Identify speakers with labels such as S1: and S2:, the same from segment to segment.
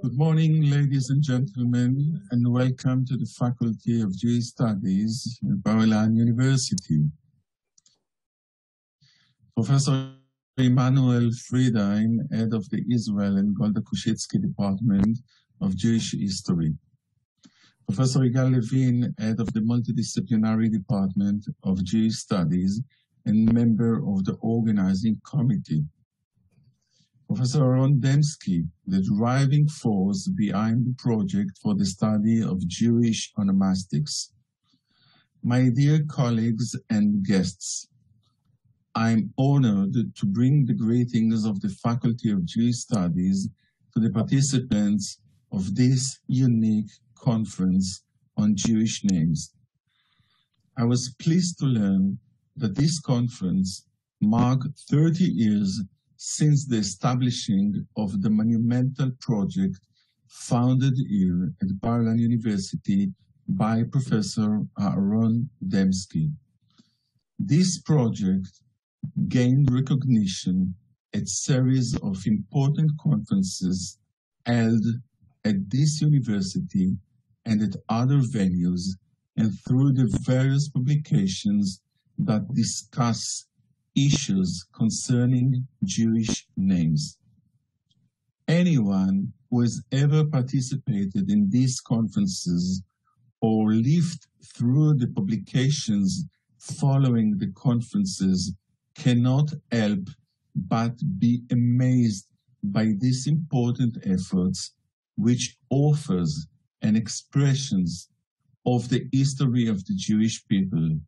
S1: Good morning, ladies and gentlemen, and welcome to the Faculty of Jewish Studies at Bar-Ilan University. Professor Emanuel Friedheim, head of the Israel and Golda Kushitsky Department of Jewish History. Professor Yigal Levin, head of the Multidisciplinary Department of Jewish Studies and member of the organizing committee. Professor Aaron Dembski, the driving force behind the project for the study of Jewish onomastics. My dear colleagues and guests, I'm honored to bring the greetings of the Faculty of Jewish Studies to the participants of this unique conference on Jewish names. I was pleased to learn that this conference marked 30 years since the establishing of the monumental project founded here at Bar-Ilan University by Professor Aaron Dembski. This project gained recognition at a series of important conferences held at this university and at other venues, and through the various publications that discuss issues concerning Jewish names. Anyone who has ever participated in these conferences or lived through the publications following the conferences cannot help but be amazed by these important efforts, which offers an expressions of the history of the Jewish people,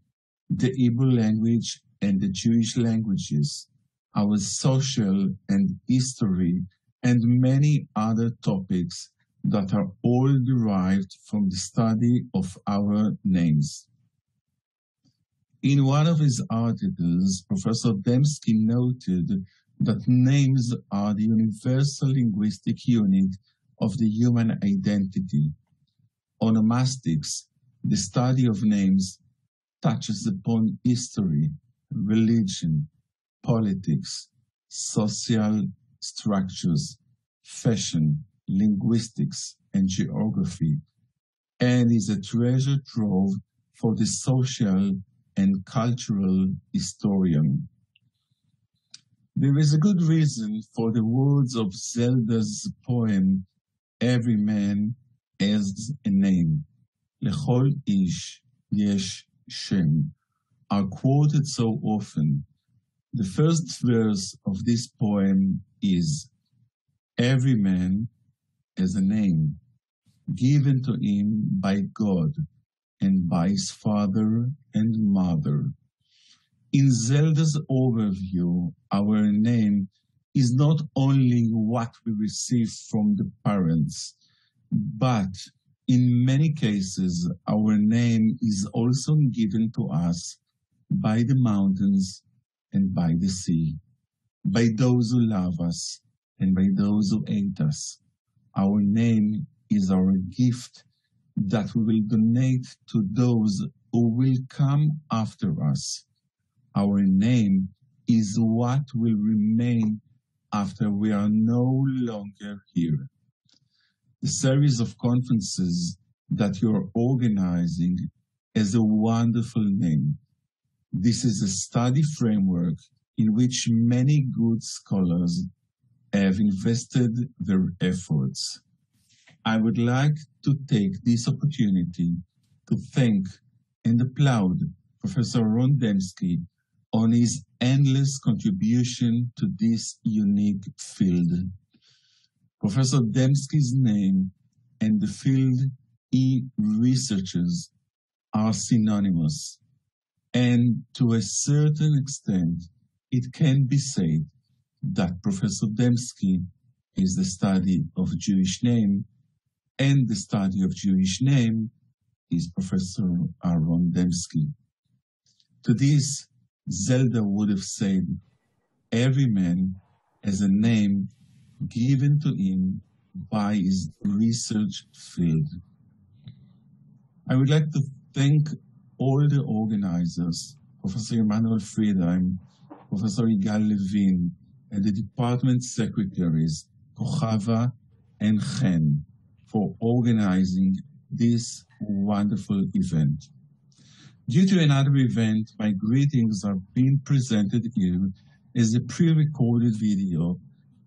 S1: the Hebrew language and the Jewish languages, our social and history, and many other topics that are all derived from the study of our names. In one of his articles, Professor Dembski noted that names are the universal linguistic unit of the human identity. Onomastics, the study of names, touches upon history, religion, politics, social structures, fashion, linguistics, and geography, and is a treasure trove for the social and cultural historian. There is a good reason for the words of Zelda's poem, "Every man has a name." Lechol ish yesh shem are quoted so often. The first verse of this poem is, "Every man has a name given to him by God and by his father and mother." In Zelda's overview, our name is not only what we receive from the parents, but in many cases, our name is also given to us by the mountains and by the sea, by those who love us and by those who hate us. Our name is our gift that we will donate to those who will come after us. Our name is what will remain after we are no longer here. The series of conferences that you are organizing has a wonderful name. This is a study framework in which many good scholars have invested their efforts. I would like to take this opportunity to thank and applaud Professor Ron Dembski on his endless contribution to this unique field. Professor Dembski's name and the field he researches are synonymous, and to a certain extent, it can be said that Professor Dembski is the study of Jewish name, and the study of Jewish name is Professor Aaron Dembski. To this, Zelda would have said, "Every man has a name given to him by his research field." I would like to thank all the organizers, Professor Emanuel Friedheim, Professor Yigal Levin, and the department secretaries, Kochava and Chen for organizing this wonderful event. Due to another event, my greetings are being presented here as a pre-recorded video,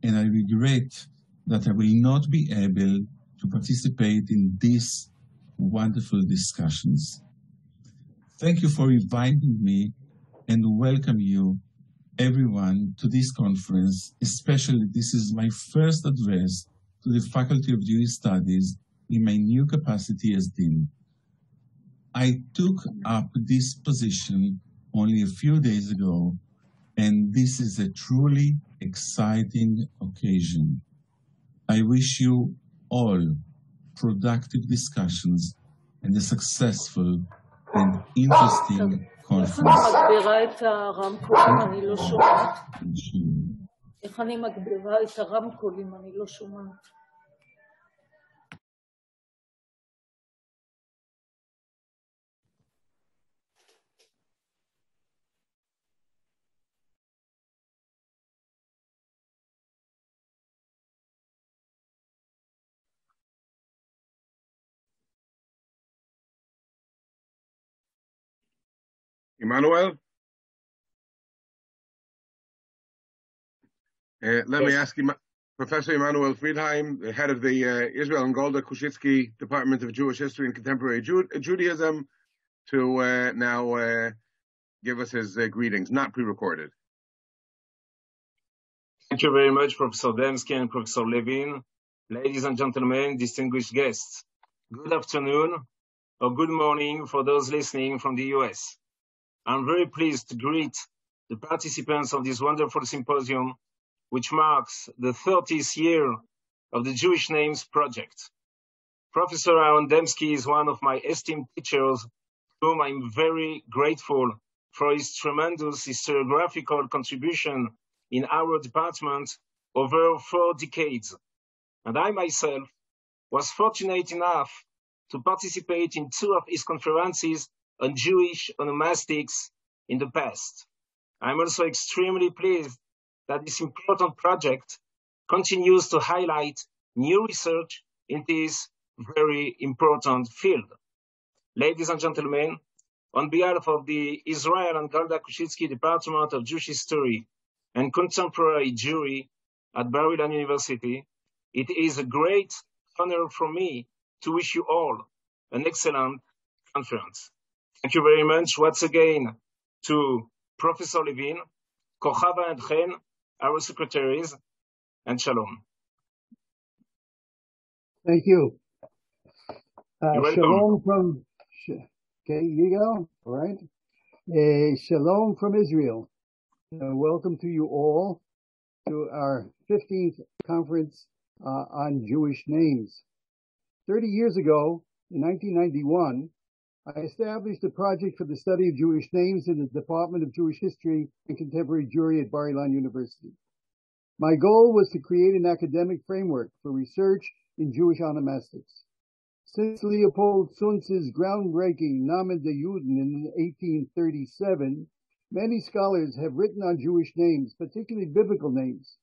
S1: and I regret that I will not be able to participate in these wonderful discussions. Thank you for inviting me and welcome you, everyone, to this conference. Especially, this is my first address to the Faculty of Jewish Studies in my new capacity as Dean. I took up this position only a few days ago, and this is a truly exciting occasion. I wish you all productive discussions and a successful and interesting conference.
S2: Emmanuel? Let me ask you, Professor Emmanuel Friedheim, the head of the Israel and Golda Kushitsky Department of Jewish History and Contemporary Judaism, to now give us his greetings, not pre-recorded.
S3: Thank you very much, Professor Dembski and Professor Levin. Ladies and gentlemen, distinguished guests, good afternoon or good morning for those listening from the US. I'm very pleased to greet the participants of this wonderful symposium, which marks the 30th year of the Jewish Names Project. Professor Aaron Dembski is one of my esteemed teachers, whom I'm very grateful for his tremendous historiographical contribution in our department over 4 decades. And I myself was fortunate enough to participate in 2 of his conferences on Jewish onomastics in the past. I'm also extremely pleased that this important project continues to highlight new research in this very important field. Ladies and gentlemen, on behalf of the Israel and Golda Kushitsky Department of Jewish History and Contemporary Jewry at Bar-Ilan University, it is a great honor for me to wish you all an excellent conference. Thank you very much once again to Professor Levin, Kochava and Chen, our secretaries, and Shalom.
S4: Thank you.
S3: You're
S4: Shalom from, okay, you go, all right. Shalom from Israel. Welcome to you all to our 15th conference on Jewish names. 30 years ago, in 1991, I established a project for the study of Jewish names in the Department of Jewish History and Contemporary Jewry at Bar-Ilan University. My goal was to create an academic framework for research in Jewish onomastics. Since Leopold Sunz's groundbreaking Namen der Juden in 1837, many scholars have written on Jewish names, particularly biblical names.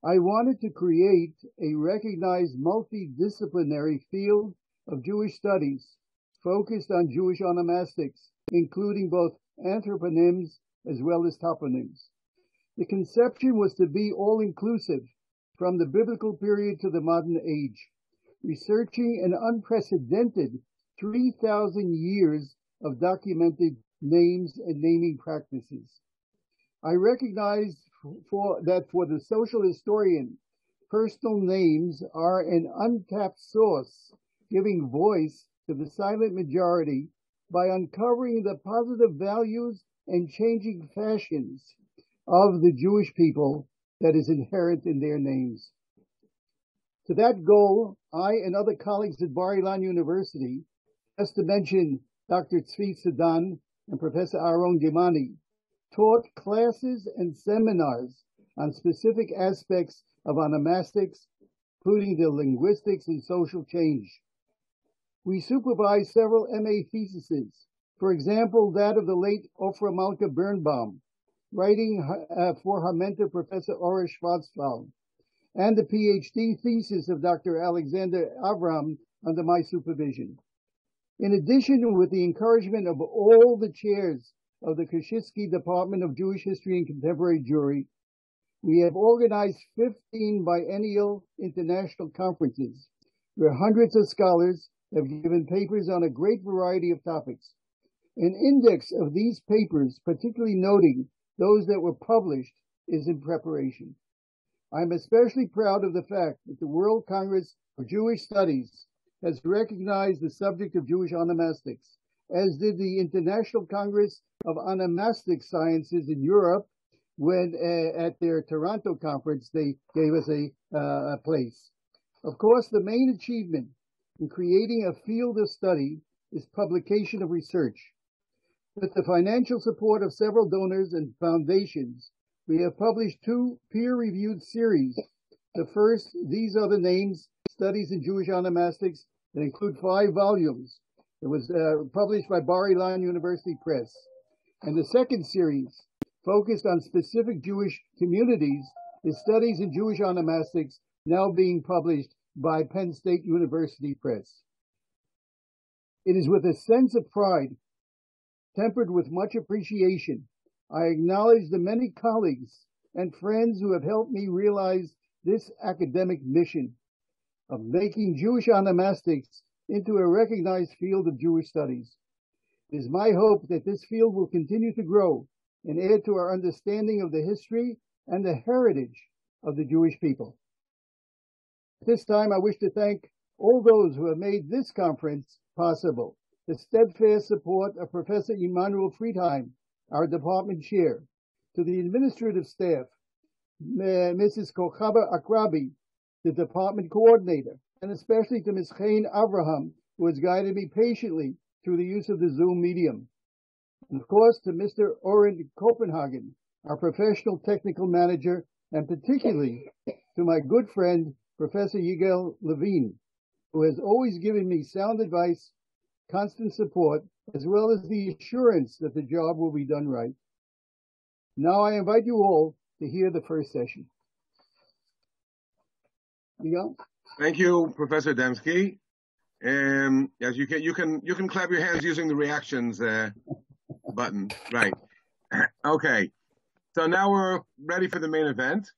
S4: I wanted to create a recognized multidisciplinary field of Jewish studies focused on Jewish onomastics, including both anthroponyms as well as toponyms. The conception was to be all-inclusive from the biblical period to the modern age, researching an unprecedented 3,000 years of documented names and naming practices. I recognize that for the social historian, personal names are an untapped source, giving voice to the silent majority by uncovering the positive values and changing fashions of the Jewish people that is inherent in their names. To that goal, I and other colleagues at Bar-Ilan University, just to mention Dr. Tzvi Sedan and Professor Aaron Gemani, taught classes and seminars on specific aspects of onomastics, including the linguistics and social change. We supervised several MA theses, for example, that of the late Ofra Malka Birnbaum, writing for her mentor, Professor Ora Schwarzwald, and the PhD thesis of Dr. Alexander Avraham under my supervision. In addition, with the encouragement of all the chairs of the Koshitsky Department of Jewish History and Contemporary Jewry, we have organized 15 biennial international conferences where hundreds of scholars have given papers on a great variety of topics. An index of these papers, particularly noting those that were published, is in preparation. I'm especially proud of the fact that the World Congress of Jewish Studies has recognized the subject of Jewish onomastics, as did the International Congress of Onomastic Sciences in Europe, when at their Toronto conference they gave us a place. Of course, the main achievement in creating a field of study is publication of research. With the financial support of several donors and foundations, we have published 2 peer-reviewed series. The first, These Are the Names, Studies in Jewish Onomastics, that include 5 volumes. It was published by Bar-Ilan University Press. And the second series, focused on specific Jewish communities, is Studies in Jewish Onomastics, now being published by Penn State University Press. It is with a sense of pride, tempered with much appreciation, I acknowledge the many colleagues and friends who have helped me realize this academic mission of making Jewish onomastics into a recognized field of Jewish studies. It is my hope that this field will continue to grow and add to our understanding of the history and the heritage of the Jewish people. At this time, I wish to thank all those who have made this conference possible. The steadfast support of Professor Emanuel Friedheim, our department chair, to the administrative staff, Mrs. Kochaba Akrabi, the department coordinator, and especially to Ms. Chaim Avraham, who has guided me patiently through the use of the Zoom medium. And of course, to Mr. Oren Copenhagen, our professional technical manager, and particularly to my good friend, Professor Yigal Levine, who has always given me sound advice, constant support, as well as the assurance that the job will be done right. Now I invite you all to hear the first session. Yigal?
S2: Thank you, Professor Demski. As you can clap your hands using the reactions button, right? Okay, so now we're ready for the main event,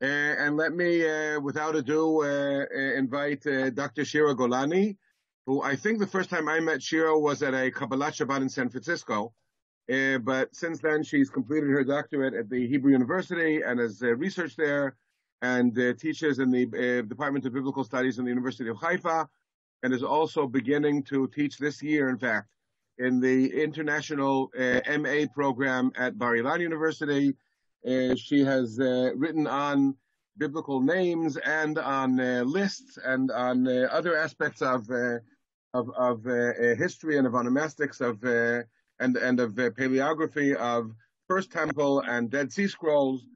S2: and let me, without ado, invite Dr. Shira Golani, who I think the first time I met Shira was at a Kabbalat Shabbat in San Francisco, but since then she's completed her doctorate at the Hebrew University and has researched there, and teaches in the Department of Biblical Studies in the University of Haifa, and is also beginning to teach this year, in fact, in the international MA program at Bar-Ilan University. She has written on biblical names and on lists and on other aspects of history and of onomastics and of paleography of First Temple and Dead Sea Scrolls.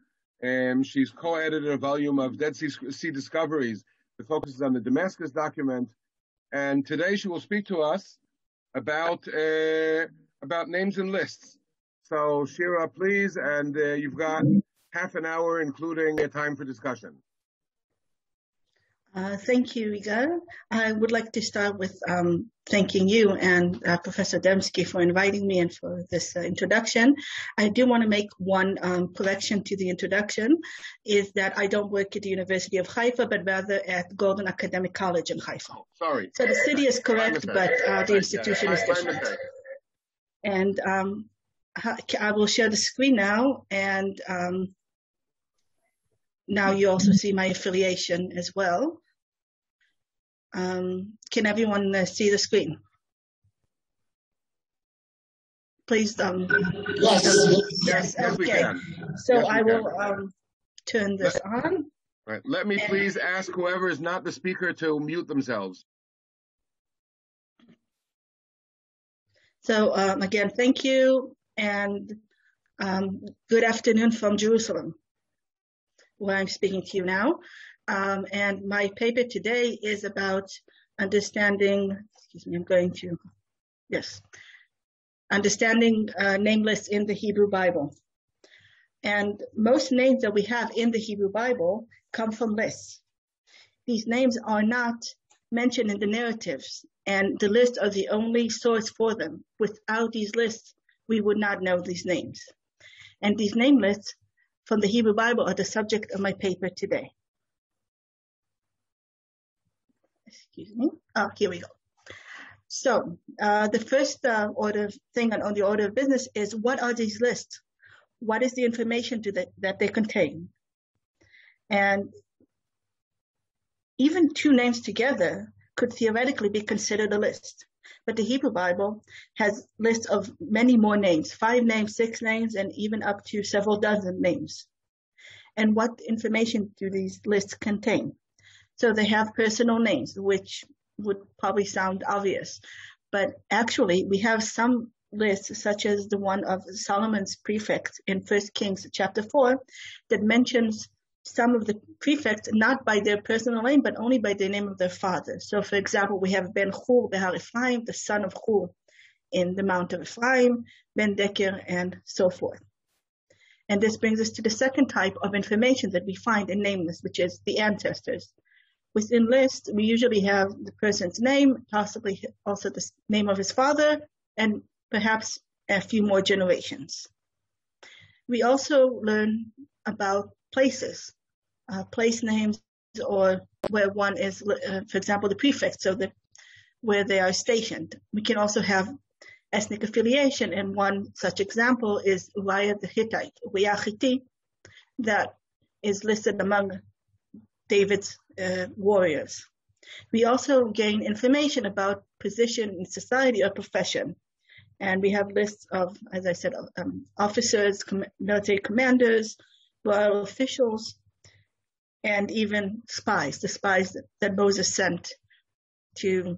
S2: She's co-edited a volume of Dead Sea Discoveries that focuses on the Damascus document. And today she will speak to us about names and lists. So Shira, please, and you've got half an hour, including time for discussion.
S5: Thank you, Yigal. I would like to start with thanking you and Professor Demski for inviting me and for this introduction. I do want to make one correction to the introduction, is that I don't work at the University of Haifa, but rather at Golden Academic College in Haifa.
S2: Oh, sorry.
S5: So the city is correct, but the institution is different. And I will share the screen now, and now you also see my affiliation as well. Can everyone see the screen? Please.
S2: Yes, okay. We can.
S5: So
S2: yes,
S5: I will turn this on.
S2: Right. Let me please ask whoever is not the speaker to mute themselves.
S5: So again, thank you, and good afternoon from Jerusalem, where I'm speaking to you now. And my paper today is about understanding, understanding nameless in the Hebrew Bible. And most names that we have in the Hebrew Bible come from lists. These names are not mentioned in the narratives, and the lists are the only source for them. Without these lists, we would not know these names. And these name lists from the Hebrew Bible are the subject of my paper today. Excuse me. Oh, here we go. So the first thing on the order of business is, what are these lists? What is the information that they contain? And even two names together could theoretically be considered a list. But the Hebrew Bible has lists of many more names, 5 names, 6 names, and even up to several dozen names. And what information do these lists contain? So they have personal names, which would probably sound obvious. But actually, we have some lists, such as the one of Solomon's prefects in 1 Kings chapter 4, that mentions some of the prefects not by their personal name, but only by the name of their father. So, for example, we have Ben Hur Behar Ephraim, the son of Hur in the Mount of Ephraim, Ben Deker, and so forth. And this brings us to the second type of information that we find in name lists, which is the ancestors. Within lists, we usually have the person's name, possibly also the name of his father, and perhaps a few more generations. We also learn about places, place names, or where one is, for example, the prefect, so where they are stationed. We can also have ethnic affiliation, and one such example is Uriah the Hittite, Uriah Hittite, that is listed among David's warriors. We also gain information about position in society or profession. And we have lists of, as I said, officers, military commanders, royal officials, and even spies, the spies that Moses sent to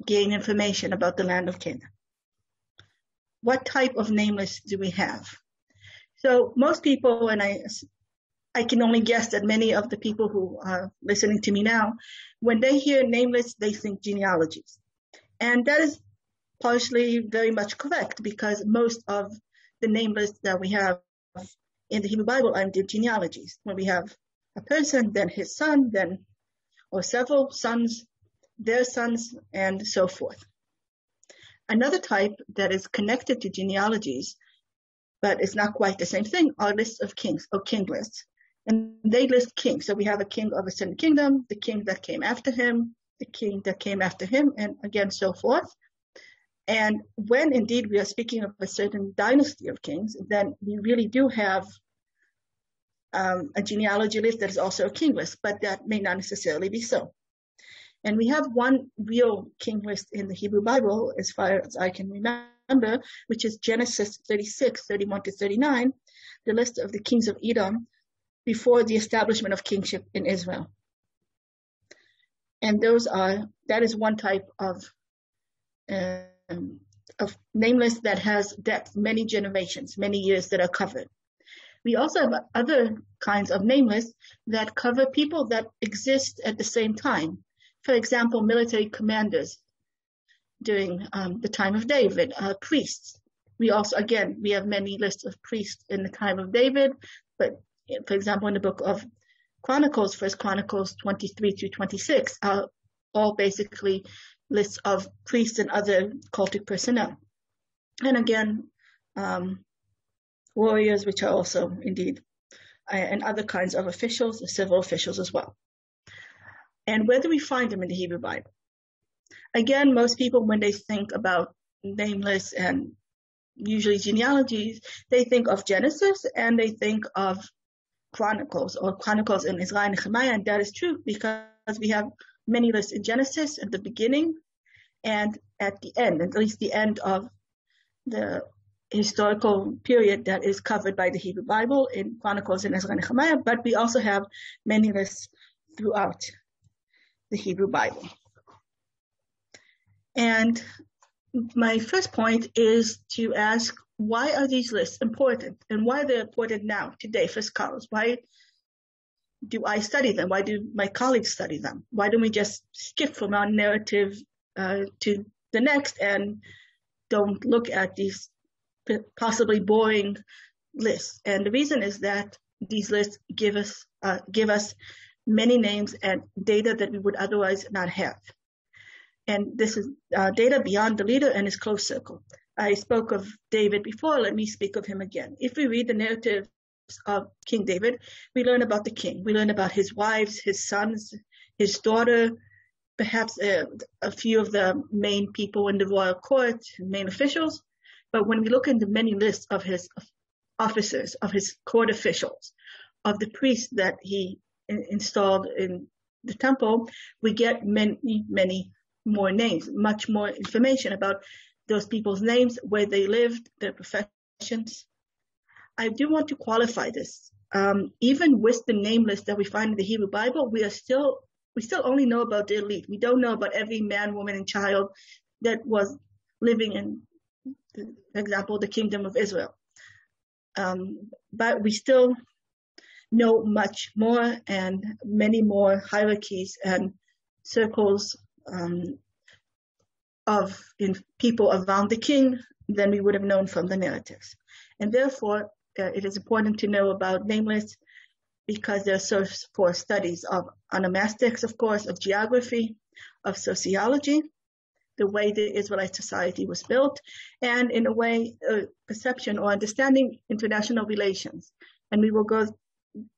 S5: gain information about the land of Canaan. What type of name list do we have? So most people, and I can only guess that many of the people who are listening to me now, when they hear name lists, they think genealogies. And that is partially very much correct, because most of the name lists that we have in the Hebrew Bible are the genealogies, when we have a person, then his son, then or several sons, their sons, and so forth. Another type that is connected to genealogies, but it's not quite the same thing, are lists of kings, or king lists. And they list kings. So we have a king of a certain kingdom, the king that came after him, the king that came after him, and again, so forth. And when indeed we are speaking of a certain dynasty of kings, then we really do have a genealogy list that is also a king list, but that may not necessarily be so. And we have one real king list in the Hebrew Bible, as far as I can remember, which is Genesis 36, 31 to 39, the list of the kings of Edom before the establishment of kingship in Israel. And that is one type of name list that has depth, many generations, many years that are covered. We also have other kinds of name lists that cover people that exist at the same time. For example, military commanders during the time of David, priests. We also, again, we have many lists of priests in the time of David, but for example, in the book of Chronicles, 1 Chronicles 23 to 26, are all basically lists of priests and other cultic personnel. And again, warriors, which are also indeed, and other kinds of officials, civil officials as well. And where do we find them in the Hebrew Bible? Again, most people, when they think about name lists and usually genealogies, they think of Genesis and they think of Chronicles, or Chronicles in Ezra and Nehemiah, and that is true because we have many lists in Genesis at the beginning and at the end, at least the end of the historical period that is covered by the Hebrew Bible in Chronicles and Ezra and Nehemiah, but we also have many lists throughout the Hebrew Bible. And my first point is to ask, why are these lists important, and why they're important now, today, for scholars? Why do I study them? Why do my colleagues study them? Why don't we just skip from one narrative to the next and don't look at these possibly boring lists? And the reason is that these lists give us many names and data that we would otherwise not have. And this is data beyond the leader and his close circle. I spoke of David before. Let me speak of him again. If we read the narratives of King David, we learn about the king. We learn about his wives, his sons, his daughter, perhaps a few of the main people in the royal court, main officials. But when we look in the many lists of his officers, of his court officials, of the priests that he installed in the temple, we get many, many more names, much more information about those people's names, where they lived, their professions. I do want to qualify this. Even with the name list that we find in the Hebrew Bible, we still only know about the elite. We don't know about every man, woman, and child that was living in, for example, the kingdom of Israel. But we still know much more and many more hierarchies and circles of people around the king than we would have known from the narratives. And therefore, it is important to know about name lists because they're source for studies of onomastics, of course, of geography, of sociology, the way the Israelite society was built, and in a way, perception or understanding international relations. And we will go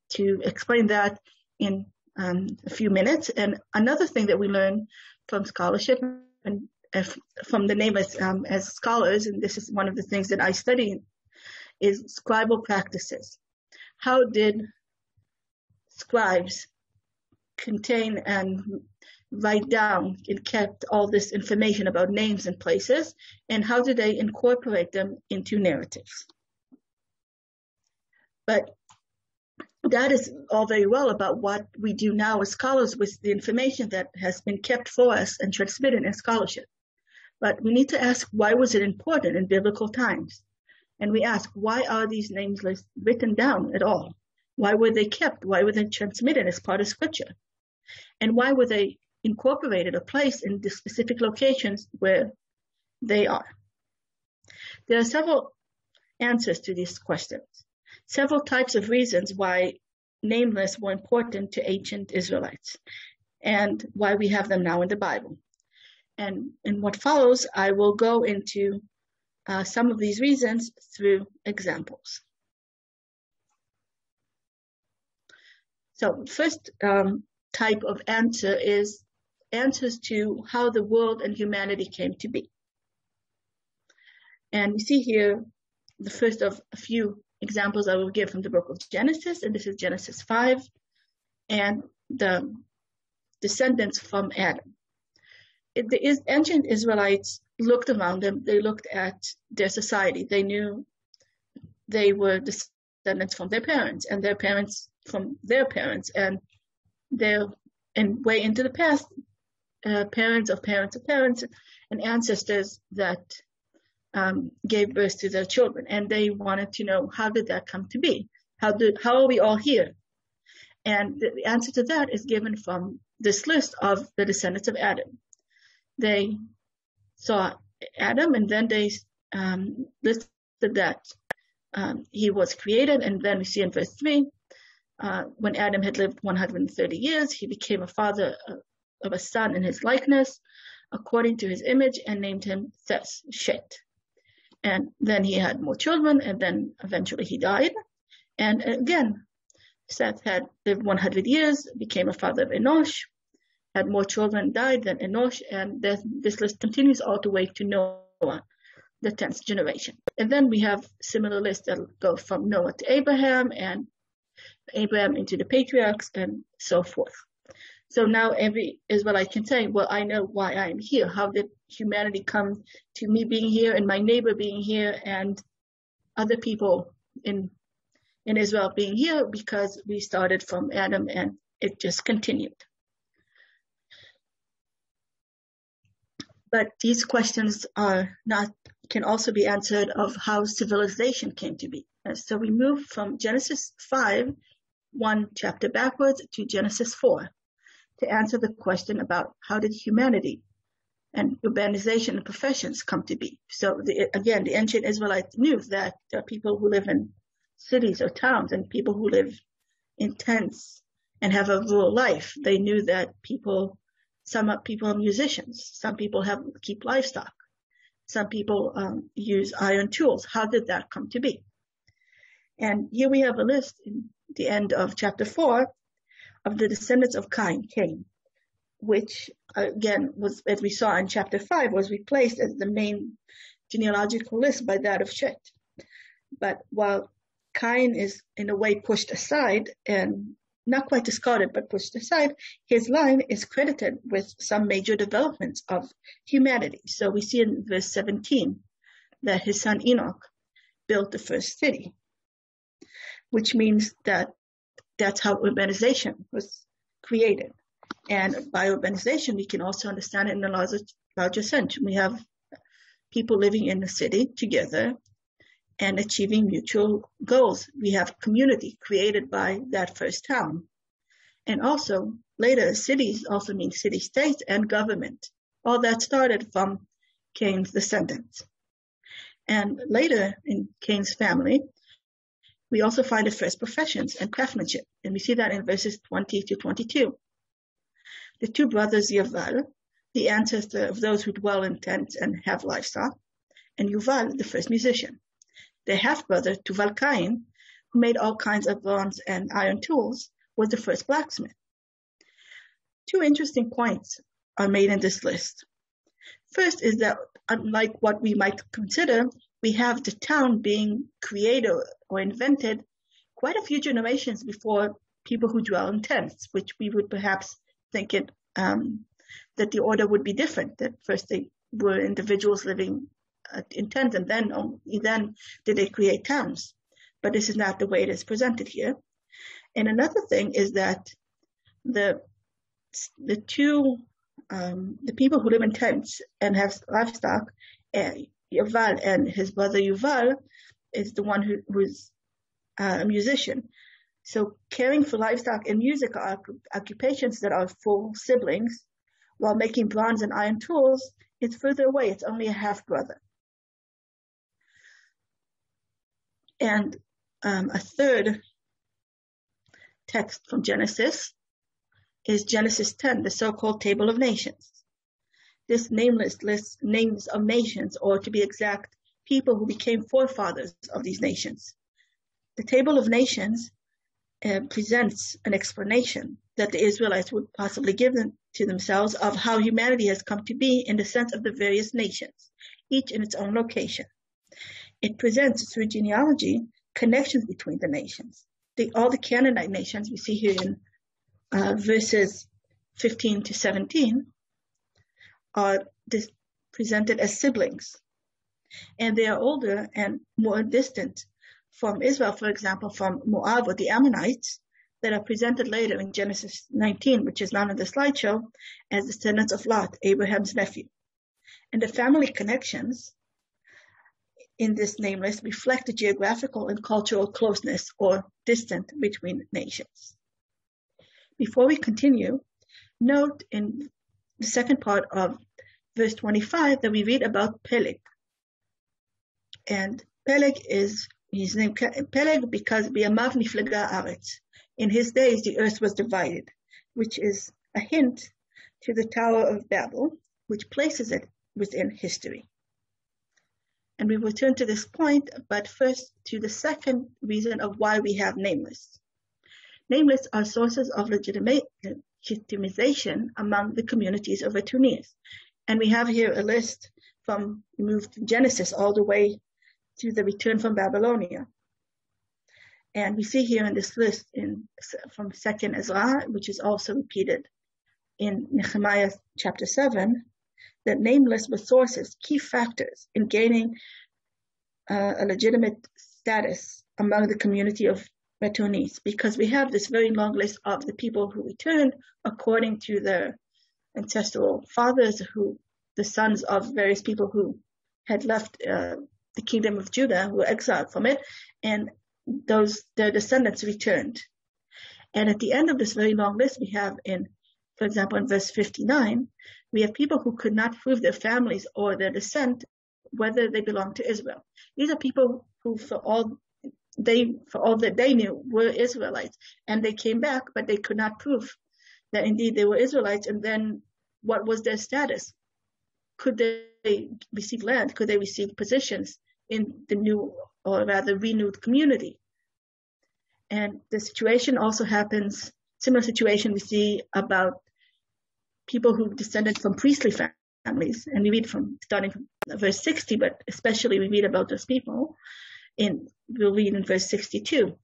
S5: to explain that in a few minutes. And another thing that we learn from scholarship and from the name as scholars, and this is one of the things that I study, is scribal practices. How did scribes contain and write down and kept all this information about names and places, and how do they incorporate them into narratives? But that is all very well about what we do now as scholars with the information that has been kept for us and transmitted in scholarship. But we need to ask, why was it important in biblical times? And we ask, why are these names lists written down at all? Why were they kept? Why were they transmitted as part of scripture? And why were they incorporated or placed in the specific locations where they are? There are several answers to these questions, several types of reasons why name lists were important to ancient Israelites and why we have them now in the Bible. And in what follows, I will go into some of these reasons through examples. So first type of answer is answers to how the world and humanity came to be. And you see here the first of a few examples I will give from the book of Genesis, and this is Genesis 5, and the descendants from Adam. The ancient Israelites looked around them, they looked at their society, they knew they were descendants from their parents, and their parents from their parents, and way into the past, parents of parents of parents, and ancestors that gave birth to their children. And they wanted to know, how did that come to be? How are we all here? And the answer to that is given from this list of the descendants of Adam. They saw Adam, and then they listed that he was created. And then we see in verse 3, when Adam had lived 130 years, he became a father of a son in his likeness, according to his image, and named him Seth. And then he had more children, and then eventually he died. And again, Seth had lived 100 years, became a father of Enosh, had more children, died than Enosh, and this list continues all the way to Noah, the 10th generation. And then we have similar lists that go from Noah to Abraham, and Abraham into the patriarchs, and so forth. So now every Israelite can say, well, I know why I am here. How did humanity come to me being here and my neighbor being here and other people in Israel being here? Because we started from Adam and it just continued. But these questions can also be answered of how civilization came to be. And so we move from Genesis 5, one chapter backwards, to Genesis 4. To answer the question about how did humanity and urbanization and professions come to be. So again, the ancient Israelites knew that there are people who live in cities or towns and people who live in tents and have a rural life. They knew that some people are musicians, some people keep livestock, some people use iron tools. How did that come to be? And here we have a list in the end of chapter 4 of the descendants of Cain, which again was, as we saw in chapter 5, was replaced as the main genealogical list by that of Shet. But while Cain is in a way pushed aside and not quite discarded, but pushed aside, his line is credited with some major developments of humanity. So we see in verse 17 that his son Enoch built the first city, which means that that's how urbanization was created. And by urbanization, we can also understand it in a larger sense. We have people living in the city together and achieving mutual goals. We have community created by that first town. And also, later, cities also mean city-states and government. All that started from Cain's descendants. And later in Cain's family, we also find the first professions and craftsmanship. And we see that in verses 20 to 22. The two brothers Yuval, the ancestor of those who dwell in tents and have livestock, and Yuval, the first musician. Their half-brother, Tuval Cain, who made all kinds of bronze and iron tools, was the first blacksmith. Two interesting points are made in this list. First is that, unlike what we might consider, we have the town being created or invented quite a few generations before people who dwell in tents, which we would perhaps think that the order would be different, that first they were individuals living in tents, and then did they create towns. But this is not the way it is presented here. And another thing is that the people who live in tents and have livestock, Yuval and his brother Yuval is the one who's a musician. So caring for livestock and music are occupations that are full siblings, while making bronze and iron tools is further away. It's only a half-brother. And a third text from Genesis is Genesis 10, the so-called Table of Nations. This name list lists names of nations, or to be exact, people who became forefathers of these nations. The Table of Nations presents an explanation that the Israelites would possibly give to themselves of how humanity has come to be in the sense of the various nations, each in its own location. It presents, through genealogy, connections between the nations. All the Canaanite nations we see here in verses 15 to 17 are presented as siblings. And they are older and more distant from Israel, for example, from Moab or the Ammonites, that are presented later in Genesis 19, which is not on the slideshow, as descendants of Lot, Abraham's nephew. And the family connections in this name list reflect the geographical and cultural closeness or distance between nations. Before we continue, note in the second part of verse 25 that we read about Peleg. And Peleg is his name Peleg because B'yamav niflega haaretz. In his days the earth was divided, which is a hint to the Tower of Babel, which places it within history. And we will return to this point, but first to the second reason of why we have name lists. Name lists are sources of legitimization among the communities of returnees. And we have here a list from Genesis all the way to the return from Babylonia. And we see here in this list from 2nd Ezra, which is also repeated in Nehemiah chapter 7, that name lists were sources, key factors in gaining a legitimate status among the community of returnees, because we have this very long list of the people who returned according to their ancestral fathers, the sons of various people who had left the kingdom of Judah, who were exiled from it, and their descendants returned. And at the end of this very long list, we have for example, in verse 59, we have people who could not prove their families or their descent, whether they belong to Israel. These are people who, for all they, for all that they knew, were Israelites. And they came back, but they could not prove that indeed they were Israelites. And then what was their status? Could they receive land? Could they receive positions in the new, or rather renewed community? And the situation also happens, similar situation we see about people who descended from priestly families. And we read starting from verse 60, but especially we read about those people. We'll read in verse 62.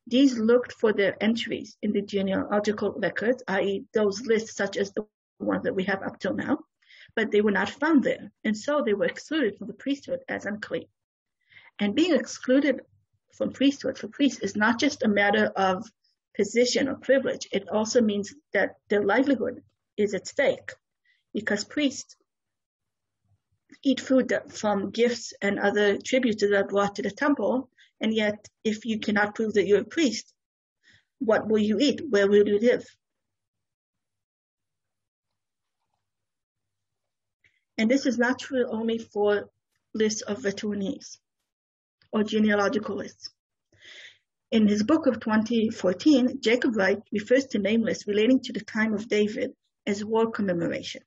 S5: These looked for their entries in the genealogical records, i.e. those lists such as the ones that we have up till now, but they were not found there. And so they were excluded from the priesthood as unclean. And being excluded from priesthood for priests is not just a matter of position or privilege. It also means that their livelihood is at stake, because priests eat food from gifts and other tributes that are brought to the temple. And yet, if you cannot prove that you're a priest, what will you eat? Where will you live? And this is not true only for lists of returnees or genealogical lists. In his book of 2014, Jacob Wright refers to name lists relating to the time of David as war commemoration.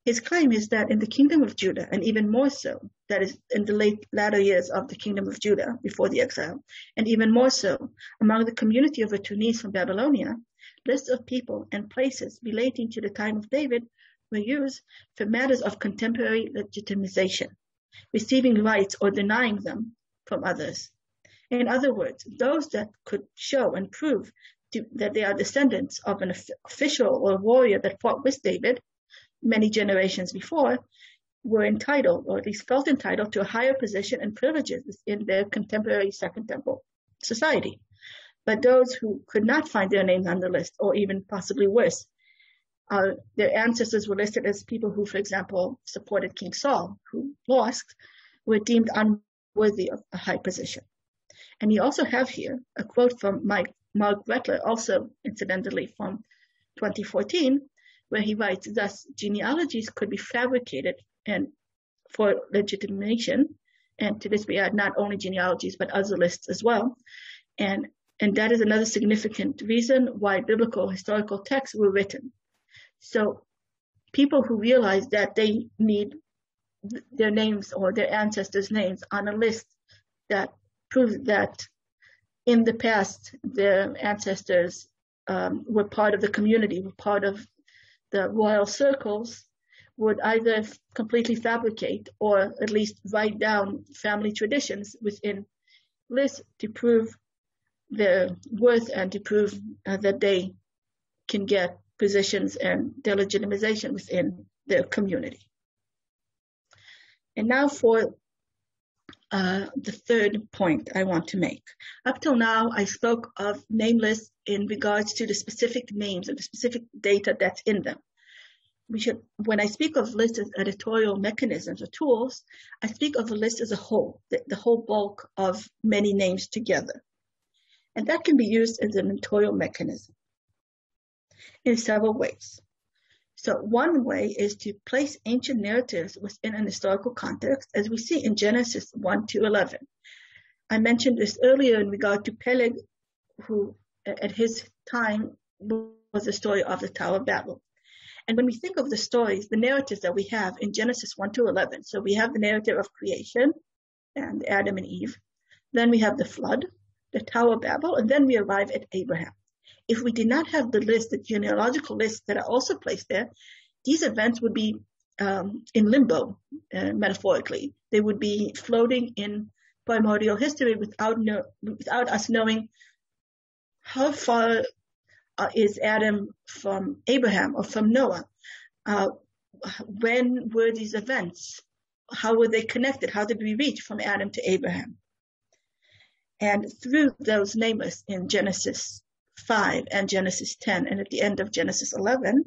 S5: His claim is that in the kingdom of Judah, and even more so, that is in the latter years of the kingdom of Judah before the exile, and even more so among the community of returnees from Babylonia, lists of people and places relating to the time of David were used for matters of contemporary legitimization, receiving rights or denying them from others. In other words, those that could show and prove that they are descendants of an official or warrior that fought with David many generations before were entitled, or at least felt entitled, to a higher position and privileges in their contemporary Second Temple society. But those who could not find their names on the list, or even possibly worse, their ancestors were listed as people who, for example, supported King Saul, who lost, were deemed unworthy of a high position. And you also have here a quote from Mark Brettler, also incidentally from 2014, where he writes, thus, genealogies could be fabricated and for legitimation, and to this we add not only genealogies, but other lists as well. And that is another significant reason why biblical historical texts were written. So people who realize that they need their names or their ancestors' names on a list that proves that in the past their ancestors were part of the community, were part of the royal circles, would either completely fabricate or at least write down family traditions within lists to prove their worth and to prove that they can get positions and their legitimization within their community. And now for the third point I want to make. Up till now, I spoke of name lists in regards to the specific names and the specific data that's in them. When I speak of lists as editorial mechanisms or tools, I speak of a list as a whole, the whole bulk of many names together. And that can be used as an editorial mechanism in several ways. So one way is to place ancient narratives within an historical context, as we see in Genesis 1-11. I mentioned this earlier in regard to Peleg, who at his time was the story of the Tower of Babel. And when we think of the stories, the narratives that we have in Genesis 1-11, so we have the narrative of creation and Adam and Eve. Then we have the flood, the Tower of Babel, and then we arrive at Abraham. If we did not have the list, the genealogical lists that are also placed there, these events would be in limbo, metaphorically. They would be floating in primordial history without us knowing how far is Adam from Abraham or from Noah. When were these events? How were they connected? How did we reach from Adam to Abraham? And through those nameless in Genesis 5 and Genesis 10, and at the end of Genesis 11,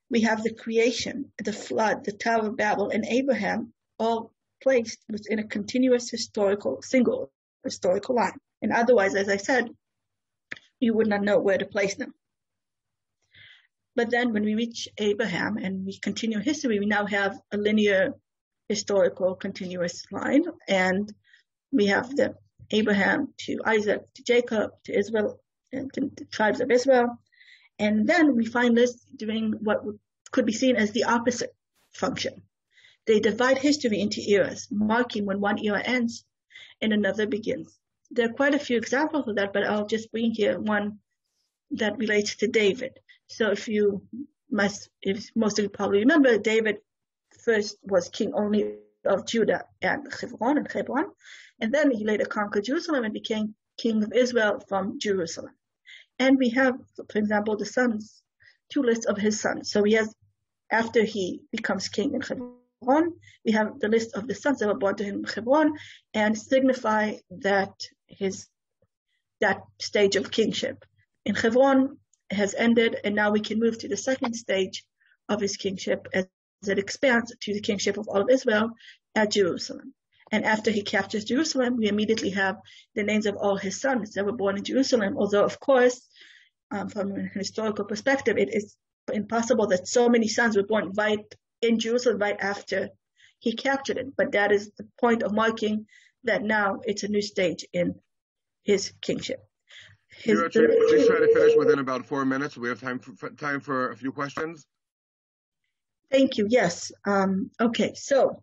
S5: we have the creation, the flood, the Tower of Babel, and Abraham all placed within a continuous single historical line. And otherwise, as I said, you would not know where to place them. But then when we reach Abraham and we continue history, we now have a linear historical continuous line, and We have the Abraham to Isaac to Jacob to Israel and to the tribes of Israel. And then we find lists doing what could be seen as the opposite function. They divide history into eras, marking when one era ends and another begins. There are quite a few examples of that, but I'll just bring here one that relates to David. So if most of you probably remember, David first was king only of Judah and Hebron, and then he later conquered Jerusalem and became king of Israel from Jerusalem. And we have, for example, the sons, two lists of his sons. So he has, after he becomes king in Hebron, we have the list of the sons that were born to him in Hebron and signify that stage of kingship in Hebron has ended, and now we can move to the second stage of his kingship as it expands to the kingship of all of Israel at Jerusalem. And after he captures Jerusalem, we immediately have the names of all his sons that were born in Jerusalem. Although, of course, from a historical perspective, it is impossible that so many sons were born right in Jerusalem right after he captured it. But that is the point of marking that now it's a new stage in his kingship.
S2: Please try to finish within about 4 minutes. We have time for a few questions.
S5: Thank you. Yes. Okay. So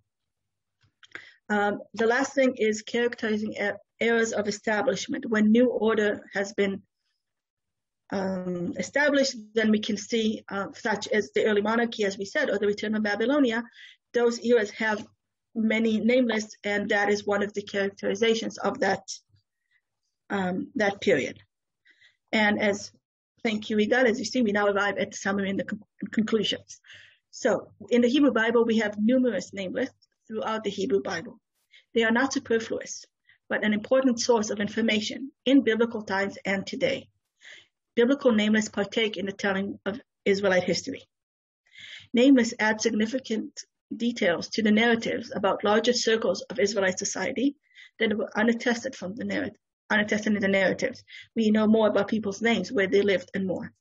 S5: the last thing is characterizing eras of establishment. When new order has been established, then we can see, such as the early monarchy, as we said, or the return of Babylonia, those eras have many name lists, and that is one of the characterizations of that period. And thank you, Igal, as you see, we now arrive at the summary and the conclusions. So in the Hebrew Bible, we have numerous name lists throughout the Hebrew Bible. They are not superfluous, but an important source of information in biblical times and today. Biblical name lists partake in the telling of Israelite history. Name lists add significant details to the narratives about larger circles of Israelite society that were unattested in the narratives. We know more about people's names, where they lived, and more.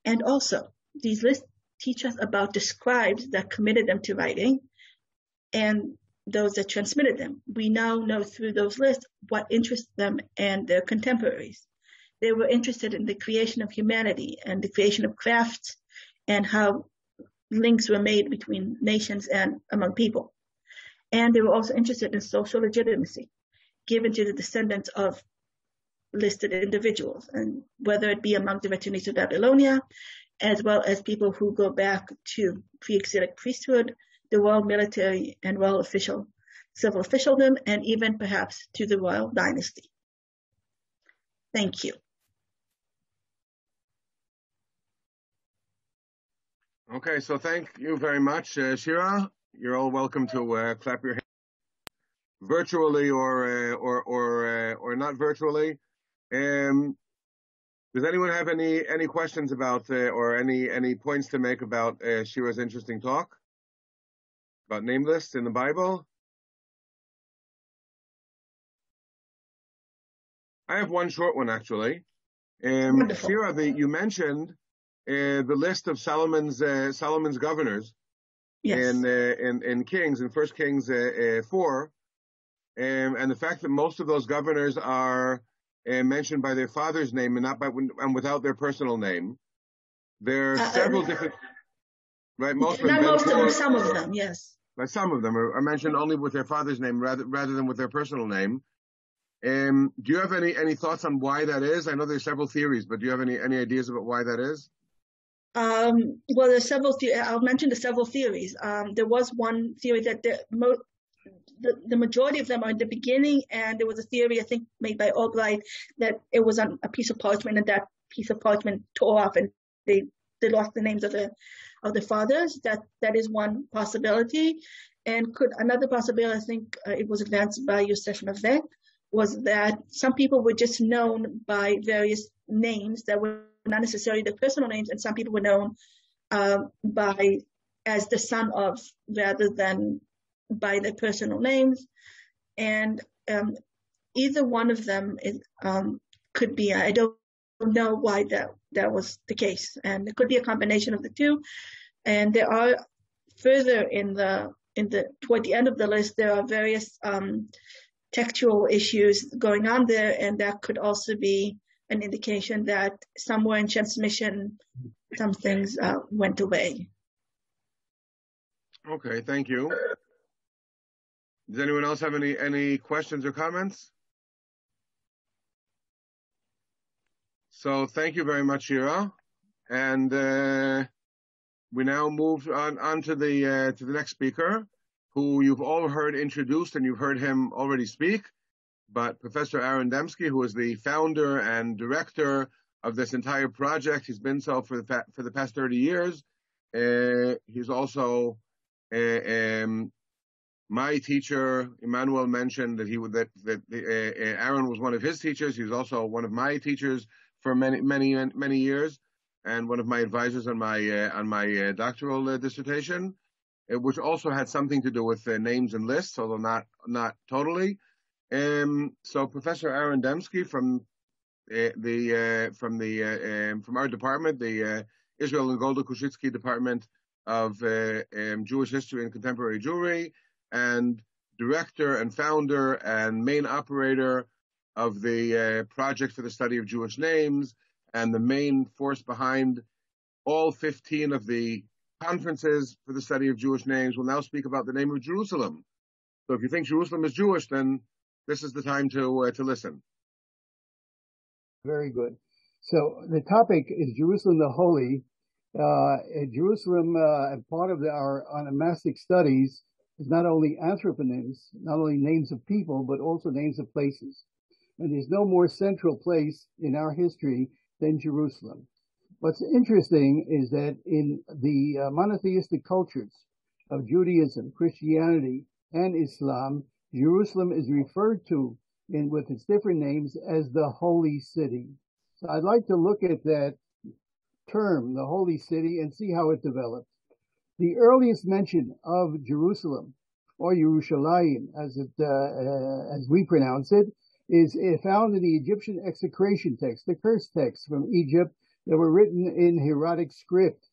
S5: And also, these lists teach us about the scribes that committed them to writing and those that transmitted them. We now know through those lists what interests them and their contemporaries. They were interested in the creation of humanity and the creation of crafts and how links were made between nations and among people. And they were also interested in social legitimacy given to the descendants of listed individuals, and whether it be among the returnees of Babylonia, as well as people who go back to pre-exilic priesthood, the royal military and royal civil officialdom, and even perhaps to the royal dynasty. Thank you.
S2: Okay, so thank you very much, Shira. You're all welcome to clap your hands, virtually or not virtually. Does anyone have any questions about or any points to make about Shira's interesting talk about name lists in the Bible? I have one short one actually. Shira, you mentioned the list of Solomon's governors. Yes. in Kings, in 1 Kings 4, and the fact that most of those governors are mentioned by their father's name and and without their personal name. There are several different, right? Most of them,
S5: some of them, yes.
S2: But some of them are mentioned only with their father's name rather than with their personal name. Do you have any thoughts on why that is? I know there's several theories, but do you have any ideas about why that is?
S5: Well, there's several. I'll mention the several theories. There was one theory that the majority of them are in the beginning, and there was a theory, I think, made by Albright that it was on a piece of parchment, and that piece of parchment tore off, and they lost the names of the fathers. That is one possibility, and another possibility, I think, it was advanced by Yosef Navet, was that some people were just known by various names that were not necessarily their personal names, and some people were known as the son of rather than by their personal names. And either one of them could be, I don't know why that was the case, and it could be a combination of the two. And there are further toward the end of the list, there are various textual issues going on there, and that could also be an indication that somewhere in transmission, some things went away.
S2: Okay, thank you. Does anyone else have any questions or comments? So thank you very much, Shira. And we now move on to the next speaker, who you've all heard introduced, and you've heard him already speak. But Professor Aaron Dembski, who is the founder and director of this entire project, he's been so for the past 30 years. He's also my teacher. Emmanuel mentioned that Aaron was one of his teachers. He was also one of my teachers for many years, and one of my advisors on my doctoral dissertation, which also had something to do with names and lists, although not totally. So Professor Aaron Dembski from our department, the Israel and Golda Koshitsky Department of Jewish History and Contemporary Jewry, and director and founder and main operator of the Project for the Study of Jewish Names, and the main force behind all 15 of the conferences for the study of Jewish names, will now speak about the name of Jerusalem. So if you think Jerusalem is Jewish, then this is the time to listen.
S4: Very good. So the topic is Jerusalem the Holy. Jerusalem, part of our onomastic studies, is not only anthroponyms, not only names of people, but also names of places. And there's no more central place in our history than Jerusalem. What's interesting is that in the monotheistic cultures of Judaism, Christianity, and Islam, Jerusalem is referred to with its different names as the Holy City. So I'd like to look at that term, the Holy City, and see how it developed. The earliest mention of Jerusalem, or Yerushalayim, as we pronounce it, is found in the Egyptian execration text, the curse texts from Egypt that were written in hieratic script.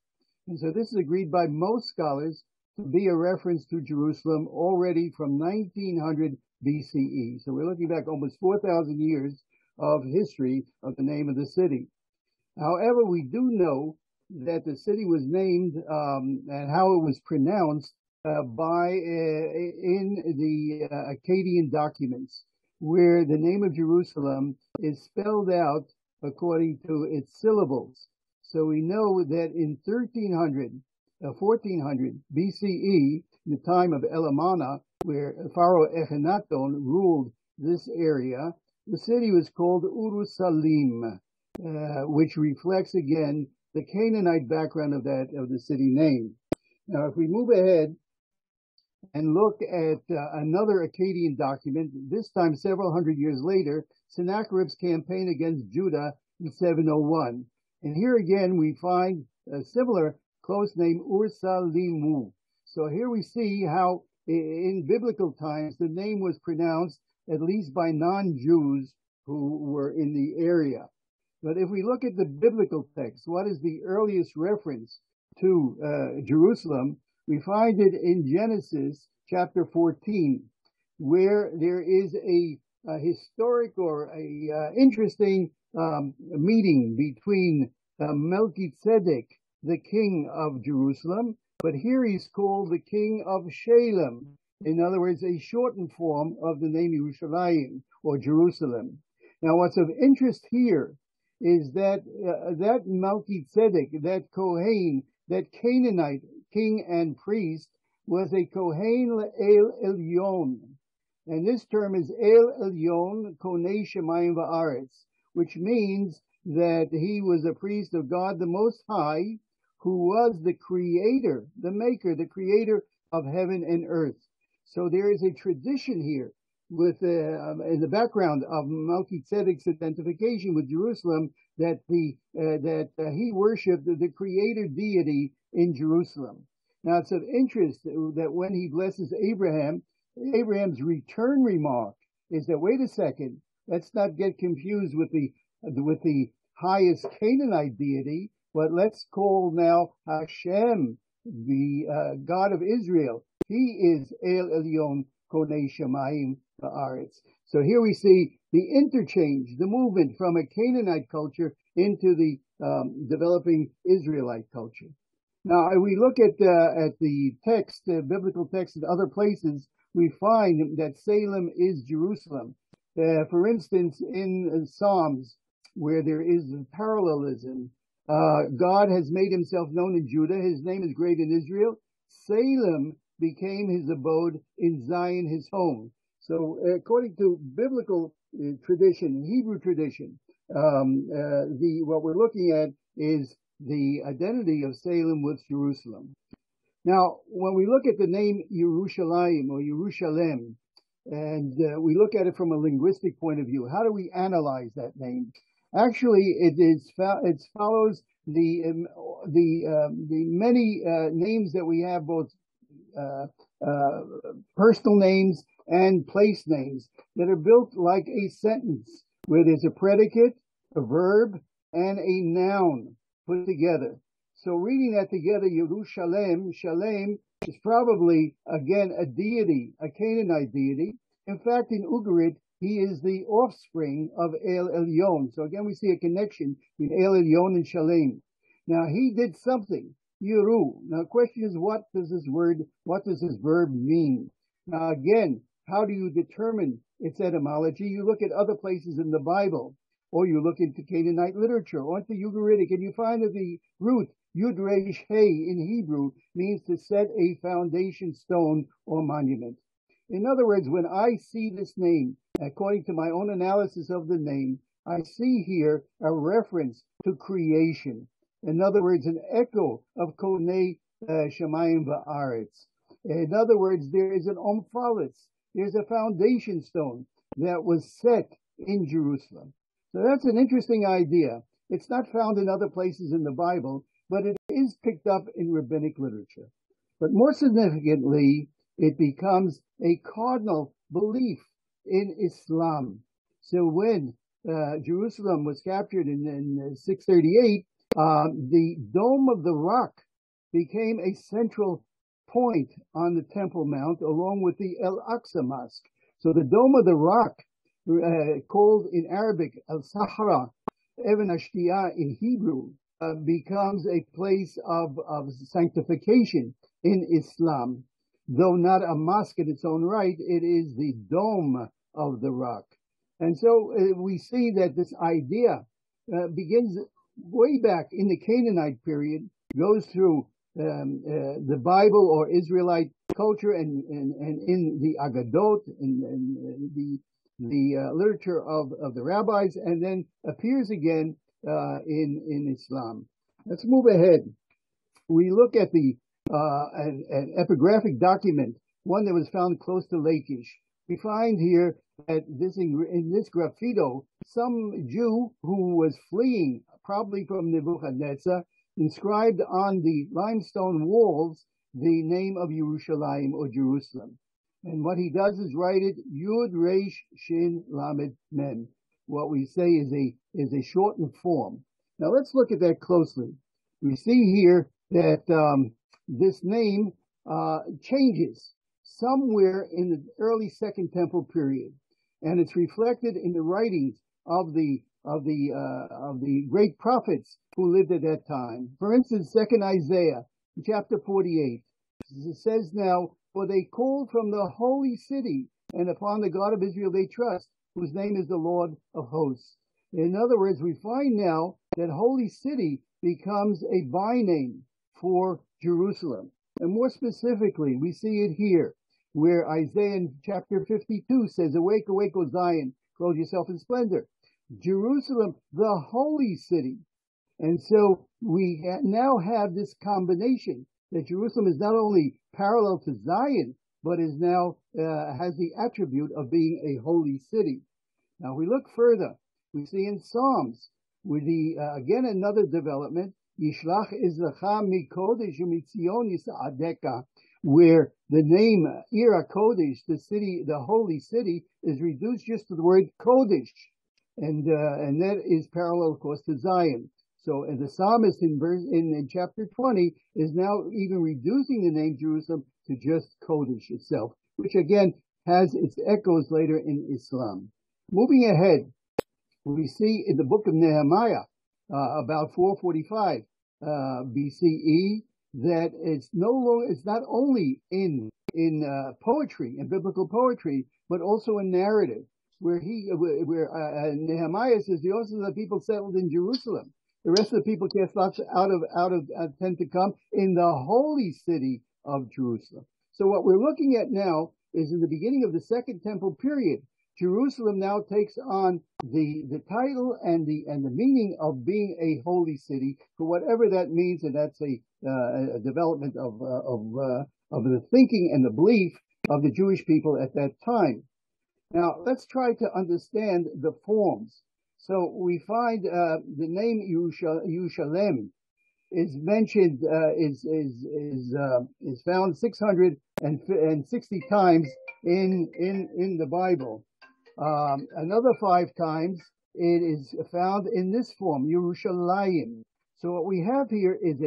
S4: And so this is agreed by most scholars to be a reference to Jerusalem already from 1900 BCE. So we're looking back almost 4,000 years of history of the name of the city. However, we do know that the city was named and how it was pronounced in the Akkadian documents, where the name of Jerusalem is spelled out according to its syllables. So we know that in 1400 BCE, the time of Elamana, where Pharaoh Akhenaton ruled this area, the city was called Urusalim, which reflects again the Canaanite background of the city name. Now, if we move ahead and look at another Akkadian document, this time several hundred years later, Sennacherib's campaign against Judah in 701. And here again, we find a similar close name, Ursalimu. So here we see how in biblical times, the name was pronounced at least by non-Jews who were in the area. But if we look at the biblical text, what is the earliest reference to Jerusalem? We find it in Genesis chapter 14, where there is a historic or a interesting meeting between Melchizedek, the king of Jerusalem, but here he's called the king of Shalem. In other words, a shortened form of the name Yerushalayim, or Jerusalem. Now, what's of interest here is that that Melchizedek, that Kohen, that Canaanite king and priest, was a Kohen El Elyon. And this term is El Elyon Konei Shemayim Va'aretz, which means that he was a priest of God the Most High, who was the creator, the maker, the creator of heaven and earth. So there is a tradition here with in the background of Melchizedek's identification with Jerusalem that he worshipped the creator deity in Jerusalem. Now it's of interest that when he blesses Abraham, Abraham's return remark is that, wait a second, let's not get confused with the highest Canaanite deity, but let's call now Hashem, the God of Israel. He is El Elyon Konei Shemayim Va'aretz. So here we see the interchange, the movement from a Canaanite culture into the developing Israelite culture. Now, we look at the text, biblical text in other places, we find that Salem is Jerusalem. For instance, in Psalms, where there is parallelism, God has made himself known in Judah. His name is great in Israel. Salem became his abode, in Zion his home. So according to biblical tradition, Hebrew tradition, what we're looking at is the identity of Salem with Jerusalem. Now, when we look at the name Yerushalayim or Yerushalem, and we look at it from a linguistic point of view, how do we analyze that name? Actually, it follows the many names that we have, both personal names and place names, that are built like a sentence, where there's a predicate, a verb, and a noun put together. So reading that together, Yerushalem, Shalem, is probably, again, a deity, a Canaanite deity. In fact, in Ugarit, he is the offspring of El Elyon. So again, we see a connection between El Elyon and Shalem. Now, he did something, Yeru. Now, the question is, what does this verb mean? Now, again, how do you determine its etymology? You look at other places in the Bible, or you look into Canaanite literature, or into Ugaritic, and you find that the root, Yud Resh Hey in Hebrew, means to set a foundation stone or monument. In other words, when I see this name, according to my own analysis of the name, I see here a reference to creation. In other words, an echo of Konei Shemayim Va'aretz. In other words, there is an omphalos. There's a foundation stone that was set in Jerusalem. So that's an interesting idea. It's not found in other places in the Bible, but it is picked up in rabbinic literature. But more significantly, it becomes a cardinal belief in Islam. So when Jerusalem was captured in 638, the Dome of the Rock became a central point on the Temple Mount, along with the El-Aqsa Mosque. So the Dome of the Rock, called in Arabic Al-Sahra, Even Ashtiyah in Hebrew, becomes a place of sanctification in Islam. Though not a mosque in its own right, it is the Dome of the Rock. And so we see that this idea begins way back in the Canaanite period, goes through the Bible or Israelite culture and in the Agadot, and the literature of the rabbis, and then appears again in Islam. Let's move ahead. We look at an epigraphic document, one that was found close to Lachish. We find here that in this graffito, some Jew who was fleeing, probably from Nebuchadnezzar, inscribed on the limestone walls the name of Yerushalayim or Jerusalem. And what he does is write it Yud Resh Shin Lamed Mem. What we say is a shortened form. Now let's look at that closely. We see here that this name changes somewhere in the early Second Temple period, and it's reflected in the writings of the great prophets who lived at that time. For instance, 2nd Isaiah, chapter 48, it says now, "For they called from the holy city, and upon the God of Israel they trust, whose name is the Lord of hosts." In other words, we find now that holy city becomes a byname for Jerusalem. And more specifically, we see it here, where Isaiah in chapter 52 says, "Awake, awake, O Zion, clothe yourself in splendor." Jerusalem, the holy city. And so we now have this combination that Jerusalem is not only parallel to Zion, but is now has the attribute of being a holy city. Now we look further, we see in Psalms, with again another development, Yishlach Ezracha Mikodesh Umitzion Yisa'adeka, where the name Ir HaKodesh, the city, the holy city, is reduced just to the word Kodesh. And that is parallel, of course, to Zion. So the psalmist in chapter 20 is now even reducing the name Jerusalem to just Kodesh itself, which again has its echoes later in Islam. Moving ahead, we see in the book of Nehemiah, about 445 BCE, that it's not only in poetry and biblical poetry, but also in narrative, where Nehemiah says the people settled in Jerusalem. The rest of the people cast lots tend to come in the holy city of Jerusalem. So what we're looking at now is in the beginning of the Second Temple period, Jerusalem now takes on the title and the meaning of being a holy city, for whatever that means, and that's a development of the thinking and the belief of the Jewish people at that time. Now let's try to understand the forms. So we find the name Yerushalem is mentioned is found 660 times in the Bible. Another 5 times it is found in this form, Yerushalayim. So what we have here is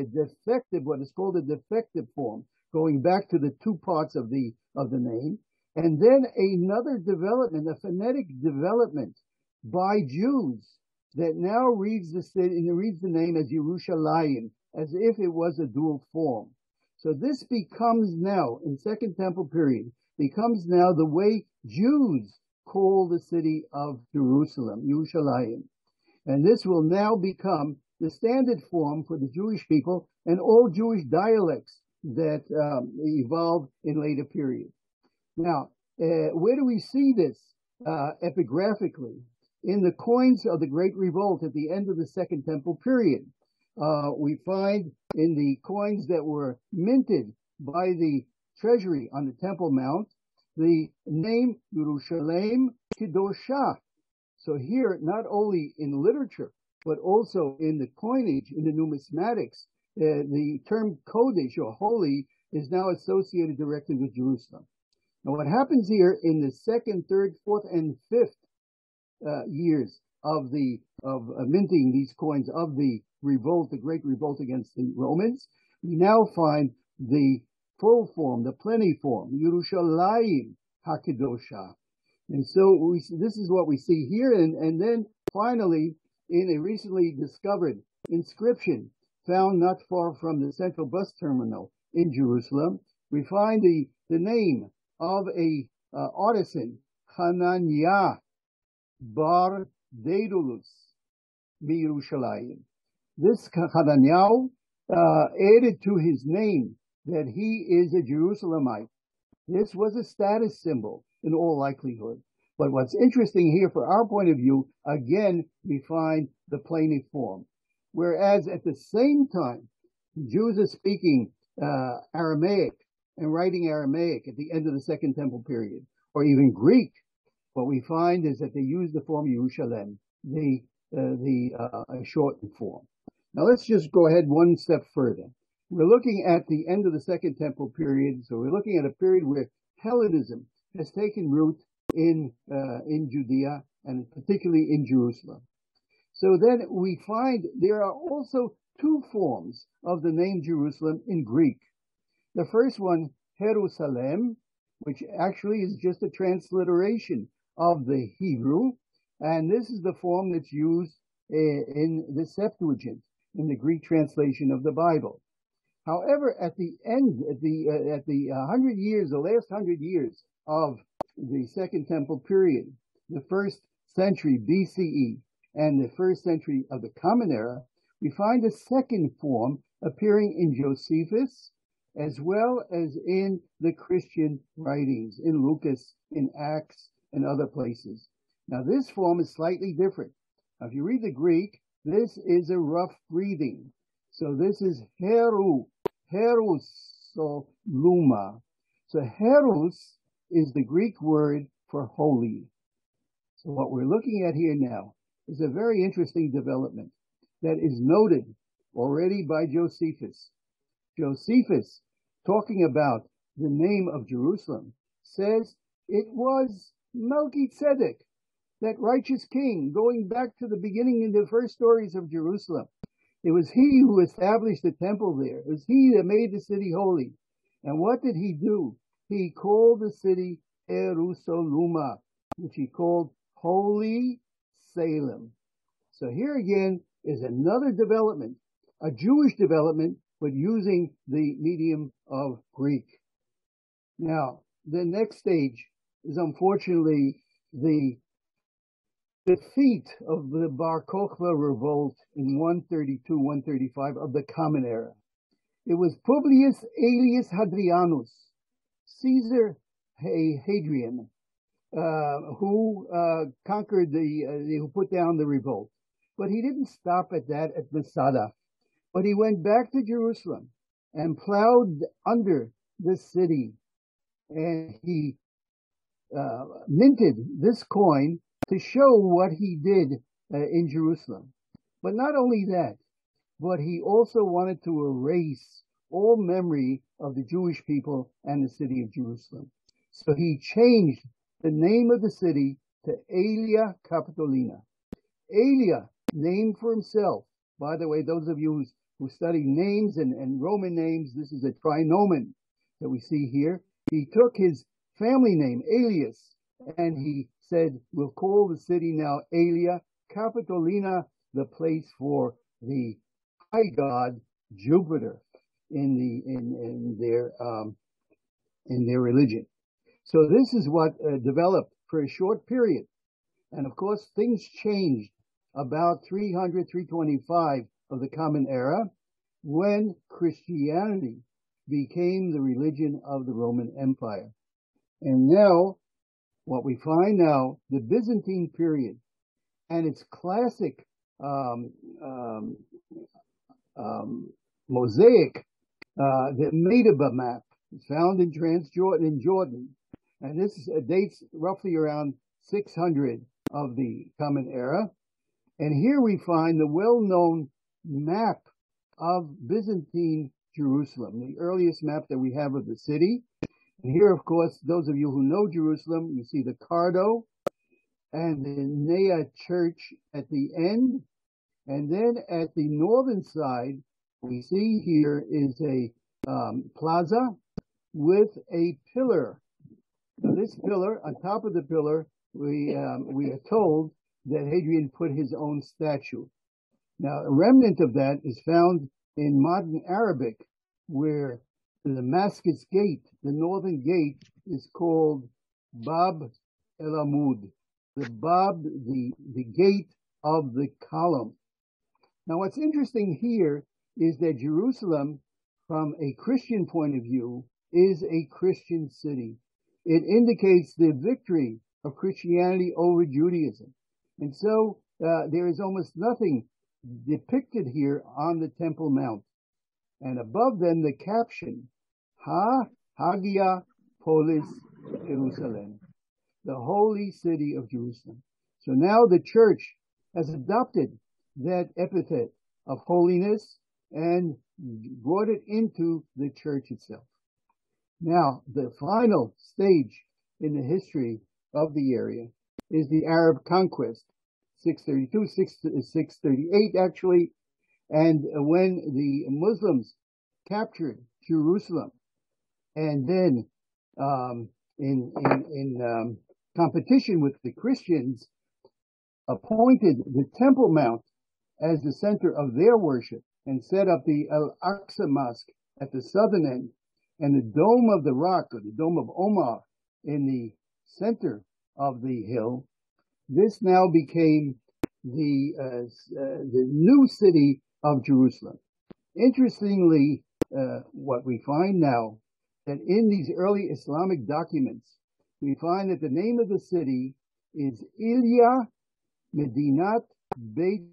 S4: what is called a defective form, going back to the 2 parts of the name, and then another development, a phonetic development by Jews that now reads the name as Yerushalayim, as if it was a dual form. So this becomes now, in Second Temple period, becomes now the way Jews call the city of Jerusalem, Yerushalayim. And this will now become the standard form for the Jewish people and all Jewish dialects that evolved in later periods. Now, where do we see this epigraphically? In the coins of the Great Revolt at the end of the Second Temple period. We find in the coins that were minted by the treasury on the Temple Mount, the name Yerushalem Kedoshah. So here, not only in literature, but also in the coinage, in the numismatics, the term Kodesh or holy is now associated directly with Jerusalem. Now what happens here in the 2nd, 3rd, 4th, and 5th years of minting these coins of the revolt, the Great Revolt against the Romans, we now find the full form, the plenty form, Yerushalayim HaKedosha. And so this is what we see here. And then finally, in a recently discovered inscription found not far from the central bus terminal in Jerusalem, we find the name of a artisan, Hananiah bar-Dedulus Yerushalayim. This Hananiah added to his name that he is a Jerusalemite. This was a status symbol in all likelihood. But what's interesting here for our point of view, again, we find the plaintive form. Whereas at the same time, Jews are speaking Aramaic and writing Aramaic at the end of the Second Temple period, or even Greek. What we find is that they use the form Yerushalem, the shortened form. Now let's just go ahead one step further. We're looking at the end of the Second Temple period, so we're looking at a period where Hellenism has taken root in Judea and particularly in Jerusalem. So then we find there are also 2 forms of the name Jerusalem in Greek. The first one, Jerusalem, which actually is just a transliteration of the Hebrew, and this is the form that's used in the Septuagint, in the Greek translation of the Bible. However, at the end, at the 100 years, the last 100 years of the Second Temple period, the 1st century BCE and the 1st century of the Common Era, we find a second form appearing in Josephus, as well as in the Christian writings, in Lucas, in Acts, and other places. Now, this form is slightly different. Now, if you read the Greek, this is a rough breathing. So this is Heru, Herusoluma. So Herus is the Greek word for holy. So what we're looking at here now is a very interesting development that is noted already by Josephus. Josephus, talking about the name of Jerusalem, says it was Melchizedek, that righteous king, going back to the beginning in the first stories of Jerusalem. It was he who established the temple there. It was he that made the city holy. And what did he do? He called the city Jerusalem, which he called Holy Salem. So here again is another development, a Jewish development, but using the medium of Greek. Now, the next stage is unfortunately the defeat of the Bar Kokhba revolt in 132-135 of the Common Era. It was Publius Aelius Hadrianus, Caesar Hadrian, who conquered who put down the revolt. But he didn't stop at that, at Masada, but he went back to Jerusalem and plowed under the city, and he minted this coin to show what he did in Jerusalem. But not only that, but he also wanted to erase all memory of the Jewish people and the city of Jerusalem. So he changed the name of the city to Aelia Capitolina. Aelia, named for himself. By the way, those of you who study names and Roman names, this is a trinomen that we see here. He took his family name, Aelius, and he said, we'll call the city now Aelia Capitolina, the place for the high god Jupiter in their religion. So this is what developed for a short period. And of course, things changed about 300, 325 of the Common Era when Christianity became the religion of the Roman Empire. And now, what we find now, the Byzantine period and its classic mosaic, the Medeba map, found in Jordan, and this dates roughly around 600 of the Common Era. And here we find the well-known map of Byzantine Jerusalem, the earliest map that we have of the city. And here, of course, those of you who know Jerusalem, you see the Cardo and the Nea Church at the end. And then at the northern side, we see here is a plaza with a pillar. Now, this pillar, on top of the pillar, we are told that Hadrian put his own statue. Now, a remnant of that is found in modern Arabic, where the Damascus Gate, the northern gate, is called Bab el Amud, the gate of the column. Now, what's interesting here is that Jerusalem, from a Christian point of view, is a Christian city. It indicates the victory of Christianity over Judaism. And so there is almost nothing depicted here on the Temple Mount. And above them, the caption, Hagia Polis Jerusalem, the holy city of Jerusalem. So now the church has adopted that epithet of holiness and brought it into the church itself. Now, the final stage in the history of the area is the Arab conquest, 632, 638 actually, and when the Muslims captured Jerusalem, and then in competition with the Christians, appointed the Temple Mount as the center of their worship and set up the Al-Aqsa Mosque at the southern end and the Dome of the Rock, or the Dome of Omar, in the center of the hill. This now became the new city of Jerusalem. Interestingly, what we find now, that in these early Islamic documents, we find that the name of the city is Ilya Medinat Beit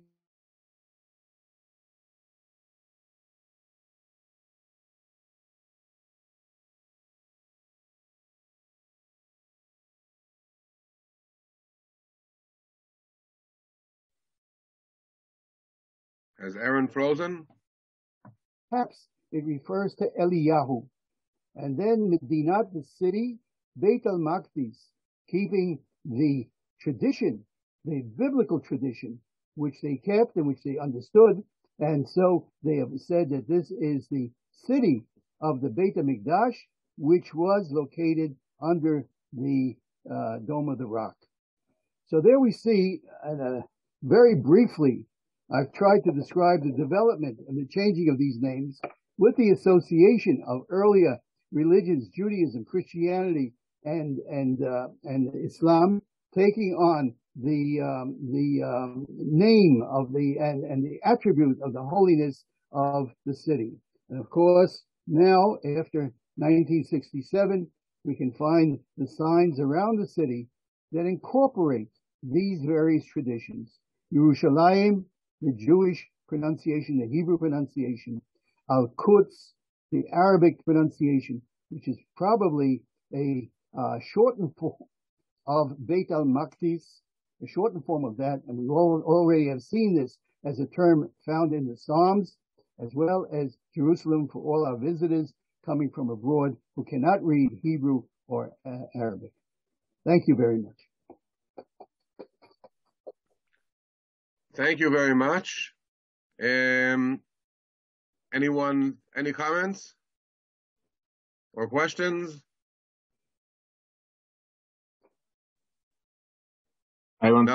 S2: Has Aaron frozen?
S4: Perhaps it refers to Eliyahu. And then Medinat, the city, Beit al-Maqdis, keeping the tradition, the biblical tradition, which they kept and which they understood. And so they have said that this is the city of the Beit HaMikdash, which was located under the Dome of the Rock. So there we see, very briefly, I've tried to describe the development and the changing of these names with the association of earlier religions, Judaism, Christianity, and Islam, taking on the name of and the attribute of the holiness of the city. And of course, now after 1967, we can find the signs around the city that incorporate these various traditions. Yerushalayim, the Jewish pronunciation, the Hebrew pronunciation, Al-Quds, the Arabic pronunciation, which is probably a shortened form of Beit al-Maqdis, a shortened form of that, and we already have seen this as a term found in the Psalms, as well as Jerusalem for all our visitors coming from abroad who cannot read Hebrew or Arabic. Thank you very much.
S2: Thank you very much. Anyone, any comments or questions?
S3: I want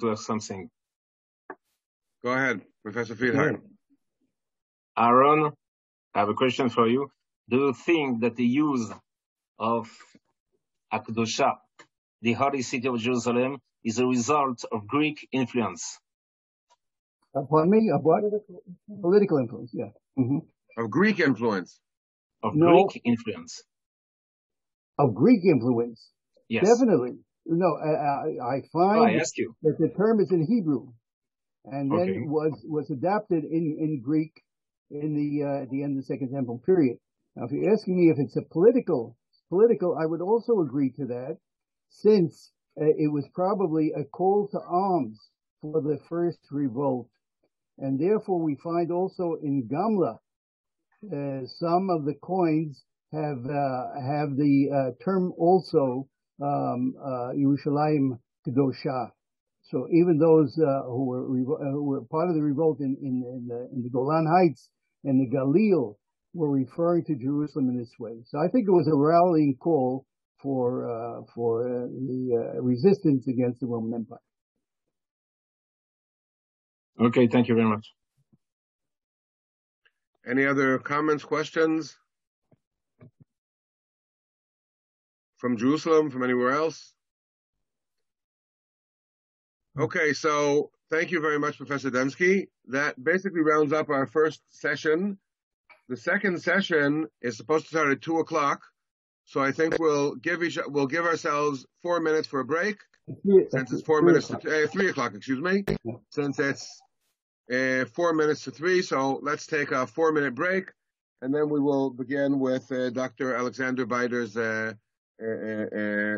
S3: to ask something.
S2: Go ahead, Professor Friedheim.
S3: Aaron, I have a question for you. Do you think that the use of Akdosha, the holy city of Jerusalem, is a result of Greek influence?
S4: Pardon me? Of what? Political influence, yeah. Mm-hmm.
S2: Of Greek influence?
S3: Greek influence.
S4: Of Greek influence?
S3: Yes.
S4: Definitely. No, I find
S3: I ask you.
S4: that the term is in Hebrew, and then was adapted in Greek in at the end of the Second Temple period. Now, if you're asking me if it's a political, I would also agree to that, since it was probably a call to arms for the first revolt, and therefore we find also in Gamla some of the coins have the term also Yerushalayim Kedosha. So even those who were part of the revolt in the Golan Heights and the Galil were referring to Jerusalem in this way. So I think it was a rallying call for the resistance against the Roman Empire.
S3: Okay, thank you very much.
S2: Any other comments, questions? From Jerusalem, from anywhere else? Okay, so thank you very much, Professor Dembski. That basically rounds up our first session. The second session is supposed to start at 2 o'clock. So I think we'll give ourselves 4 minutes for a break. Since it's 4 minutes to 3 o'clock, excuse me. Since it's 4 minutes to 3, so let's take a 4-minute break, and then we will begin with Dr. Alexander Bider's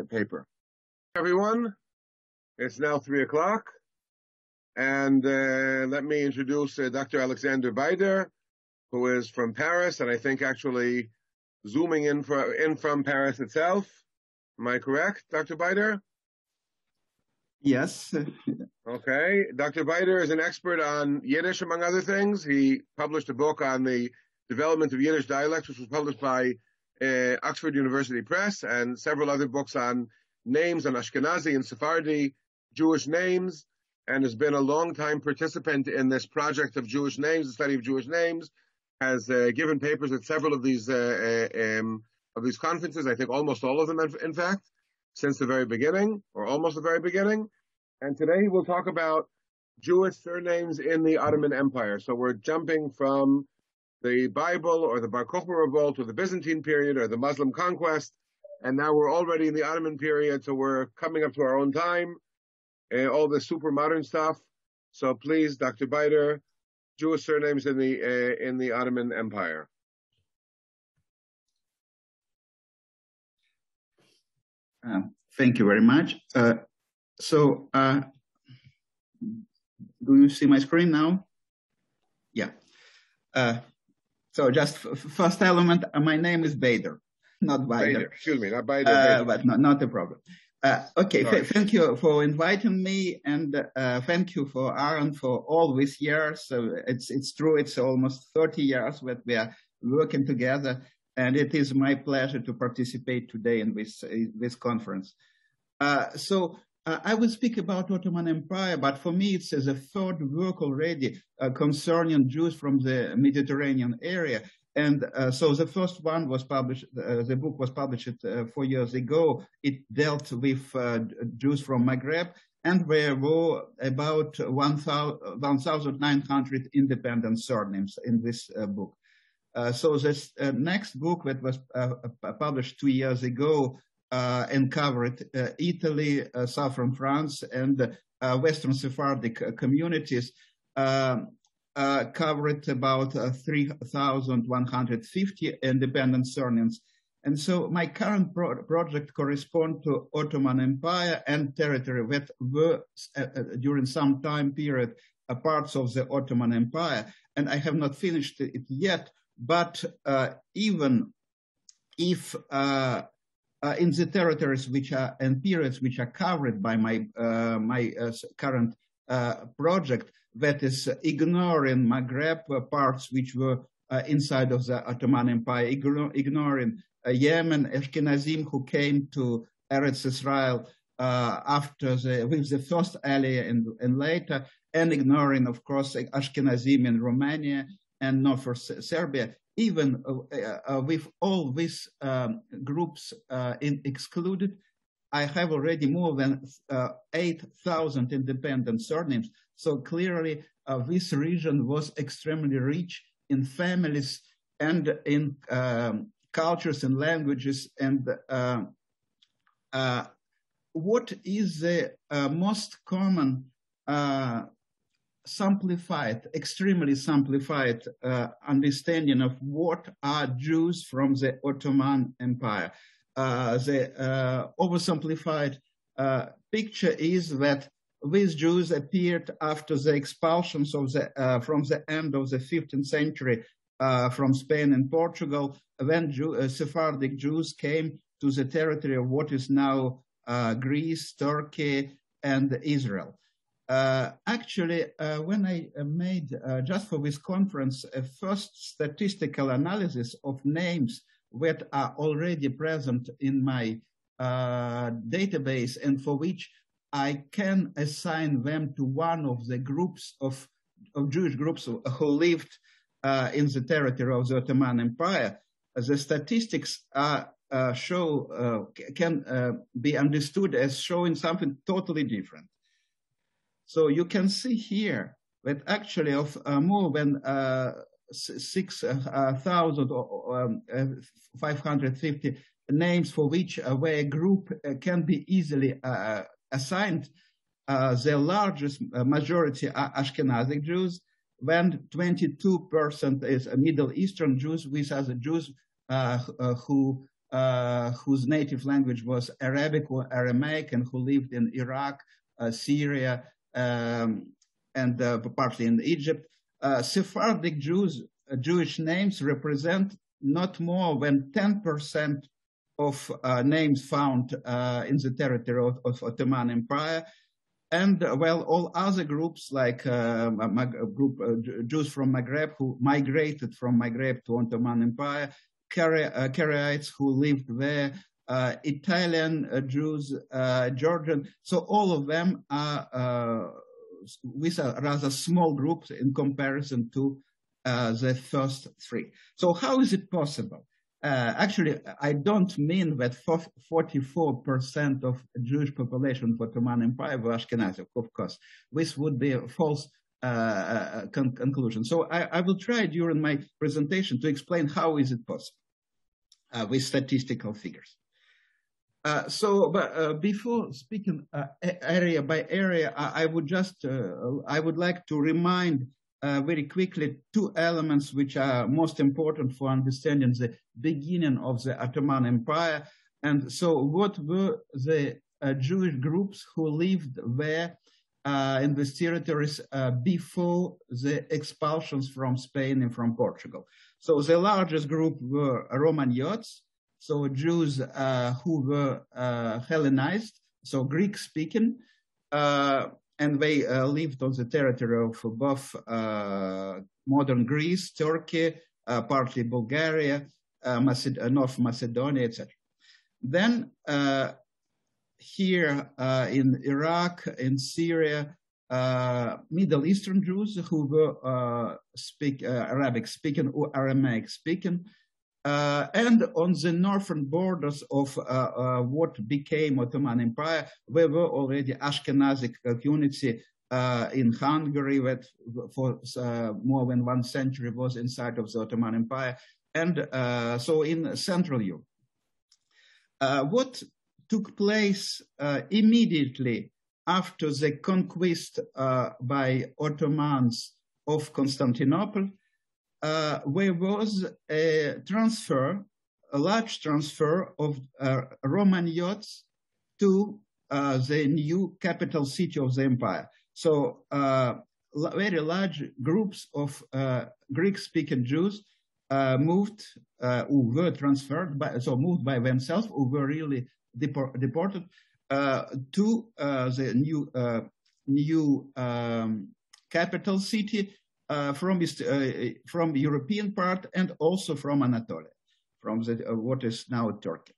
S2: paper. Everyone, it's now 3 o'clock, and let me introduce Dr. Alexander Bider, who is from Paris, and I think actually zooming in from Paris itself. Am I correct, Dr. Bider?
S6: Yes.
S2: Okay. Dr. Bider is an expert on Yiddish, among other things. He published a book on the development of Yiddish dialects, which was published by Oxford University Press, and several other books on names on Ashkenazi and Sephardi Jewish names, and has been a long-time participant in this project of Jewish names, the study of Jewish names, has given papers at several of these conferences, I think almost all of them, in fact, since the very beginning, or almost the very beginning. And today we'll talk about Jewish surnames in the Ottoman Empire. So we're jumping from the Bible or the Bar Kokhba revolt or the Byzantine period or the Muslim conquest, and now we're already in the Ottoman period, so we're coming up to our own time, all the super modern stuff. So please, Dr. Bider, Jewish surnames in the Ottoman Empire.
S6: Thank you very much. Do you see my screen now? Yeah. So just first element, my name is Bader, not Bider.
S2: Excuse me, not Bider.
S6: But not a problem. Okay, thank you for inviting me, and thank you for Aaron for all these years. So it's true, it's almost 30 years that we are working together. and it is my pleasure to participate today in this conference. I will speak about Ottoman Empire, but for me it's the third work already concerning Jews from the Mediterranean area. And so the first one was published, the book was published 4 years ago. It dealt with Jews from Maghreb, and there were about 1,900 independent surnames in this book. So this next book that was published 2 years ago and covered Italy, southern France, and Western Sephardic communities, covered about 3,150 independent surnames. And so my current project corresponds to Ottoman Empire and territory that were during some time period parts of the Ottoman Empire. And I have not finished it yet, but even if in the territories which are and periods which are covered by my current project, that is ignoring Maghreb parts which were inside of the Ottoman Empire, ignoring Yemen, Ashkenazim who came to Eretz Israel with the first Aliyah and later, and ignoring, of course, Ashkenazim in Romania and northern Serbia. Even with all these groups excluded, I have already more than 8,000 independent surnames. So clearly, this region was extremely rich in families and in cultures and languages. And what is the most common extremely simplified understanding of what are Jews from the Ottoman Empire? The oversimplified picture is that these Jews appeared after the expulsions of from the end of the 15th century from Spain and Portugal, when Sephardic Jews came to the territory of what is now Greece, Turkey, and Israel. Actually, when I made, just for this conference, a first statistical analysis of names that are already present in my database and for which I can assign them to one of the groups of Jewish groups who lived in the territory of the Ottoman Empire, the statistics can be understood as showing something totally different. So you can see here that actually of more than 6,550 names for which a group can be easily assigned, the largest majority are Ashkenazic Jews, when 22% is Middle Eastern Jews, with other Jews whose native language was Arabic or Aramaic and who lived in Iraq, Syria, and partly in Egypt. Sephardic Jewish names represent not more than 10% of names found in the territory of Ottoman Empire. And well, all other groups like Jews from Maghreb who migrated from Maghreb to Ottoman Empire, Karaites who lived there, Italian Jews, Georgian. So all of them are with a rather small group in comparison to the first three. So how is it possible? Actually, I don't mean that 44% of Jewish population of Ottoman Empire were Ashkenazi, of course. This would be a false conclusion. So I will try during my presentation to explain how is it possible with statistical figures. Before speaking area by area, I would like to remind very quickly two elements which are most important for understanding the beginning of the Ottoman Empire. And so what were the Jewish groups who lived there in these territories before the expulsions from Spain and from Portugal? So the largest group were Roman Yots, so Jews who were Hellenized, so Greek-speaking, and they lived on the territory of both modern Greece, Turkey, partly Bulgaria, North Macedonia, etc. Then here in Iraq, in Syria, Middle Eastern Jews who were speak Arabic speaking or Aramaic speaking, and on the northern borders of what became Ottoman Empire, there were already Ashkenazic community in Hungary that for more than 1 century was inside of the Ottoman Empire, and so in Central Europe. What took place immediately after the conquest by Ottomans of Constantinople, there was a large transfer of Romaniots to the new capital city of the empire. So very large groups of Greek-speaking Jews moved, who were transferred, moved by themselves, who were really deported to the new capital city from European part and also from Anatolia, from what is now Turkey.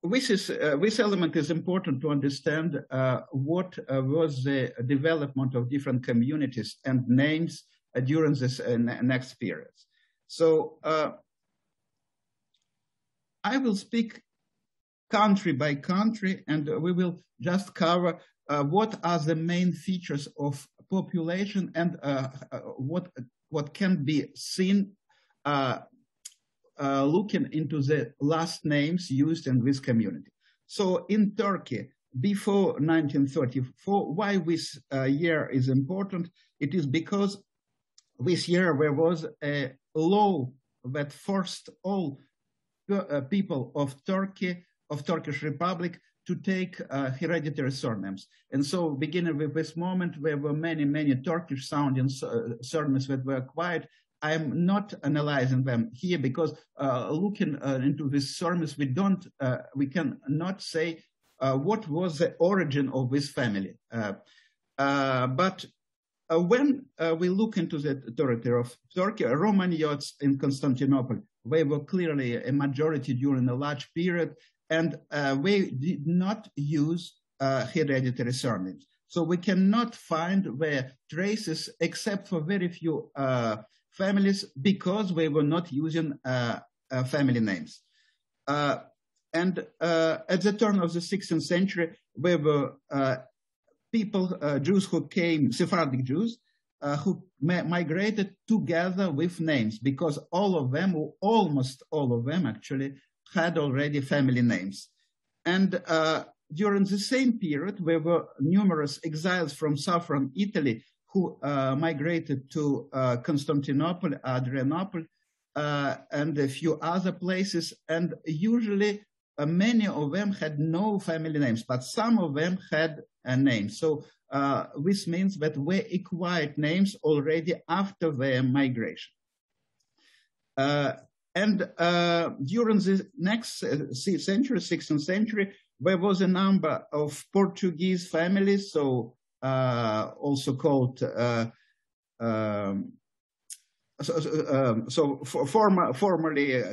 S6: This element is important to understand what was the development of different communities and names during this next period. So I will speak country by country, and we will just cover what are the main features of population and what can be seen looking into the last names used in this community. So in Turkey, before 1934, why this year is important? It is because this year there was a law that forced all people of Turkey, of Turkish Republic, to take hereditary surnames. And so beginning with this moment, there were many Turkish sounding surnames that were acquired. I'm not analyzing them here because looking into these surnames, we cannot say what was the origin of this family. But when we look into the territory of Turkey, Romaniots in Constantinople, they were clearly a majority during a large period, and we did not use hereditary surnames. So we cannot find their traces except for very few families because we were not using family names. And at the turn of the 16th century, there were Jews who came, Sephardic Jews, who migrated together with names because all of them, or almost all of them actually, had already family names. And during the same period, there were numerous exiles from southern Italy who migrated to Constantinople, Adrianople, and a few other places. And usually many of them had no family names, but some of them had a name. So this means that we acquired names already after their migration. And during the next century, 16th century, there was a number of Portuguese families, so also called formerly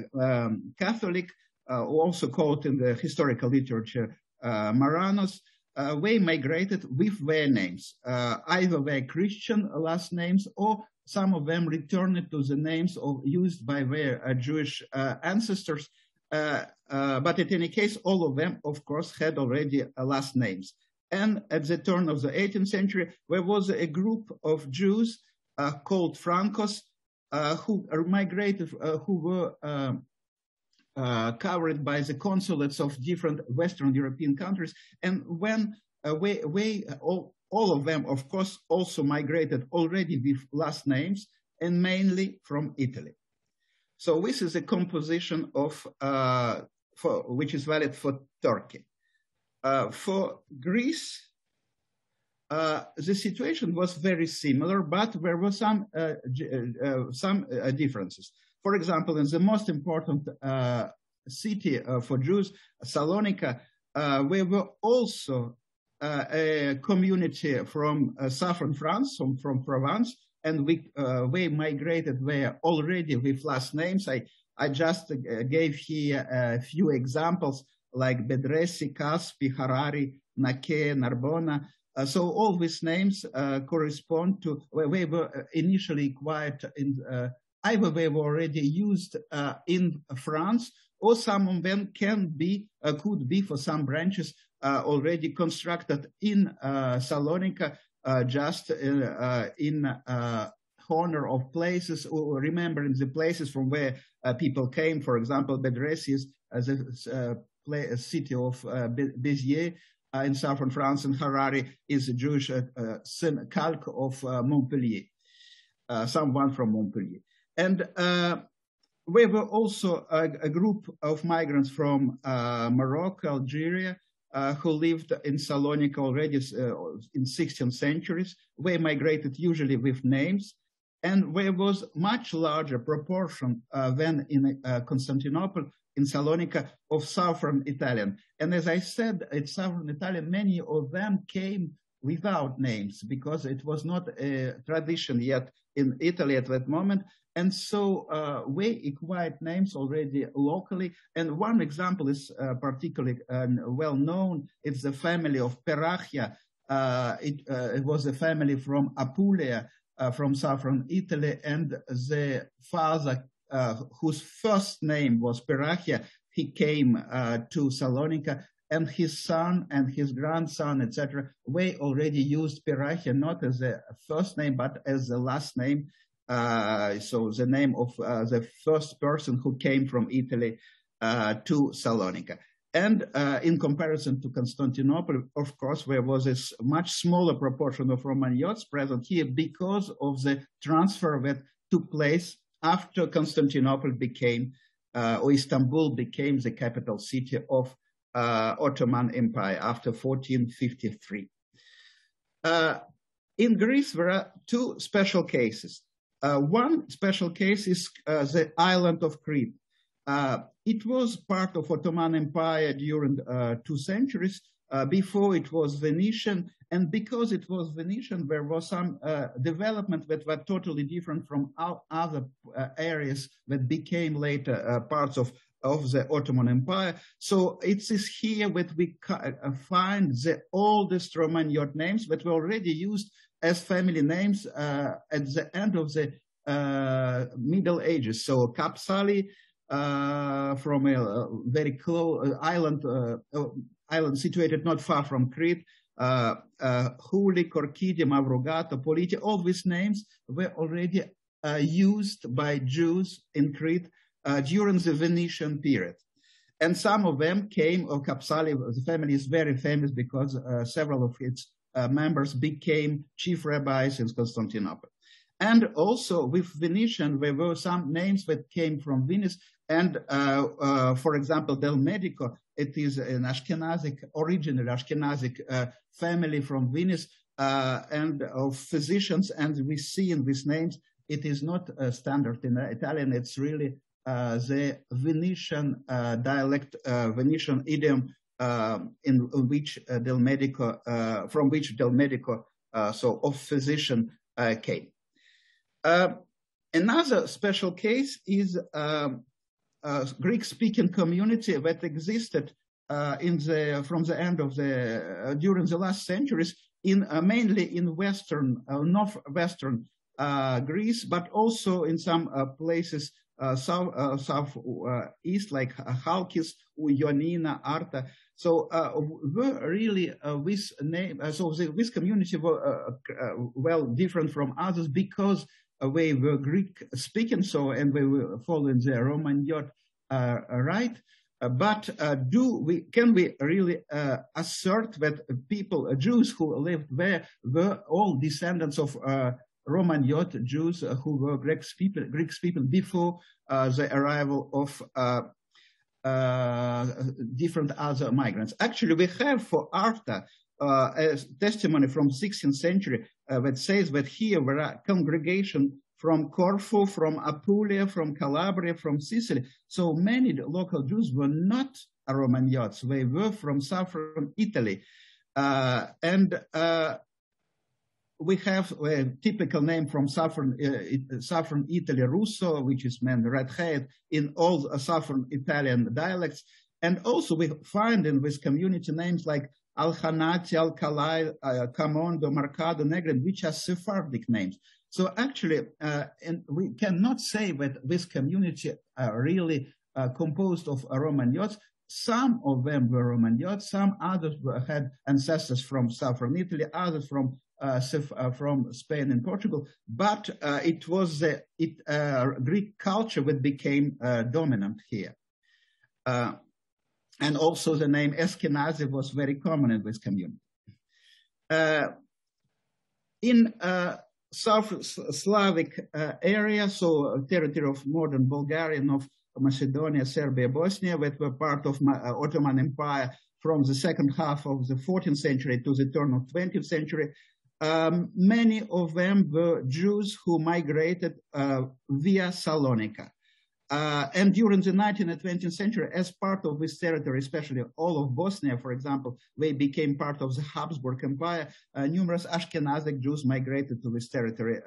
S6: Catholic, also called in the historical literature Marranos. They migrated with their names, either their Christian last names, or some of them returned to the names used by their Jewish ancestors. But in any case, all of them, of course, had already last names. And at the turn of the 18th century, there was a group of Jews called Francos who migrated, who were covered by the consulates of different Western European countries. And when all of them, of course, also migrated already with last names, and mainly from Italy. So this is a composition of, which is valid for Turkey. For Greece, the situation was very similar, but there were some differences. For example, in the most important city for Jews, Salonika, there were also a community from southern France, from Provence, and we migrated there already with last names. I just gave here a few examples like Bedresi, Caspi, Harari, Nake, Narbona. So all these names correspond to where we were initially acquired in either they were already used in France, or some of them could be for some branches already constructed in Salonika, just in honor of places, or remembering the places from where people came. For example, Bedresi is a city of Béziers in southern France, and Harari is a Jewish calque of Montpellier, someone from Montpellier. And we were also a group of migrants from Morocco, Algeria, who lived in Salonika already in 16th centuries. We migrated usually with names, and there was much larger proportion than in Constantinople, in Salonika, of Southern Italian. And as I said, in Southern Italian, many of them came without names because it was not a tradition yet in Italy at that moment. And so we acquired names already locally. And one example is particularly well known. It's the family of Perachia. It was a family from Apulia, from southern Italy, and the father, whose first name was Perachia, he came to Salonika, and his son and his grandson, etc., we already used Perachia not as a first name, but as the last name. So the name of the first person who came from Italy to Salonika. And in comparison to Constantinople, of course, there was a much smaller proportion of Romagnots present here because of the transfer that took place after Constantinople became, or Istanbul became the capital city of Ottoman Empire after 1453. In Greece, there are two special cases. One special case is the island of Crete. It was part of Ottoman Empire during 2 centuries before it was Venetian, and because it was Venetian, there was some development that were totally different from other areas that became later parts of the Ottoman Empire. So it is here that we find the oldest Romagnot names that were already used as family names at the end of the Middle Ages. So Kapsali, from a very close island situated not far from Crete, Huli, Korkidi, Mavrogato, Politi, all these names were already used by Jews in Crete during the Venetian period. And some of them came, Kapsali, the family is very famous because several of its members became chief rabbis in Constantinople. And also with Venetian, there were some names that came from Venice. And for example, Del Medico, it is an Ashkenazic, original Ashkenazic family from Venice and of physicians. And we see in these names, it is not standard in Italian. It's really the Venetian dialect, Venetian idiom in which Del Medico, from which Del Medico, so of physician, came. Another special case is Greek-speaking community that existed from the end of during the last centuries mainly in western, northwestern Greece, but also in some places southeast like Chalkis, Ioannina, Arta. So were really this name. So this community were well different from others because they were Greek speaking. So and they were following the Romagnot rite. But can we really assert that people, Jews who lived there, were all descendants of Romagnot Jews who were Greek people before the arrival of different other migrants? Actually, we have for Arta a testimony from 16th century that says that here were a congregation from Corfu, from Apulia, from Calabria, from Sicily. So many local Jews were not Romagnots. They were from southern Italy. And we have a typical name from southern Italy, Russo, which is meant red-haired in all southern Italian dialects. And also we find in this community names like Alhanati, Alcalai, Camondo, Mercado, Negrin, which are Sephardic names. So actually, and we cannot say that this community are really composed of Romagnots. Some of them were Romagnots, some others had ancestors from southern Italy, others from Spain and Portugal, but it was the Greek culture that became dominant here. And also the name Eskenazi was very common in this community. In South Slavic area, so territory of modern Bulgaria, North Macedonia, Serbia, Bosnia, that were part of Ottoman Empire from the second half of the 14th century to the turn of 20th century. Many of them were Jews who migrated via Salonika. And during the 19th and 20th century, as part of this territory, especially all of Bosnia, for example, they became part of the Habsburg Empire. Numerous Ashkenazic Jews migrated to this territory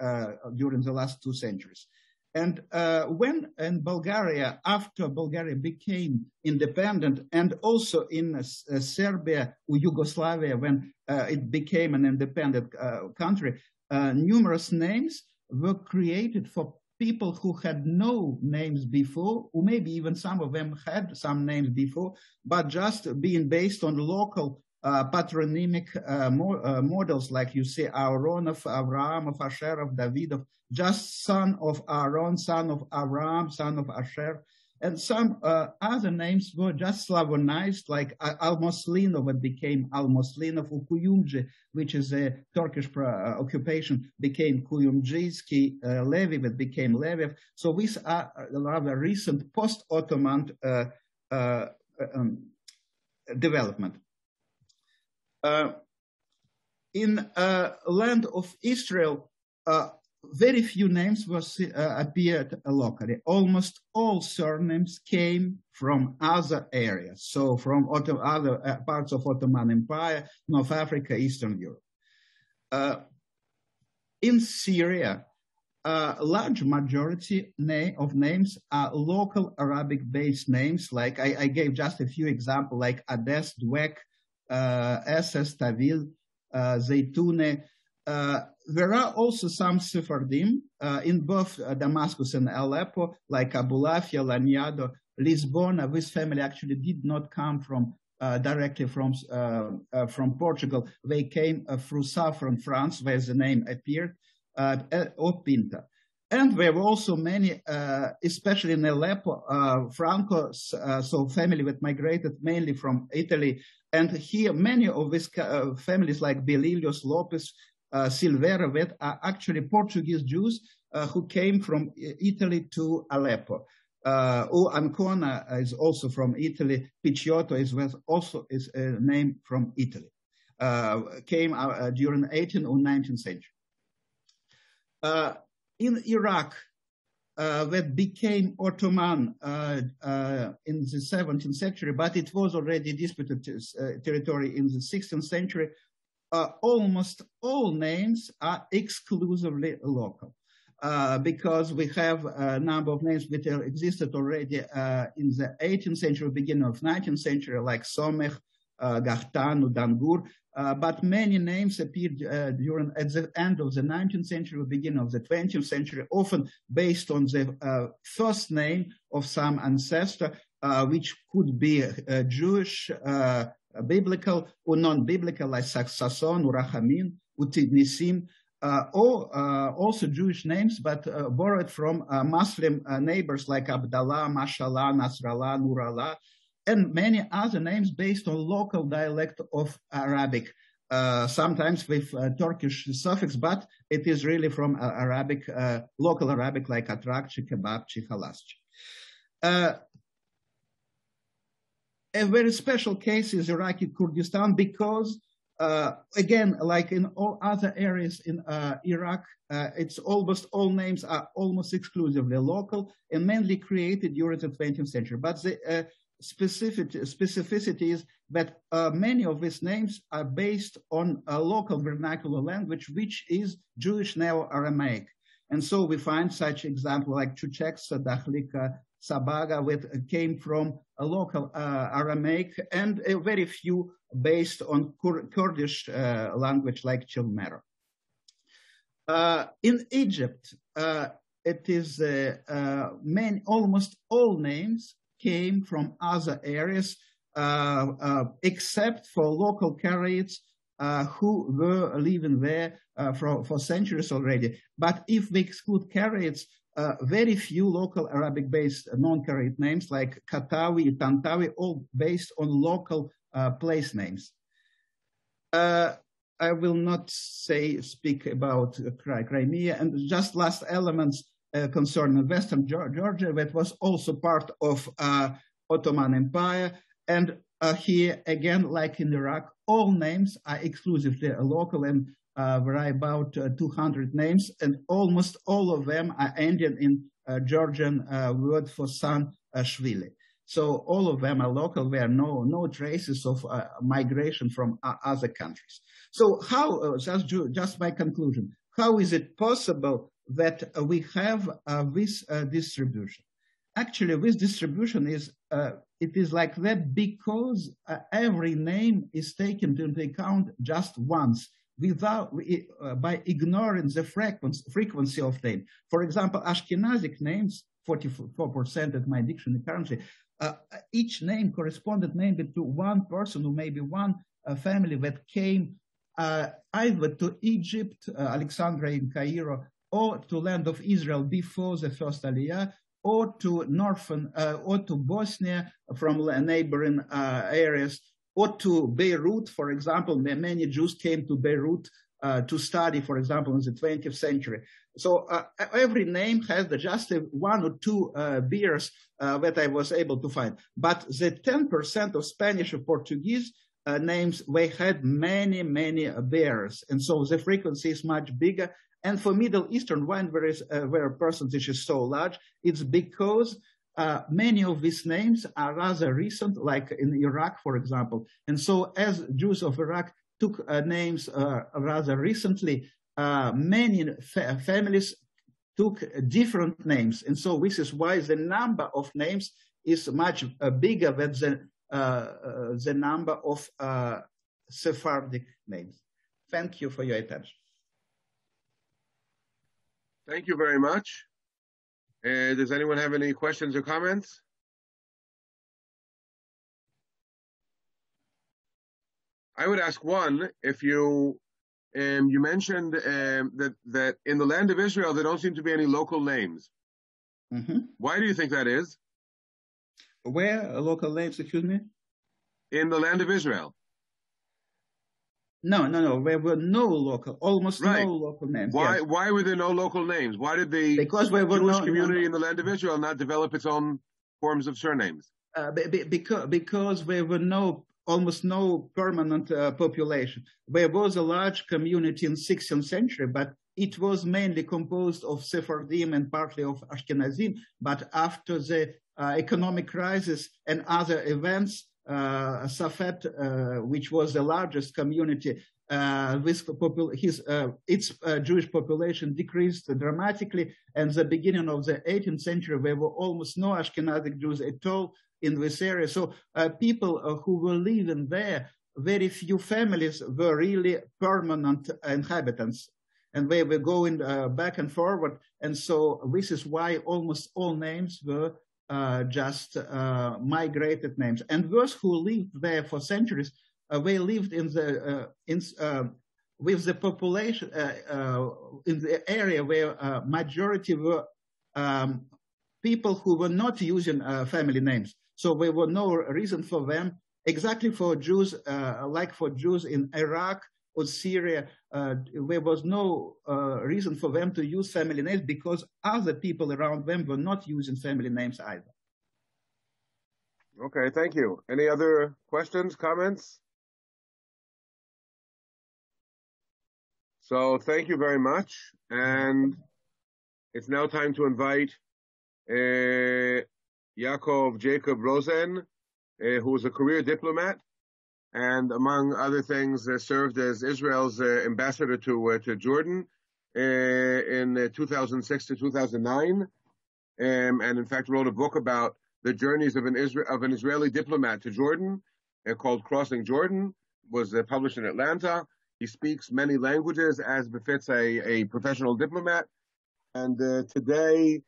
S6: during the last 2 centuries. And when in Bulgaria, after Bulgaria became independent, and also in Serbia or Yugoslavia, when it became an independent country, numerous names were created for people who had no names before, or maybe even some of them had some names before, but just being based on local patronymic models, like you see Aaronov, Avraamov, Asherov, Davidov, just son of Aaron, son of Avram, son of Asher. And some other names were just Slavonized, like Almoslinov, that became Almoslinov, or Kuyumji, which is a Turkish occupation, became Kuyumjiyski, Levi, that became Leviev. So these are rather recent post-Ottoman development. In land of Israel, very few names appeared locally. Almost all surnames came from other areas, so from other parts of Ottoman Empire, North Africa, Eastern Europe. In Syria, a large majority of names are local Arabic-based names. Like I gave just a few examples, like Ades, Dwek, Esses, Tavil, Zaytune. There are also some Sephardim in both Damascus and Aleppo, like Abulafia, Laniado, Lisbona. This family actually did not come from directly from Portugal. They came through southern France, where the name appeared, or Pinta. And there were also many, especially in Aleppo, Franco, so family that migrated mainly from Italy. And here, many of these families, like Belilios, Lopez, Silveira, that are actually Portuguese Jews who came from Italy to Aleppo. Ancona is also from Italy. Picciotto is also a name from Italy. Came during 18th or 19th century. In Iraq, that became Ottoman in the 17th century, but it was already disputed territory in the 16th century. Almost all names are exclusively local, because we have a number of names that existed already in the 18th century, beginning of 19th century, like Somech, Gahtanu, Dangur, but many names appeared at the end of the 19th century, beginning of the 20th century, often based on the first name of some ancestor, which could be Jewish, biblical or non-biblical, like Sasson, Urachamin, Utidnisim, or also Jewish names, but borrowed from Muslim neighbors like Abdallah, Mashallah, Nasrallah, Nurallah, and many other names based on local dialect of Arabic, sometimes with Turkish suffix, but it is really from Arabic, local Arabic, like Atrakchi, Kebabchi, Halaschi. A very special case is Iraqi Kurdistan because, again, like in all other areas in Iraq, it's almost all names are almost exclusively local and mainly created during the 20th century. But the specificity is that many of these names are based on a local vernacular language, which is Jewish Neo-Aramaic. And so we find such examples like Chucheksa, Dahlika, Sabaga, which came from a local Aramaic, and very few based on Kurdish language like Chilmero. In Egypt, it is almost all names came from other areas, except for local Karaites who were living there for centuries already. But if we exclude Karaites, very few local Arabic-based non-Karaite names like Katawi, Tantawi, all based on local place names. I will not speak about Crimea, and just last elements concerning Western Georgia, that was also part of Ottoman Empire. And here again, like in Iraq, all names are exclusively local, and there are about 200 names, and almost all of them are ending in Georgian word for son, Shvili. So all of them are local. There are no traces of migration from other countries. So how, just my conclusion, how is it possible that we have this distribution? Actually, this distribution is, it is like that because every name is taken into account just once, by ignoring the frequency of name. For example, Ashkenazic names, 44% at my dictionary currently, each name corresponded maybe to one person or maybe one family that came either to Egypt, Alexandria in Cairo, or to land of Israel before the first Aliyah, or to northern, or to Bosnia from neighboring areas, or to Beirut, for example. Many Jews came to Beirut to study, for example, in the 20th century. So every name has just one or two bears that I was able to find. But the 10% of Spanish or Portuguese names, they had many bears. And so the frequency is much bigger. And for Middle Eastern, where a percentage is so large, it's because many of these names are rather recent, like in Iraq, for example. And so as Jews of Iraq took names rather recently, many families took different names. And so this is why the number of names is much bigger than the number of Sephardic names. Thank you for your attention.
S2: Thank you very much. Does anyone have any questions or comments? I would ask one, if you mentioned that in the land of Israel, there don't seem to be any local names.
S6: Mm-hmm.
S2: Why do you think that is?
S6: Where local names, excuse me?
S2: In the land of Israel.
S6: No. There were no local, almost no local names.
S2: Why?
S6: Yes.
S2: Why were there no local names? Why did the Jewish community in the land of Israel not develop its own forms of surnames?
S6: Because there were almost no permanent population. There was a large community in 16th century, but it was mainly composed of Sephardim and partly of Ashkenazim. But after the economic crisis and other events, Safed, which was the largest community, its Jewish population decreased dramatically. And the beginning of the 18th century, there were almost no Ashkenazic Jews at all in this area. So people who were living there, very few families were really permanent inhabitants. And they were going back and forward. And so this is why almost all names were just migrated names. And those who lived there for centuries, they lived in the with the population in the area where majority were people who were not using family names. So there were no reason for them, exactly for Jews, like for Jews in Iraq or Syria, there was no reason for them to use family names because other people around them were not using family names either.
S2: Okay, thank you. Any other questions, comments? So thank you very much. And it's now time to invite Jacob Rosen who was a career diplomat, and among other things, served as Israel's ambassador to Jordan in 2006 to 2009, and in fact wrote a book about the journeys of an Israeli diplomat to Jordan, called Crossing Jordan. Was published in Atlanta. He speaks many languages, as befits a professional diplomat, and today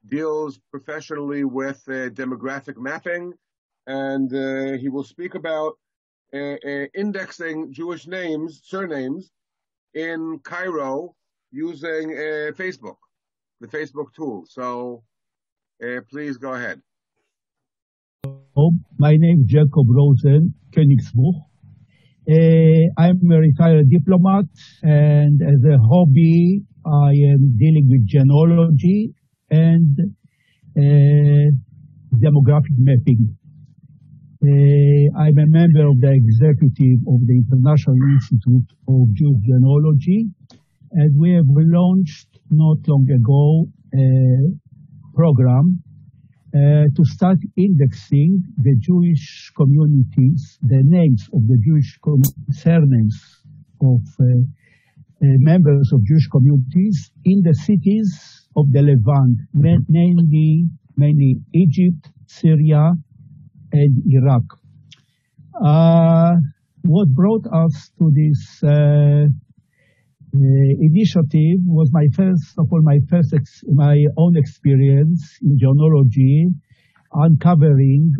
S2: deals professionally with demographic mapping, and he will speak about indexing Jewish names, surnames, in Cairo using Facebook, the Facebook tool. So please go ahead.
S7: My name is Jacob Rosen, Königsbuch. I'm a retired diplomat, and as a hobby, I am dealing with genealogy and demographic mapping. I'm a member of the executive of the International Institute of Jewish Genealogy, and we have launched not long ago a program to start indexing the Jewish communities, the names of the Jewish surnames of members of Jewish communities in the cities of the Levant, mainly Egypt, Syria, and Iraq. What brought us to this initiative was my own experience in genealogy, uncovering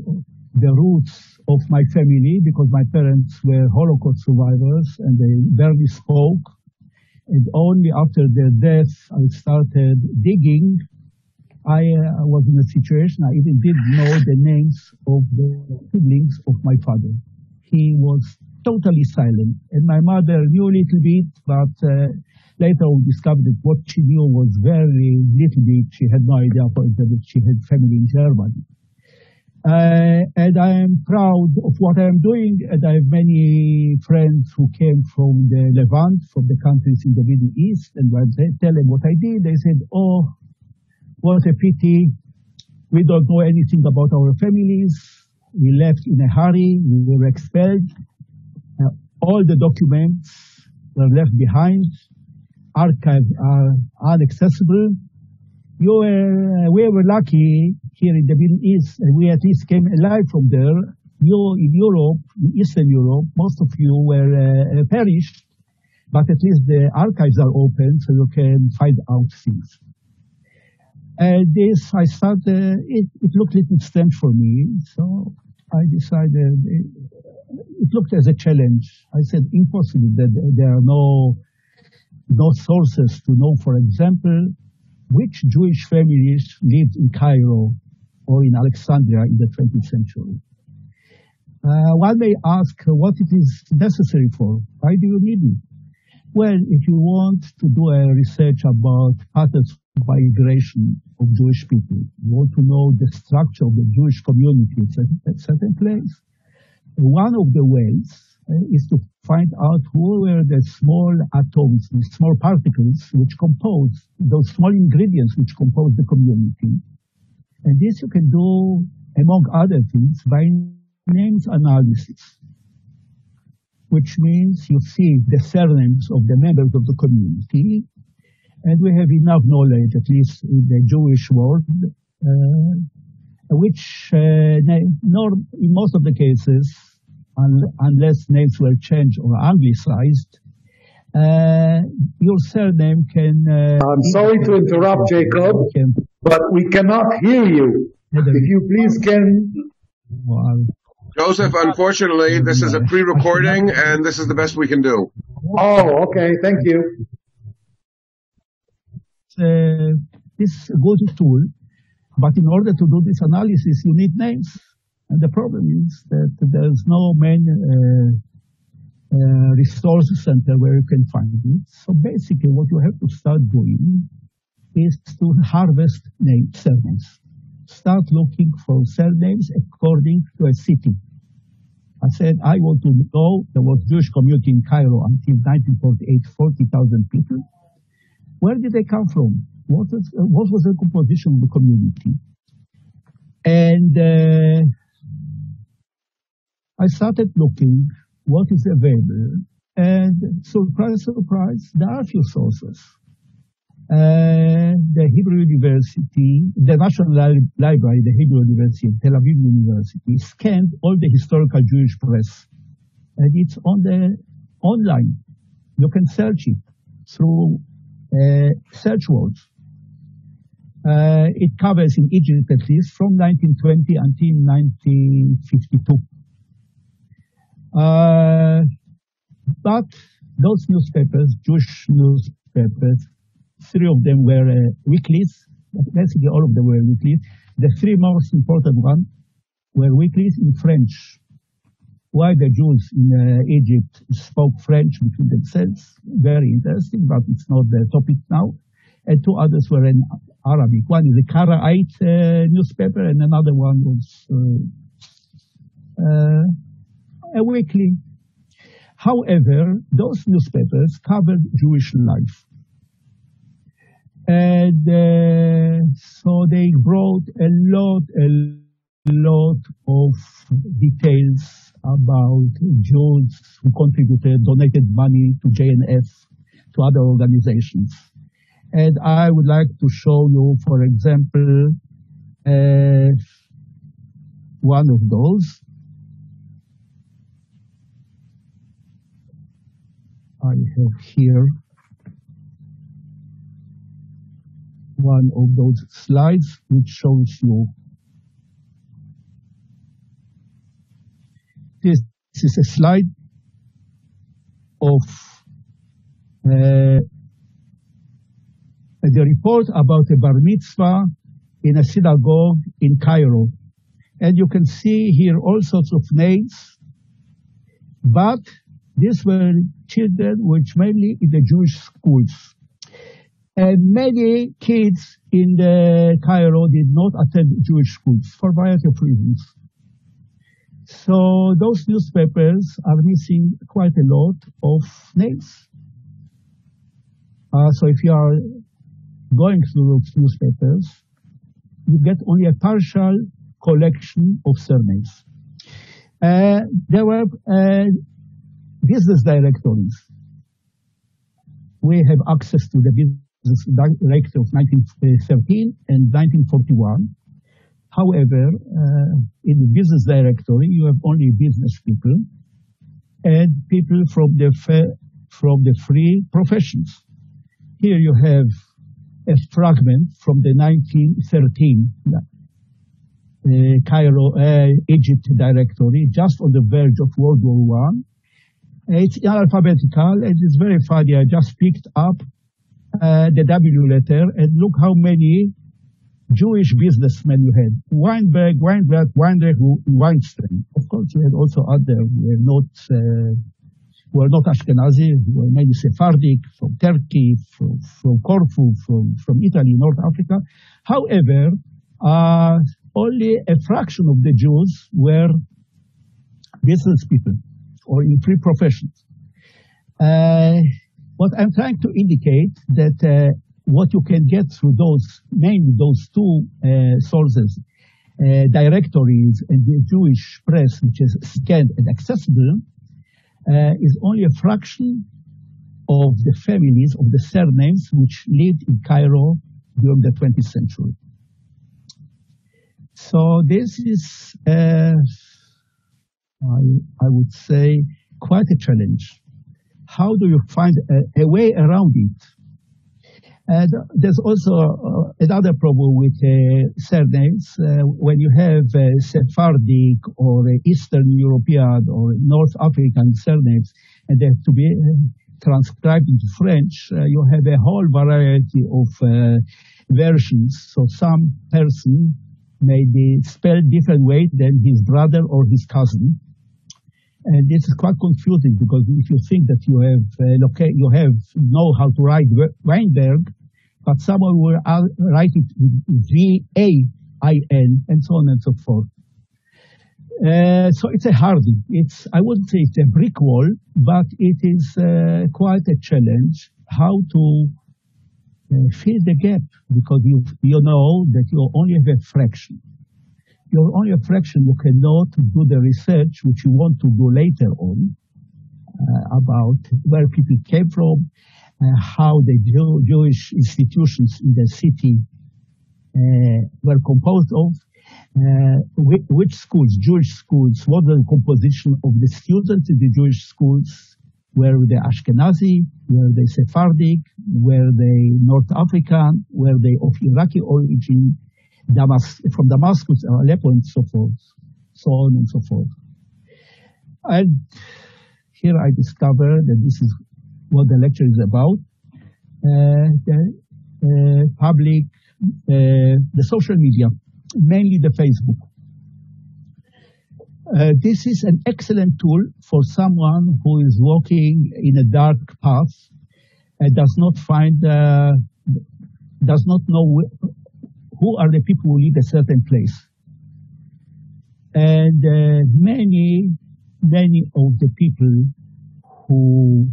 S7: the roots of my family, because my parents were Holocaust survivors and they barely spoke. And only after their death, I started digging. I was in a situation I even didn't know the names of the siblings of my father. He was totally silent, and my mother knew a little bit, but later we discovered that what she knew was very little bit. She had no idea, for example, that she had family in Germany. And I am proud of what I am doing, and I have many friends who came from the Levant, from the countries in the Middle East, and when I tell them what I did, they said, "Oh, what a pity. We don't know anything about our families. We left in a hurry. We were expelled. All the documents were left behind. Archives are inaccessible. We were lucky here in the Middle East, and we at least came alive from there. You in Europe, in Eastern Europe, most of you were perished, but at least the archives are open, so you can find out things." And this, I started, it looked a little strange for me, so I decided, it looked as a challenge. I said, impossible that there are no sources to know, for example, which Jewish families lived in Cairo or in Alexandria in the 20th century. One may ask what it is necessary for. Why do you need it? Well, if you want to do a research about patterns of migration of Jewish people, you want to know the structure of the Jewish community at certain place, one of the ways is to find out who were the small atoms, the small particles which compose, those small ingredients which compose the community. And this you can do, among other things, by names analysis, which means you see the surnames of the members of the community, and we have enough knowledge, at least in the Jewish world, which in most of the cases, unless names were changed or anglicized, your surname can...
S8: I'm sorry to interrupt, Jacob, but we cannot hear you. If you please can...
S2: Joseph, unfortunately, this is a pre-recording, and this is the best we can do.
S8: Oh, okay. Thank you.
S7: This is a good tool, but in order to do this analysis, you need names. And the problem is that there's no main resource center where you can find it. So basically what you have to start doing is to harvest surnames. Start looking for surnames according to a city. I said, I want to know there was Jewish community in Cairo until 1948, 40,000 people. Where did they come from? What was the composition of the community? And I started looking what is available, and surprise, surprise, there are a few sources. The Hebrew University, the National Library, the Hebrew University, Tel Aviv University, scanned all the historical Jewish press, and it's on the online. You can search it through search words. It covers in Egypt at least from 1920 until 1952. But those newspapers, Jewish newspapers, 3 of them were weeklies. Basically, all of them were weeklies. The 3 most important ones were weeklies in French. Why the Jews in Egypt spoke French between themselves? Very interesting, but it's not the topic now. And 2 others were in Arabic. One is a Karaite newspaper, and another one was a weekly. However, those newspapers covered Jewish life. And so they brought a lot of details about Jews who contributed, donated money to JNF, to other organizations. And I would like to show you, for example, one of those. I have here one of those slides which shows you. This is a slide of the report about a bar mitzvah in a synagogue in Cairo. And you can see here all sorts of names, but these were children which mainly in the Jewish schools. And many kids in the Cairo did not attend Jewish schools for a variety of reasons. So those newspapers are missing quite a lot of names. So if you are going through those newspapers, you get only a partial collection of surnames. There were business directories. We have access to the business directory of 1913 and 1941. However, in the business directory, you have only business people and people from the free professions. Here you have a fragment from the 1913 Cairo, Egypt directory, just on the verge of World War I. It's alphabetical, and it's very funny. I just picked up the W letter, and look how many Jewish businessmen you had. Weinberg, Weinblatt, Weinreich, Weinstein. Of course, you had also other who were not Ashkenazi, who were maybe Sephardic, from Turkey, from Corfu, from Italy, North Africa. However, only a fraction of the Jews were business people or in free professions. What I'm trying to indicate that what you can get through those, mainly those 2 sources, directories and the Jewish press, which is scanned and accessible, is only a fraction of the families, of the surnames which lived in Cairo during the 20th century. So this is, I would say, quite a challenge. How do you find a way around it? And there's also another problem with surnames. When you have Sephardic or Eastern European or North African surnames, and they have to be transcribed into French, you have a whole variety of versions. So some person may be spelled different way than his brother or his cousin. And this is quite confusing, because if you think that you know how to write Weinberg, but someone will write it with V-A-I-N, and so on and so forth. So it's a hardy. I wouldn't say it's a brick wall, but it is quite a challenge how to fill the gap, because you know that you only have a fraction. you're only a fraction. You cannot do the research which you want to do later on about where people came from, how the Jewish institutions in the city were composed of, which schools, Jewish schools, what the composition of the students in the Jewish schools, were they Ashkenazi, were they Sephardic, were they North African, were they of Iraqi origin, from Damascus, Aleppo, and so forth, so on and so forth. And here I discovered that this is what the lecture is about. The social media, mainly the Facebook. This is an excellent tool for someone who is walking in a dark path and does not know who are the people who live a certain place. And many of the people who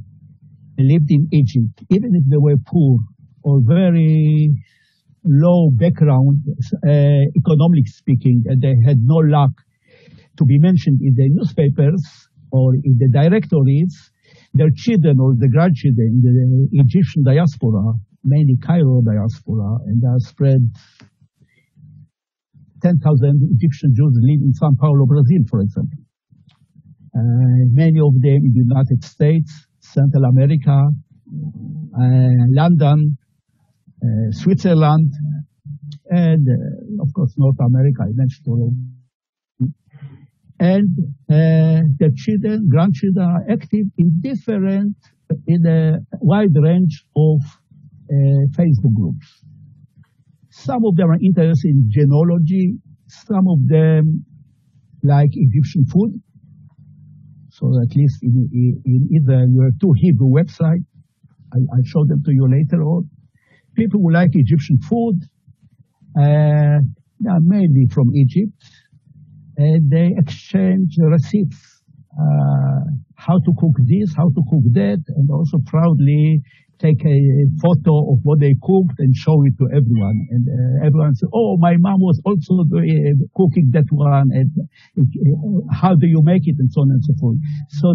S7: lived in Egypt, even if they were poor or very low background, economically speaking, and they had no luck to be mentioned in the newspapers or in the directories, their children or the grandchildren in the Egyptian diaspora, mainly Cairo diaspora, and they are spread 10,000 Egyptian Jews live in Sao Paulo, Brazil, for example. Many of them in the United States, Central America, London, Switzerland, and of course North America, I mentioned already. And the children, grandchildren are active in a wide range of Facebook groups. Some of them are interested in genealogy, some of them like Egyptian food. So at least in Israel, you have two Hebrew websites. I'll show them to you later on. People who like Egyptian food, they are mainly from Egypt, and they exchange receipts, how to cook this, how to cook that, and also proudly take a photo of what they cooked and show it to everyone. And everyone says, oh, my mom was also cooking that one, and how do you make it, and so on and so forth. So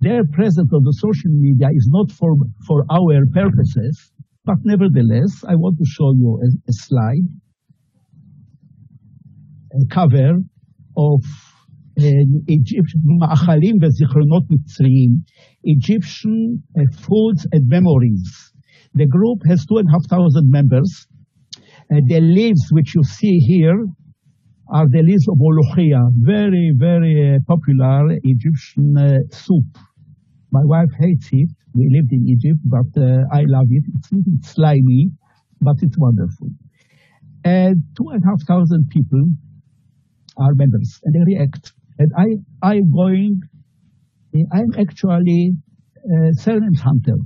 S7: their presence on the social media is not for our purposes, but nevertheless, I want to show you a slide, a cover of Egyptian מאכלים וזיכרונות מצריים, Egyptian foods and memories. The group has 2,500 members. The leaves which you see here are the leaves of molochia, very, very popular Egyptian soup. My wife hates it. We lived in Egypt, but I love it. It's a little slimy, but it's wonderful. And 2,500 people are members, and they react. And I'm actually a surname hunter.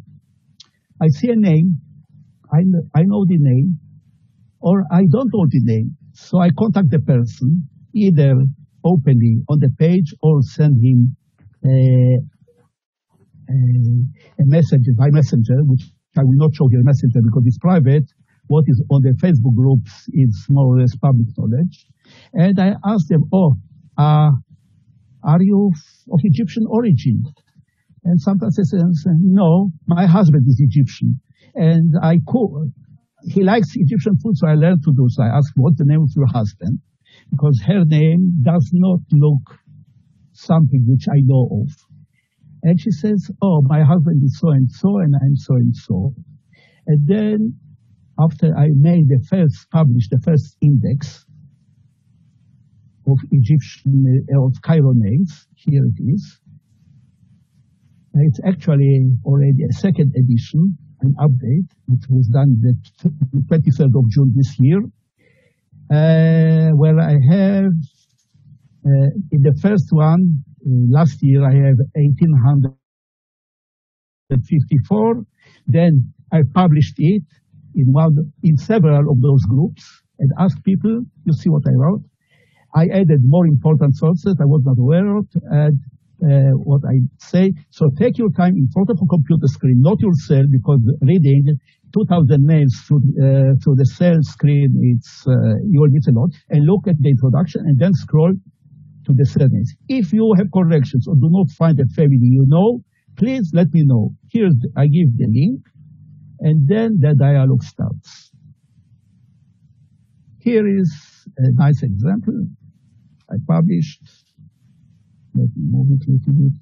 S7: I see a name, I know the name, or I don't know the name. So I contact the person, either openly on the page or send him a message by messenger, which I will not show you a messenger because it's private. What is on the Facebook groups is more or less public knowledge. And I asked them, are you of Egyptian origin? And sometimes they say, no, my husband is Egyptian. And he likes Egyptian food, so I learned to do so. I asked, what's the name of your husband? Because her name does not look something which I know of. And she says, oh, my husband is so-and-so, and I'm so-and-so. And then after I made published the first index of of Cairo names, here it is. It's actually already a second edition, an update, which was done the 23rd of June this year, where I have, in the first one, last year, I have 1,854. Then I published it in several of those groups and asked people, you see what I wrote? I added more important sources I was not aware of, and what I say. So take your time in front of a computer screen, not yourself, because reading 2,000 names through the cell screen, you will miss a lot. And look at the introduction and then scroll to the surnames. If you have corrections or do not find a family you know, please let me know. Here I give the link, and then the dialogue starts. Here is a nice example I published. Let me move it a little bit.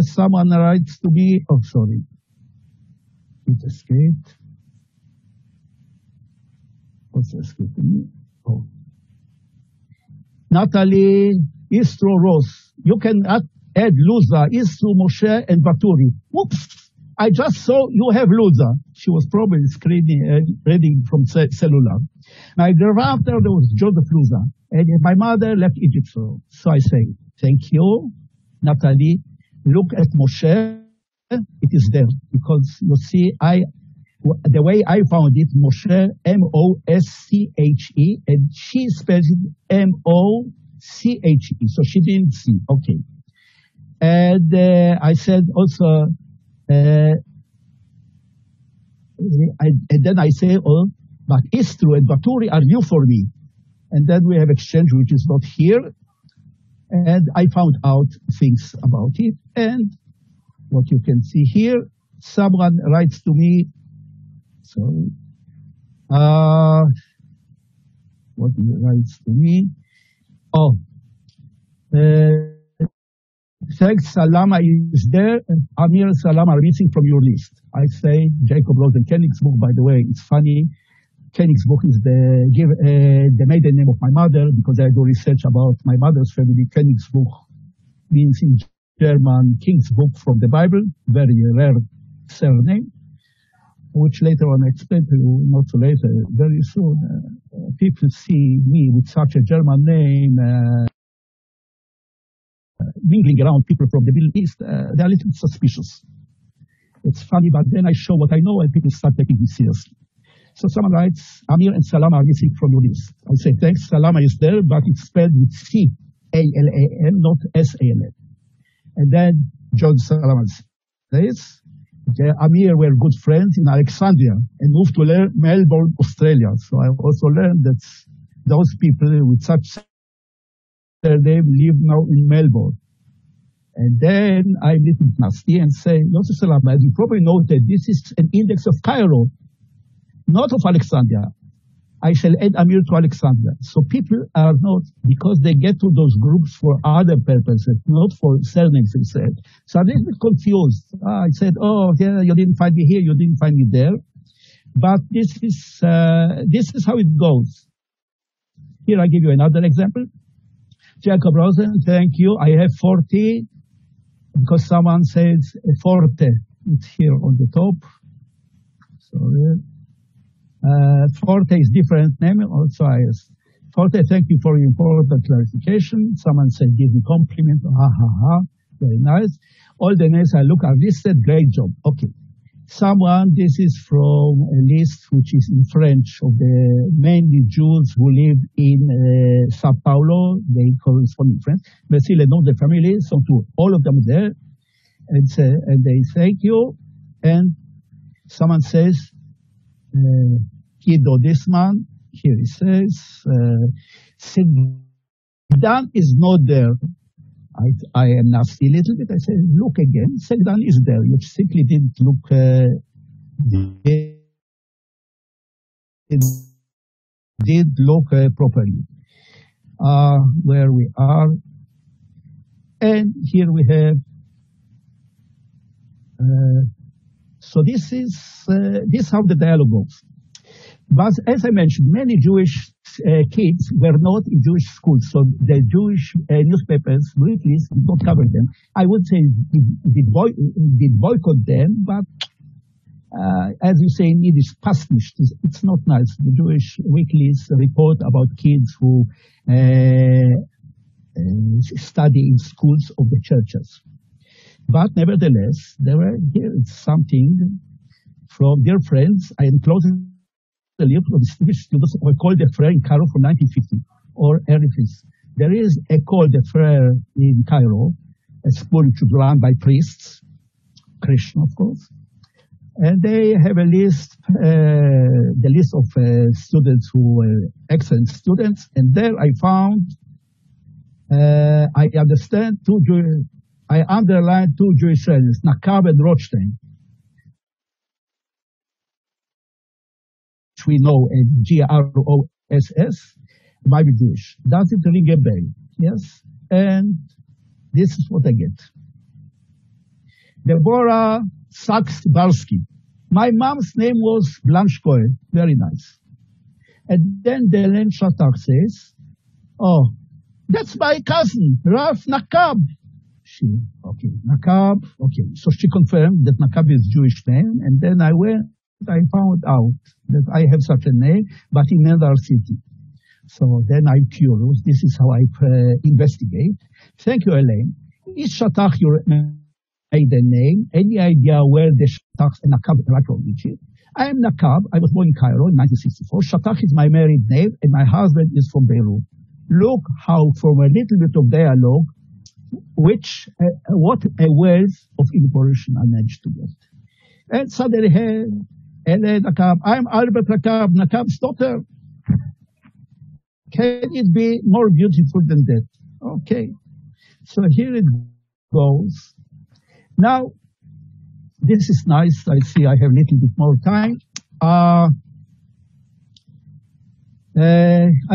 S7: Someone writes to me, oh, sorry. It escaped. What's escaped to me? Oh. Natalie Istro Ross. You can add Luza, Istro, Moshe, and Baturi. Whoops! I just saw you have Luza. She was probably reading from cellular. My grandfather was Joseph Luza, and my mother left Egypt. So I say, thank you, Natalie. Look at Moshe. It is there because you see, the way I found it, Moshe, M-O-S-C-H-E, and she spells it M-O-C-H-E. So she didn't see. Okay. And I said also, and then I say, oh, but Istru and Baturi are new for me. And then we have exchange, which is not here. And I found out things about it. And what you can see here, someone writes to me, sorry, what he writes to me? Oh, thanks, Salama is there, and Amir and Salama are missing from your list. I say Jacob Rosen Königsbuch, by the way, it's funny. Königsbuch is the maiden name of my mother, because I do research about my mother's family. Königsbuch means in German King's Book from the Bible, very rare surname, which later on I explain to you, not so later, very soon. People see me with such a German name, mingling around people from the Middle East, they're a little suspicious. It's funny, but then I show what I know and people start taking me seriously. So someone writes, Amir and Salama are missing from your list. I say, thanks, Salama is there, but it's spelled with C-A-L-A-M, not S-A-L-M. And then John Salama says, Amir were good friends in Alexandria and moved to Melbourne, Australia. So I also learned that those people with such surname live now in Melbourne. And then I'm a little nasty and say, Yosef Salama, as you probably noted, this is an index of Cairo, not of Alexandria. I shall add Amir to Alexandria. So people are not, because they get to those groups for other purposes, not for surnames instead. So I'm a little bit confused. I said, oh, yeah, you didn't find me here, you didn't find me there. But this is how it goes. Here I give you another example. Jacob Rosen, thank you. I have 40, because someone says forte. It's here on the top. Sorry. Forte is different name. Also, I asked. Forte, thank you for your important clarification. Someone said, give me compliment. Ha, ha, ha. Very nice. All the names I look are listed. Great job. Okay. Someone, this is from a list which is in French of the mainly Jews who live in Sao Paulo. They correspond in French. But still, I know the family, so to all of them there. And they thank you. And someone says, Kido Disman, here he says, Segdan is not there. I am nasty a little bit. I say, look again. Segdan is there. You simply didn't look, did look properly. Where we are. And here we have, so this is how the dialogue goes. But as I mentioned, many Jewish kids were not in Jewish schools, so the Jewish newspapers, weeklies, did not cover them. I would say did boycott them, but as you say in Yiddish, pasnish. It's not nice. The Jewish weeklies report about kids who study in schools of the churches. But nevertheless, there were here something from dear friends. I enclosed the list of distinguished students of École des Frères in Cairo from 1950 or early 50s. There is École des Frères in Cairo, a school which is run by priests, Christian of course. And they have a list, the list of students who were excellent students. And there I found, I underlined two Jewish students, Nakab and Rothstein, which we know as Gross, Bible Jewish. Does it ring a bell? Yes. And this is what I get. Deborah Sachs-Barsky. My mom's name was Blanche Cohen. Very nice. And then Delen Shatach says, oh, that's my cousin, Ralph Nakab. Okay, Nakab. Okay, so she confirmed that Nakab is Jewish name. And then I found out that I have such a name, but in another city. So then I'm curious. This is how I investigate. Thank you, Elaine. Is Shatach your maiden name? Any idea where the Shatach and Nakab originated? I am Nakab. I was born in Cairo in 1964. Shatach is my married name, and my husband is from Beirut. Look how, from a little bit of dialogue, what a wealth of information I managed to get. And suddenly, Nakab, I'm Albert Nakab, Nakab's daughter. Can it be more beautiful than that? Okay. So here it goes. Now, this is nice. I see I have a little bit more time. I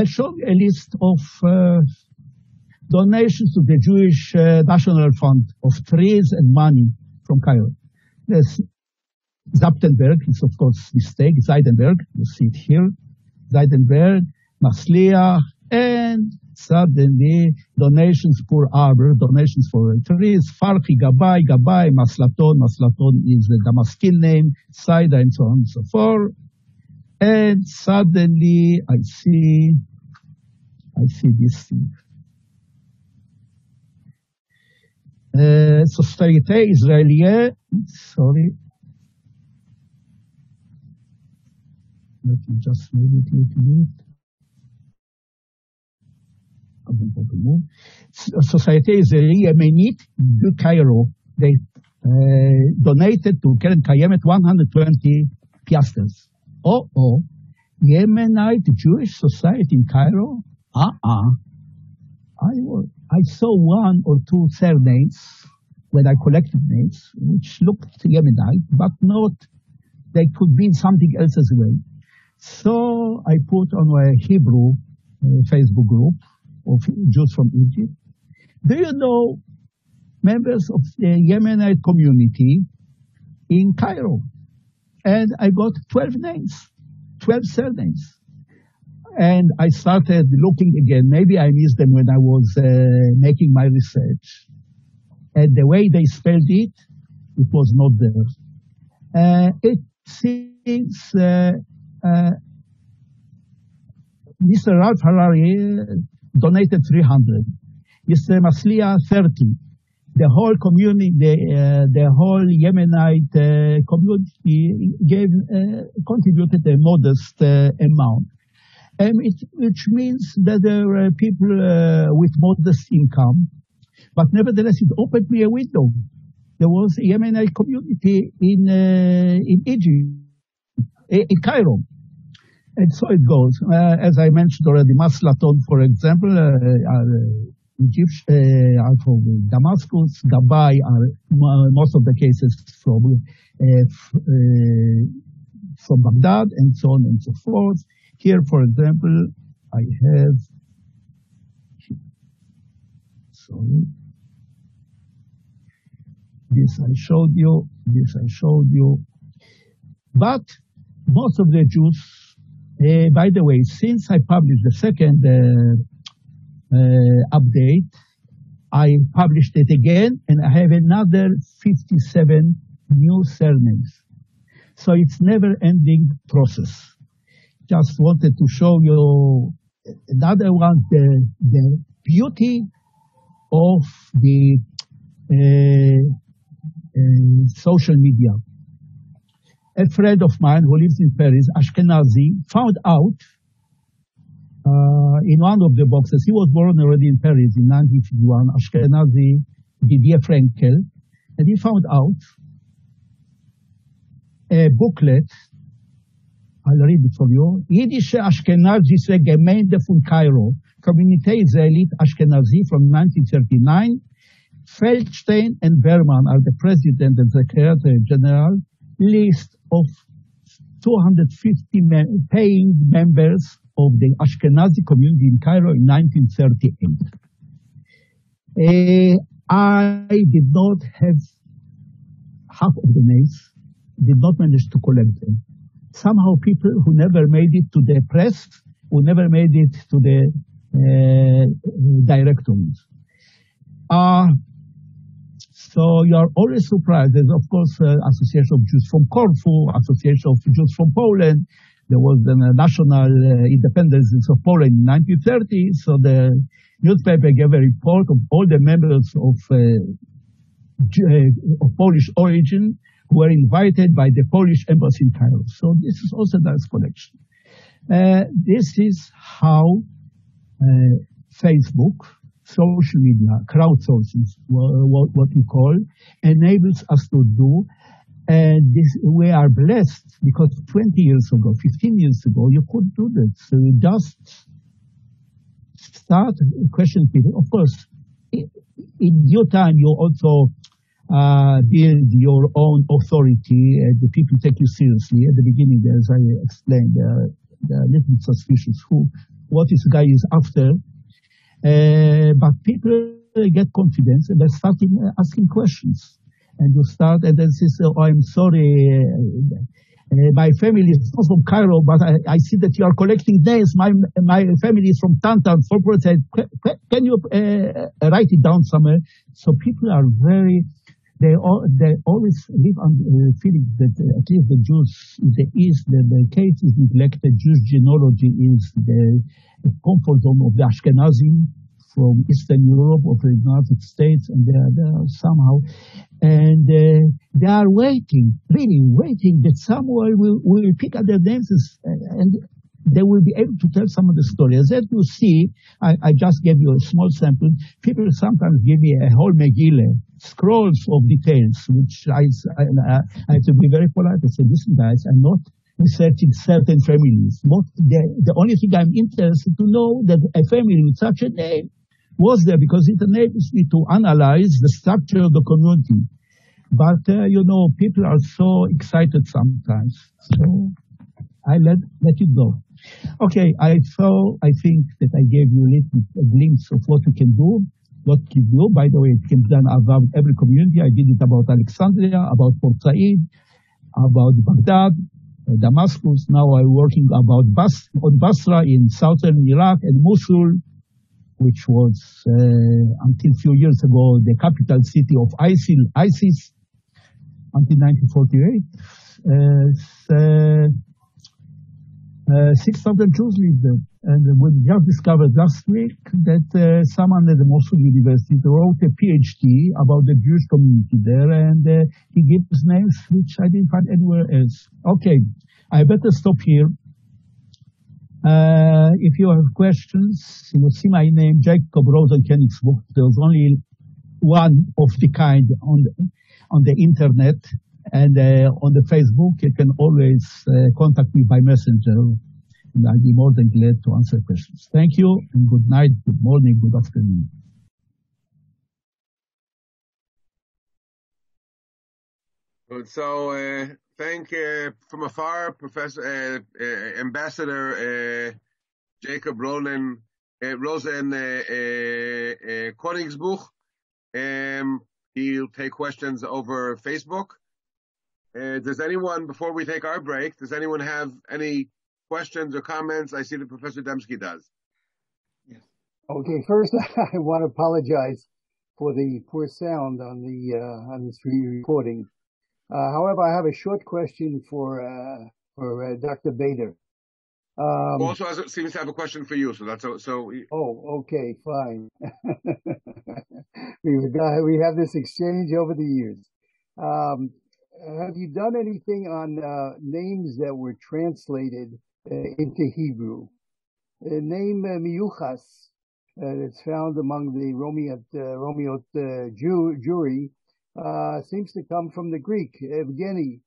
S7: show you a list of donations to the Jewish National Fund of trees and money from Cairo. There's Zaptenberg, it's of course mistake, Zeidenberg, you see it here. Zeidenberg, Masliach, and suddenly donations for arbor, donations for trees, Farhi, Gabai, Maslaton is the Damascene name, Saida, and so on and so forth. And suddenly I see this thing. Société Israélienne, sorry. Let me just move it a little bit. Société Israélienne Yemenite du Cairo. They donated to Keren Kayemet 120 piasters. Yemenite Jewish Society in Cairo? I saw one or two surnames when I collected names, which looked Yemenite, but not, they could be something else as well. So I put on a Hebrew Facebook group of Jews from Egypt. Do you know members of the Yemenite community in Cairo? And I got 12 names, 12 surnames. And I started looking again. Maybe I missed them when I was making my research. And the way they spelled it, it was not there. It seems Mr. Ralph Harari donated 300. Mr. Maslia 30. The whole community, the whole Yemenite community contributed a modest amount. Which means that there were people with modest income, but nevertheless it opened me a window. There was a Yemenite community in Egypt, in Cairo. And so it goes. As I mentioned already, Maslaton, for example, Egyptian are from Damascus, Gabai are most of the cases from Baghdad, and so on and so forth. Here, for example, I have, this I showed you. But most of the Jews, by the way, since I published the second update, I published it again, and I have another 57 new surnames. So it's never-ending process. Just wanted to show you another one, the beauty of the social media. A friend of mine who lives in Paris, Ashkenazi, found out in one of the boxes, he was born already in Paris in 1951, Ashkenazi Didier Frankel, and he found out a booklet. I'll read it for you. Jiddische Ashkenazische Gemeinde von Cairo, Community Israelit Ashkenazi from 1939. Feldstein and Berman are the president and secretary general. List of 250 paying members of the Ashkenazi community in Cairo in 1938. I did not have half of the names, did not manage to collect them. Somehow people who never made it to the press, who never made it to the directories. So you are always surprised. There's, of course, Association of Jews from Corfu, Association of Jews from Poland. There was the national independence of Poland in 1930. So the newspaper gave a report of all the members of Polish origin who were invited by the Polish embassy in Cairo. So this is also a nice collection. This is how Facebook, social media, crowdsourcing, what we call, enables us to do. And this, we are blessed because 20 years ago, 15 years ago, you could do that. So you just start questioning people. Of course, in due time, you also build your own authority, and the people take you seriously. At the beginning, as I explained, they're a little bit suspicious what this guy is after. But people get confidence and they start asking questions. And you start, and then say, oh, I'm sorry, my family is not from Cairo, but I see that you are collecting names. My family is from Tantan. Can you write it down somewhere? So people are very, they always live on feeling that at least the Jews in the East, the case is neglected. Jewish genealogy is the comfort zone of the Ashkenazim from Eastern Europe, of the United States, and they are somehow, and they are waiting, really waiting that someone will pick up their names and they will be able to tell some of the stories. As you see, I just gave you a small sample. People sometimes give me a whole Megillah, scrolls of details, which I have to be very polite and say, listen guys, I'm not researching certain families. The only thing I'm interested to know that a family with such a name was there because it enables me to analyze the structure of the community. But, people are so excited sometimes. So I let it go. Okay, I think that I gave you a glimpse of what we can do, By the way, it can be done about every community. I did it about Alexandria, about Port Said, about Baghdad, Damascus. Now I'm working on Basra in southern Iraq and Mosul, which was until a few years ago the capital city of ISIS until 1948. 6,000 Jews live there. And we just discovered last week that someone at the Mosul University wrote a PhD about the Jewish community there, and he gives names which I didn't find anywhere else. Okay, I better stop here. If you have questions, you will see my name, Jacob Rosenkenigsbuch. There's only one of the kind on the internet, and on the Facebook, you can always contact me by messenger, and I'll be more than glad to answer questions. Thank you, and good night, good morning, good afternoon.
S2: Good. So, thank from afar, Professor Ambassador Jacob Rosen Koningsbuch. He'll take questions over Facebook. Does anyone, before we take our break, does anyone have any questions or comments? I see that Professor Demski does.
S4: Yes. Okay, first I want to apologize for the poor sound on this recording. However, I have a short question for Dr. Bader.
S2: Also seems to have a question for you, so that's so.
S4: Oh, okay, fine. We have this exchange over the years. Have you done anything on names that were translated into Hebrew? The name Miyuchas that's found among the Romeot Jewry seems to come from the Greek, Evgeny.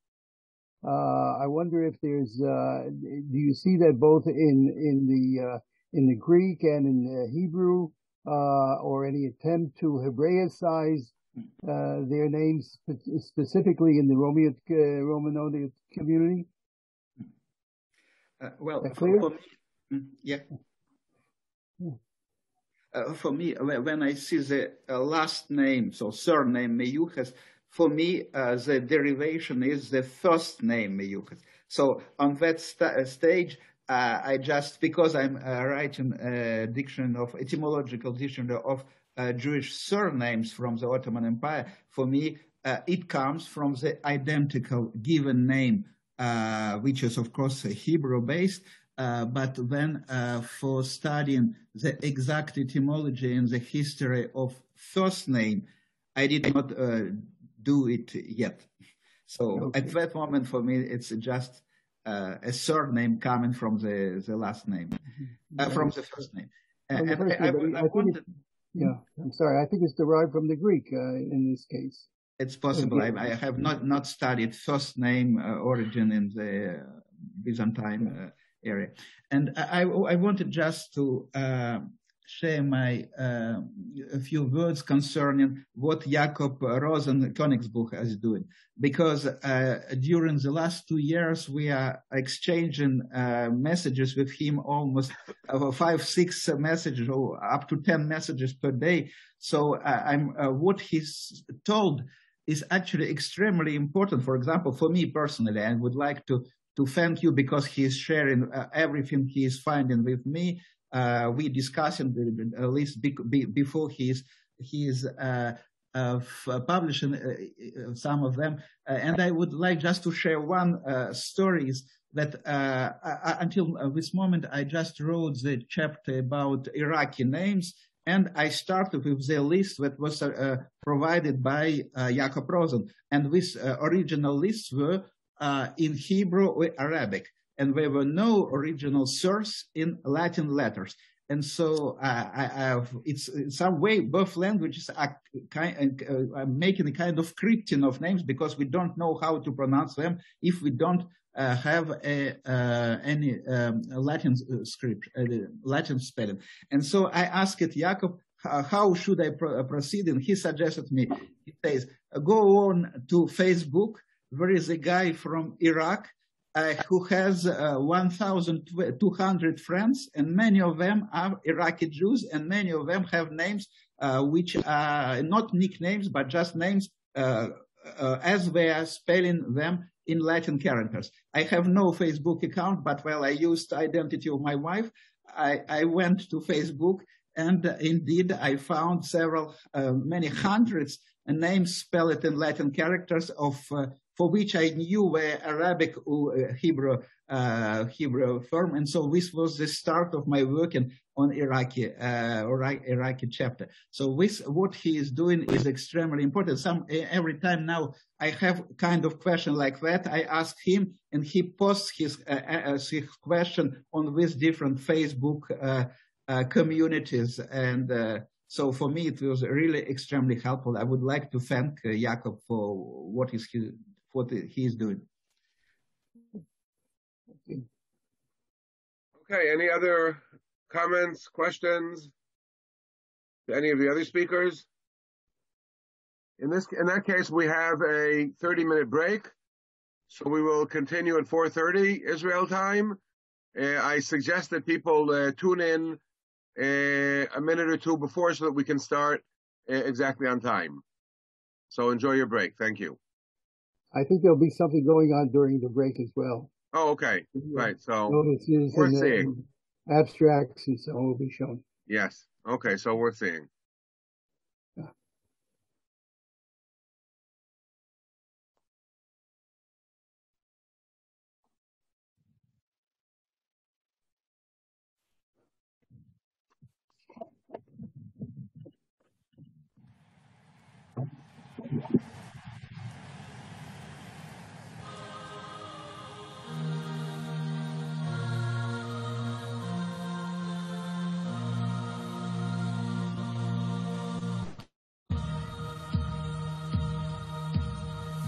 S4: I wonder if there's, do you see that both in the Greek and in the Hebrew, or any attempt to Hebraicize their names specifically in the Romanic community?
S6: Well, for me, yeah. For me, when I see the last name, so surname Meyuches, for me, the derivation is the first name Meyuches. So on that stage, I just, because I'm writing a dictionary of etymological dictionary of Jewish surnames from the Ottoman Empire, for me, it comes from the identical given name, which is of course Hebrew-based. But when for studying the exact etymology and the history of first name, I did not do it yet. So at that moment, for me, it's just a surname coming from the last name, from the first name.
S4: I'm sorry, I think it's derived from the Greek in this case.
S6: It's possible. I have not studied first name origin in the Byzantine area. And I wanted just to share my a few words concerning what Jakob Rosen Königsbuch is doing, because during the last 2 years we are exchanging messages with him, almost 5-6 messages or up to 10 messages per day. So what he's told is actually extremely important. For example, for me personally, I would like to thank you because he is sharing everything he is finding with me. We discussing at least before he is publishing some of them. And I would like just to share one story is that until this moment, I just wrote the chapter about Iraqi names. And I started with the list that was provided by Jakob Rosen. And these original lists were in Hebrew or Arabic, and there were no original source in Latin letters. And so it's in some way both languages are making a kind of crypting of names because we don't know how to pronounce them if we don't have any Latin script, Latin spelling. And so I asked Jakob, how should I proceed? And he suggested me, he says, go on to Facebook. There is a guy from Iraq who has 1,200 friends, and many of them are Iraqi Jews, and many of them have names which are not nicknames, but just names as they are spelling them in Latin characters. I have no Facebook account, but while I used the identity of my wife, I went to Facebook, and indeed I found many hundreds names spelled in Latin characters for which I knew were Arabic or Hebrew form. And so this was the start of my working on Iraqi chapter. So what he is doing is extremely important. Every time now I have kind of question like that, I ask him, and he posts his question on these different Facebook communities. And so for me, it was really extremely helpful. I would like to thank Jakob for what he is doing.
S2: Okay, any other comments, questions to any of the other speakers? In that case, we have a 30-minute break. So we will continue at 4:30 Israel time. I suggest that people tune in a minute or two before so that we can start exactly on time. So enjoy your break. Thank you.
S4: I think there'll be something going on during the break as well.
S2: Oh, okay. Right. So
S4: notices
S2: we're seeing
S4: abstracts and so on will be shown.
S2: Yes. Okay. So we're seeing.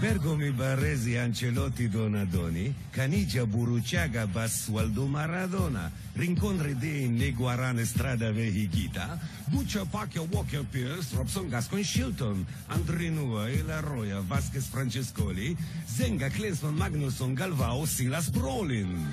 S9: Bergomi Baresi Ancelotti Donadoni, Canigia Buruciaga Basualdo Maradona, Rincon Redin Neguarane Strada Vehigita, Buccia Pacchia Walker Pierce, Robson Gascon Shilton, Andrinua Elaroya Vasquez Francescoli, Zenga Klinsmann Magnusson Galvao Silas Brolin.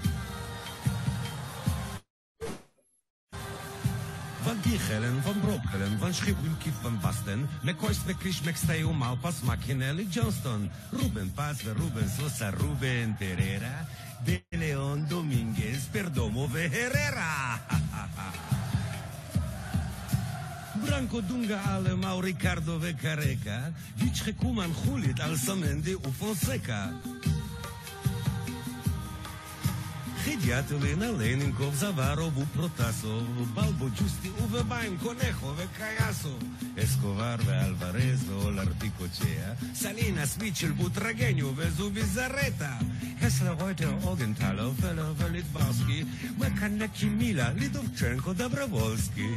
S9: Van Dichelen, Van Brokelen, Van Schipwim Kif Van Basten, McCoy's McClish McStay Malpas Makinelli Johnston, Ruben Paz, Ruben Sosa, Ruben Pereira, De Leon Dominguez, Perdomo Herrera. Branco Dunga Alemão, Ricardo Vecareca, Vichekuman Julit Alsamendi Ufonseca. Chidiatolina, Leninkov, Zavarov, Protasov, Balbo Giusti, Uwe Bain, Conejo, Vecayaso, Escobar, Alvarez, Olarticocea, Salinas, Mitchell, Butragueño, Vezubizarreta, Hessler, Reuter, Augenthaler, Feller, Velitbarski, Makaneki Mila, Lidovchenko, Dabravolski.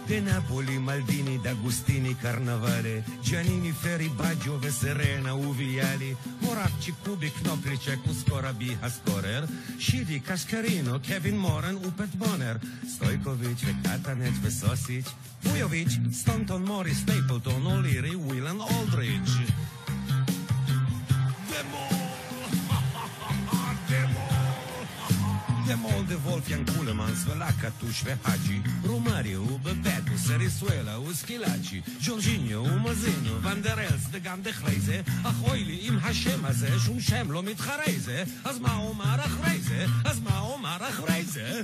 S9: De Napoli, Maldini, D'Agostini, Carnavale, Giannini, Ferri, Baggio, Serena, Uviali, Moravci, Kubik, Knoplicek, Uskorabi, Haskorer, Shidi, Kaskarino, Kevin Moran, Upet Bonner, Stojkovic, Vekatanec, Vesosic, Vujovic, Staunton, Morris, Stapleton, O'Leary, Whelan, Aldridge. Demol de Wolfgang Kulemans, Velaka, Tushve Haji, Romario, Bebeto, Serisuela, Uskilaci, Jorginho, Umazino, Van der Els, de Gam de Chreize, Ahoili, Im Hashem הזה, שום שם לא מתחרה זה, אז מה אומר אחרי זה? אז מה אומר אחרי זה?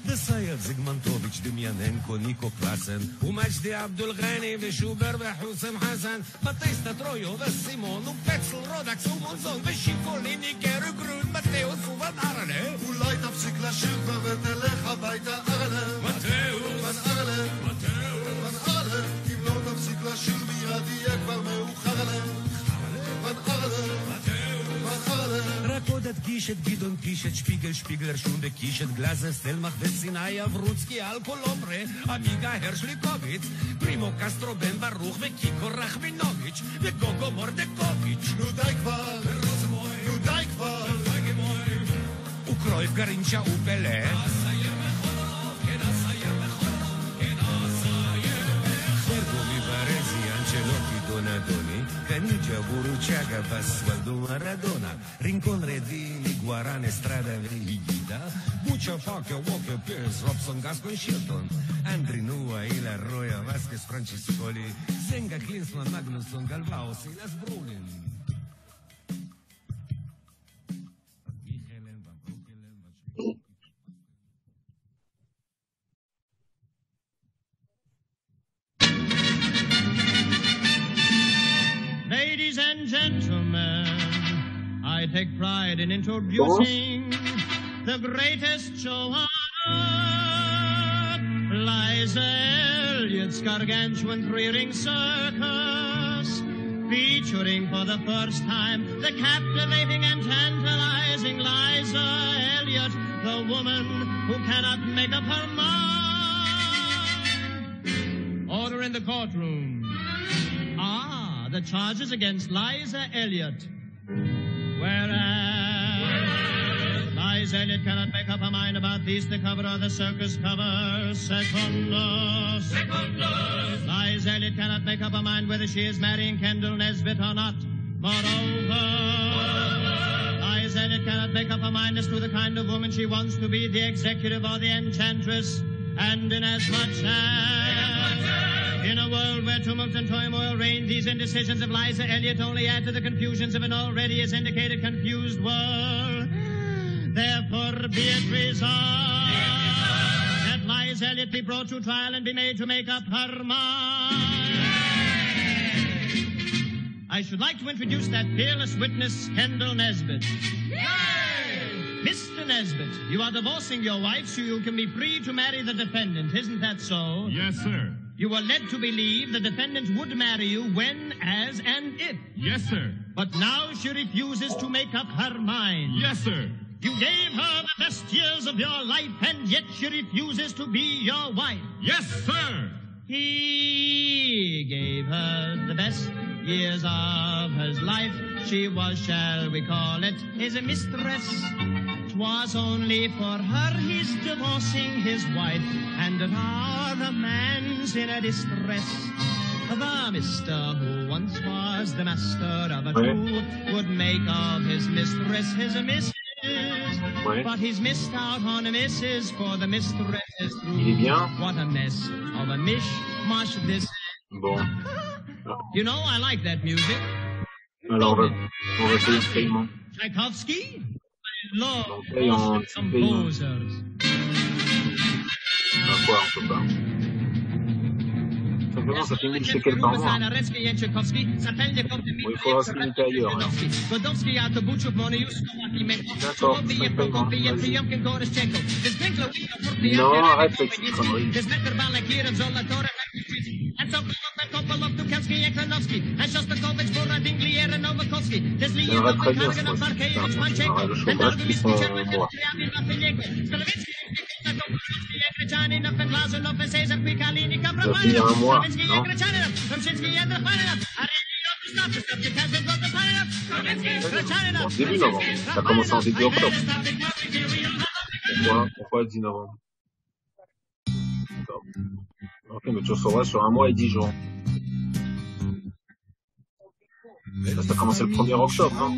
S9: דסייב זגמנטוביץ' דמייננקו, ניקו קלאסן, ומג'די עבדול גני ושובר וחוסם חסן, בטייסטה טרויו וסימון ופצל רודקס ומונזון ושיקולים ניגרו גרון, מתאוס ובן ארלה.
S10: אולי תפסיק לשיר כבר ותלך הביתה ארלה. מתאוס, בן ארלה, מתאוס, בן ארלה, אם לא תפסיק לשיר מיד יהיה כבר מאוחר לה. בן ארלה,
S9: רק עוד אדגיש את גדעון קיש, את שפיגל, שפיגלר, שום וקיש, את גלאזר, סטלמח וסיני, אברוצקי, אלקולומרה, עמיגה הרשליקוביץ, פרימו קסטרו, בן ברוך וקיקו רחמינוביץ' וגוגו מורדקוביץ'.
S10: נו די כבר, נו די כבר,
S9: וקרויף גרינצ'ה ופלה. Bergomi Baresi Ancelotti Donadoni, Canigia Buruciaga Basualdo Maradona, Rincon Redini Guarane Strada Vehigita, Buccia Pacchia Walker Pierce, Robson Gascon Shilton, Andrinua Elaroya Vasquez Francescoli, Zenga Klinsmann Magnusson Galvao Silas Brolin.
S11: Ladies and gentlemen, I take pride in introducing the greatest show on earth, Liza Elliott's gargantuan three-ring circus, featuring for the first time the captivating and tantalizing Liza Elliott, the woman who cannot make up her mind. Order in the courtroom. The charges against Liza Elliott. Whereas Liza Elliott cannot make up her mind about these, the cover or the circus cover. Secondus. Liza Elliott cannot make up her mind whether she is marrying Kendall Nesbitt or not. Moreover, Liza Elliott cannot make up her mind as to the kind of woman she wants to be, the executive or the enchantress. And inasmuch as in a world where tumult and turmoil reign, these indecisions of Liza Elliott only add to the confusions of an already, as indicated, confused world. Therefore, be it resolved that Liza Elliott be brought to trial and be made to make up her mind. I should like to introduce that fearless witness, Kendall Nesbitt. Mr. Nesbitt, you are divorcing your wife so you can be free to marry the defendant. Isn't that so?
S12: Yes, sir.
S11: You were led to believe the defendant would marry you when, as, and if.
S12: Yes, sir.
S11: But now she refuses to make up her mind.
S12: Yes, sir.
S11: You gave her the best years of your life, and yet she refuses to be your wife.
S12: Yes, sir.
S11: He gave her the best years of his life. She was, shall we call it, his mistress. 'Twas only for her he's divorcing his wife, and now the man's in a distress. The mister who once was the master of a two would make of his mistress his missus. But he's missed out on a missus, for the mistress is through. What a mess of a mishmash this is.
S3: Bon.
S11: You know, I like that music.
S3: Alors, on va essayer ce paiement.
S11: Tchaikovsky? I love
S3: en
S11: composers.
S3: Quoi, on peut pas. Simplement, ça fait 1000 shekels par mois. Il faudra se limiter ailleurs. D'accord, c'est paiement. Non, arrête avec cette connerie. J'aimerais très bien ce mois-ci. Le chômage qui sont moi. Ça va finir un mois, non? Bon, début novembre. Ça commence en début octobre. Pourquoi 10 novembre? Ok, mais tu recevras sur un mois et 10 jours. Là, ça a commencé le 1er octobre, non?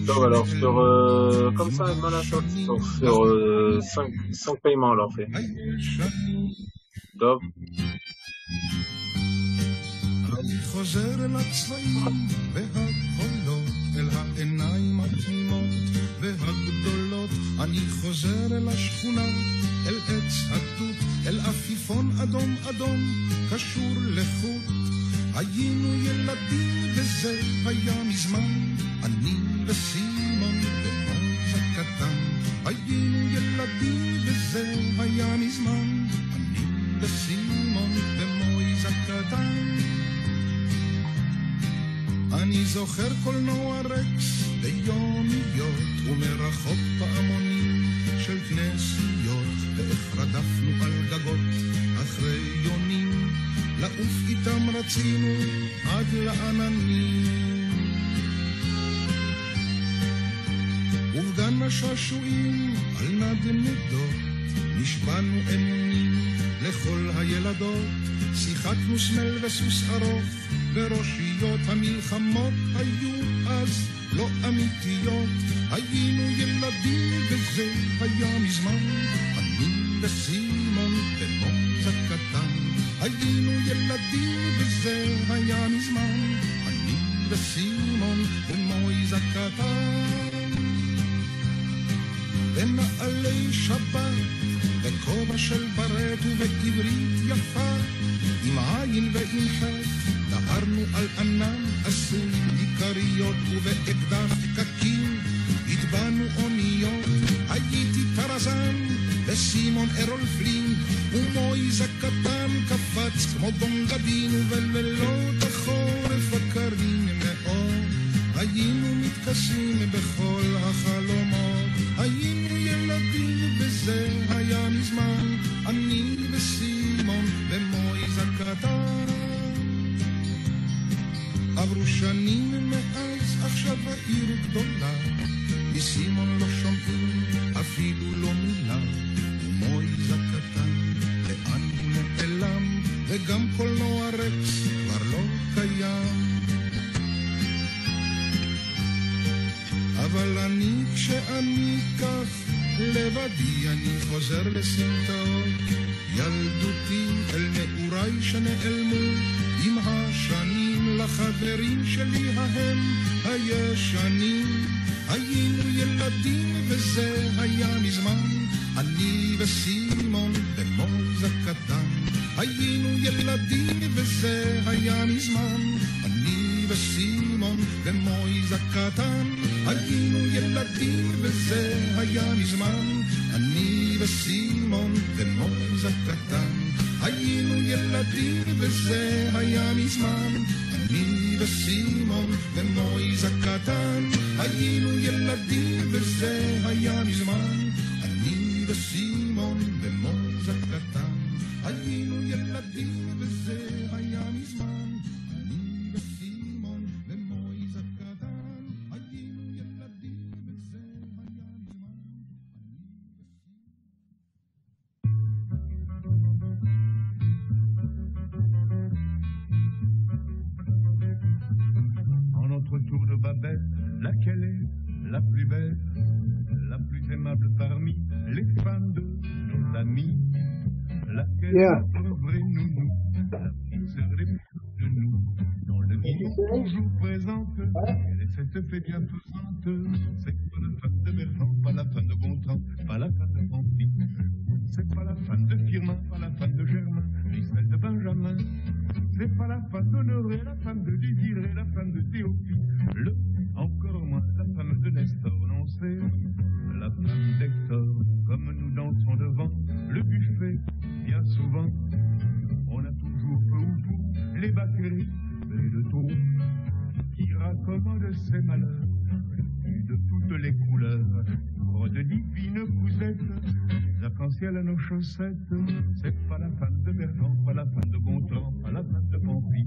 S3: Donc, alors, sur, comme ça, sur 5 paiements, alors, fait. Top.
S10: אל העיניים התמימות והגדולות אני חוזר אל השכונה אל עץ התות אל עפיפון אדום אדום קשור לחוט היינו ילדים וזה היה מזמן אני וסימון ועוז הקטן היינו ילדים וזה היה מזמן אני וסימון ומויז הקטן אני זוכר קולנוע רקס ביומיות ומרחוק פעמונים של כנסיות ואיך רדפנו על גגות אחרי יונים לעוף איתם רצינו עד לעננים ובגן השעשועים על נדנדות נשבענו אמונים לכל הילדות שיחקנו סמל וסוס ארוך וראשיות המלחמות היו אז לא אמיתיות היינו ילדים וזה היה מזמן אני וסימון ומויז הקטן היינו ילדים וזה היה מזמן אני וסימון ומויז הקטן בנעלי שבת בכובע של ברט ובעברית יפה עם עין ועם חטא נהרנו על ענן עשוי עיקריות ובאקדח קקים הטבענו אוניות הייתי טרזן וסימון ארול פלין ומויז הקטן קפץ כמו בונגדין ובלילות החורף הקרים מאוד היינו מתכסים בכל החלומות היינו ילדים וזה היה מזמן אני וסימון ומויז הקטן עברו שנים מאז עכשיו העיר גדולה מסימון לא שומעים אפילו לא מילה ומויז הקטן לאן הוא נעלם וגם קולנוע רקס כבר לא קיים אבל אני כשאני כך לבדי אני חוזר לסמטאות ילדותי אל נעוריי שנעלמו עם השנים לחברים שלי ההם הישנים היינו ילדים וזה היה מזמן אני וסימון ומויז הקטן היינו ילדים וזה היה מזמן אני וסימון ומויז הקטן היינו ילדים וזה היה מזמן אני וסימון ומויז הקטן היינו ילדים וזה היה מזמן, אני וסימון ומויז הקטן. היינו ילדים וזה היה מזמן, אני וסימון ומויז הקטן. היינו ילדים וזה היה מזמן, אני וסימון ומויז הקטן. היינו ילדים וזה היה מזמן.
S9: En notre tour de Babel, laquelle est la plus belle, la plus aimable parmi les femmes de nos amis? Laquelle est notre vraie nounou, la petite sœur des plus de nous, dans le milieu toujours présente, elle est cette fée bienfaisante. C'est pas la femme de Bertrand, pas la femme de Gontran, pas la femme de Pampi. C'est pas la femme de Firmin, pas la femme de Germain, ni celle de Benjamin. C'est pas la femme d'Honoré, la femme de Désiré, la femme de Théophile, encore moins la femme de Nestor. Non, c'est la femme d'Hector. Comme nous dansons devant le buffet, bien souvent, on a toujours peu ou pour les baqueries et le taureau qui raccommode ses malheurs de toutes les couleurs. Oh, de divines cousettes, arc-en-ciel à nos chaussettes. C'est pas la femme de Bertrand, pas la femme de Gontran, pas la femme de Pampi.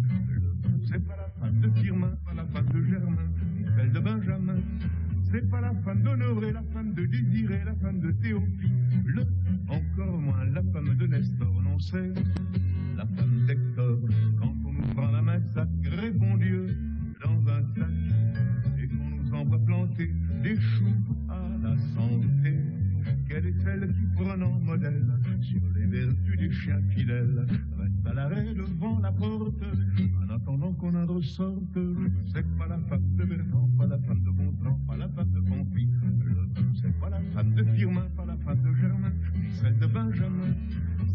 S9: C'est pas la femme de Firmin, pas la femme de Germain, ni celle de Benjamin. C'est pas la femme d'Honoré, la femme de Désiré, la femme de Théophile, encore moins la femme de Nestor. Non, c'est la femme d'Hector. Quand on nous prend la main sac, répond Dieu, dans un sac, et qu'on nous envoie planter des choux à la santé. Quelle est celle qui, prenant modèle sur les vertus des chiens fidèles, reste à l'arrêt devant la porte, en attendant qu'on en ressorte? C'est pas la femme de Bertrand, pas la femme de Gontran, pas la femme de Pampi. C'est pas la femme de Firmin, pas la femme de Germain, ni celle de Benjamin.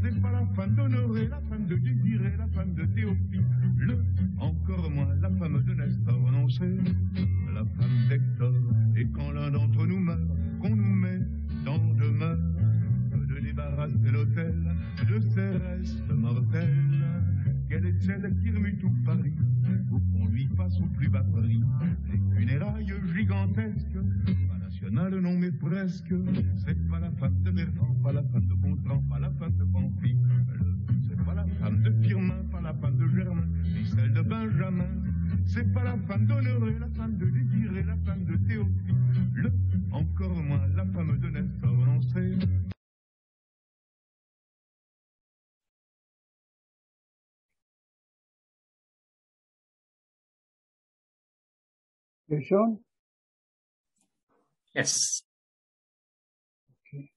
S9: C'est pas la femme d'Honoré, la femme de Désiré, la femme de Théophile, encore moins la femme de Nestor. Non, c'est la femme d'Hector. Et quand l'un d'entre nous meurt, qu'on nous met dans demeure, de débarrasser l'hôtel de ses restes mortels. Quelle est celle qui remue tout Paris, pour qu'on lui passe au plus bas prix des funérailles gigantesques, pas nationales non mais presque? C'est pas la femme de Bertrand, pas la femme de Gontran, pas la femme de Pampi. C'est pas la femme de Firmin, pas la femme de Germain, ni celle de Benjamin. C'est pas la femme d'Honoré, la femme de Désiré, la femme de Théophile, encore moins la femme de Nestor. Non, c'est
S4: Sean?
S12: Yes.
S4: Okay.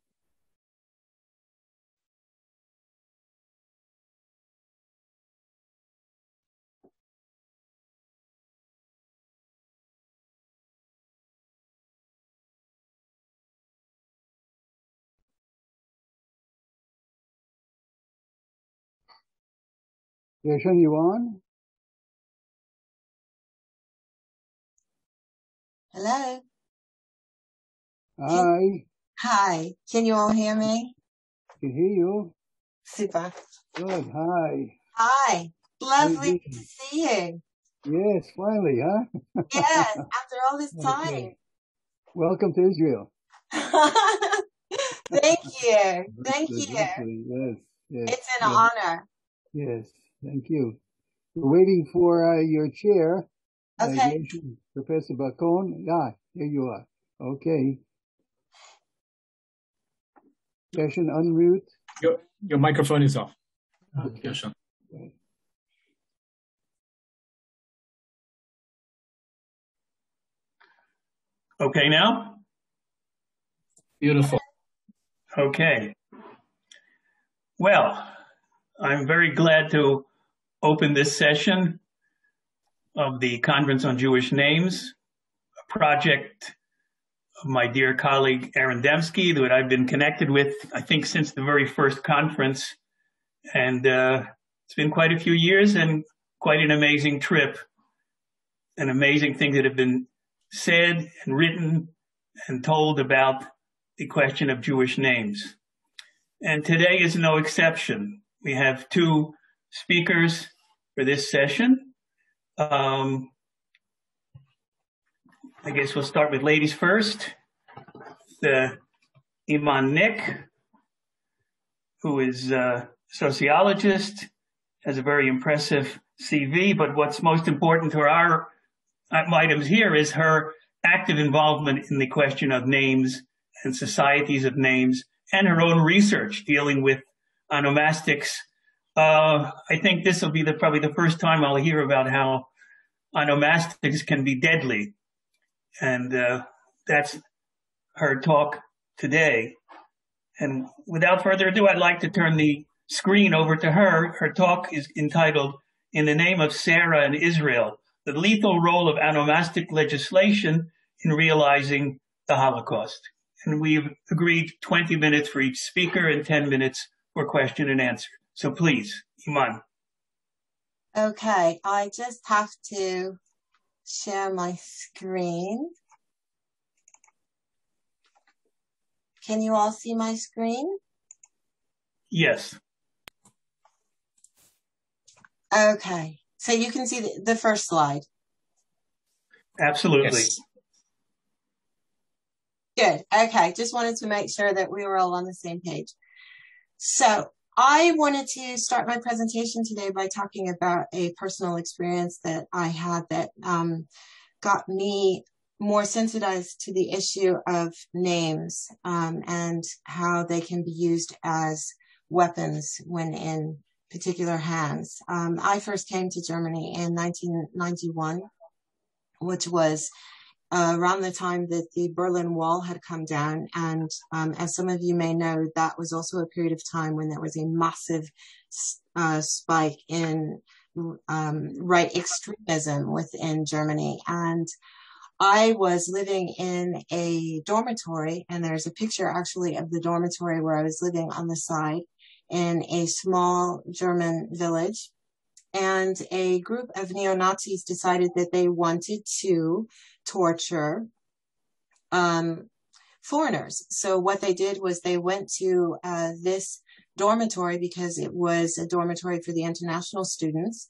S4: Sean, you on?
S13: Hello.
S4: Hi.
S13: Hi. Can you all hear me?
S4: Can hear you.
S13: Super.
S4: Good. Hi.
S13: Hi. Lovely to see you.
S4: Yes, finally, huh?
S13: Yes, after all this time.
S4: Okay. Welcome to Israel.
S13: Thank you. Thank you.
S4: Yes, yes.
S13: It's an honor.
S4: Yes, thank you. We're waiting for your chair.
S13: Okay.
S4: Professor Bacon. Ah, here you are. Okay. Gershon, unmute.
S12: Your microphone is off. Gershon. Okay, now? Beautiful. Okay. Well, I'm very glad to open this session of the Conference on Jewish Names, a project of my dear colleague Aaron Dembski that I've been connected with, I think, since the very first conference. And it's been quite a few years and quite an amazing trip, and amazing things that have been said and written and told about the question of Jewish names. And today is no exception. We have two speakers for this session. I guess we'll start with ladies first. Iman Nick, who is a sociologist, has a very impressive CV, but what's most important to our items here is her active involvement in the question of names and societies of names, and her own research dealing with onomastics. I think this will be probably the first time I'll hear about how onomastics can be deadly. And that's her talk today. And without further ado, I'd like to turn the screen over to her. Her talk is entitled, "In the Name of Sarah and Israel, the Lethal Role of Onomastic Legislation in Realizing the Holocaust." And we've agreed 20 minutes for each speaker and 10 minutes for question and answer. So please, Iman.
S13: Okay, I just have to share my screen. Can you all see my screen?
S12: Yes.
S13: Okay, so you can see the first slide.
S12: Absolutely.
S13: Yes. Good. Okay, just wanted to make sure that we were all on the same page. So I wanted to start my presentation today by talking about a personal experience that I had that got me more sensitized to the issue of names and how they can be used as weapons when in particular hands. I first came to Germany in 1991, which was around the time that the Berlin Wall had come down. And as some of you may know, that was also a period of time when there was a massive spike in right extremism within Germany. And I was living in a dormitory, and there's a picture actually of the dormitory where I was living on the side in a small German village. And a group of neo-Nazis decided that they wanted to torture foreigners. So what they did was they went to this dormitory because it was a dormitory for the international students.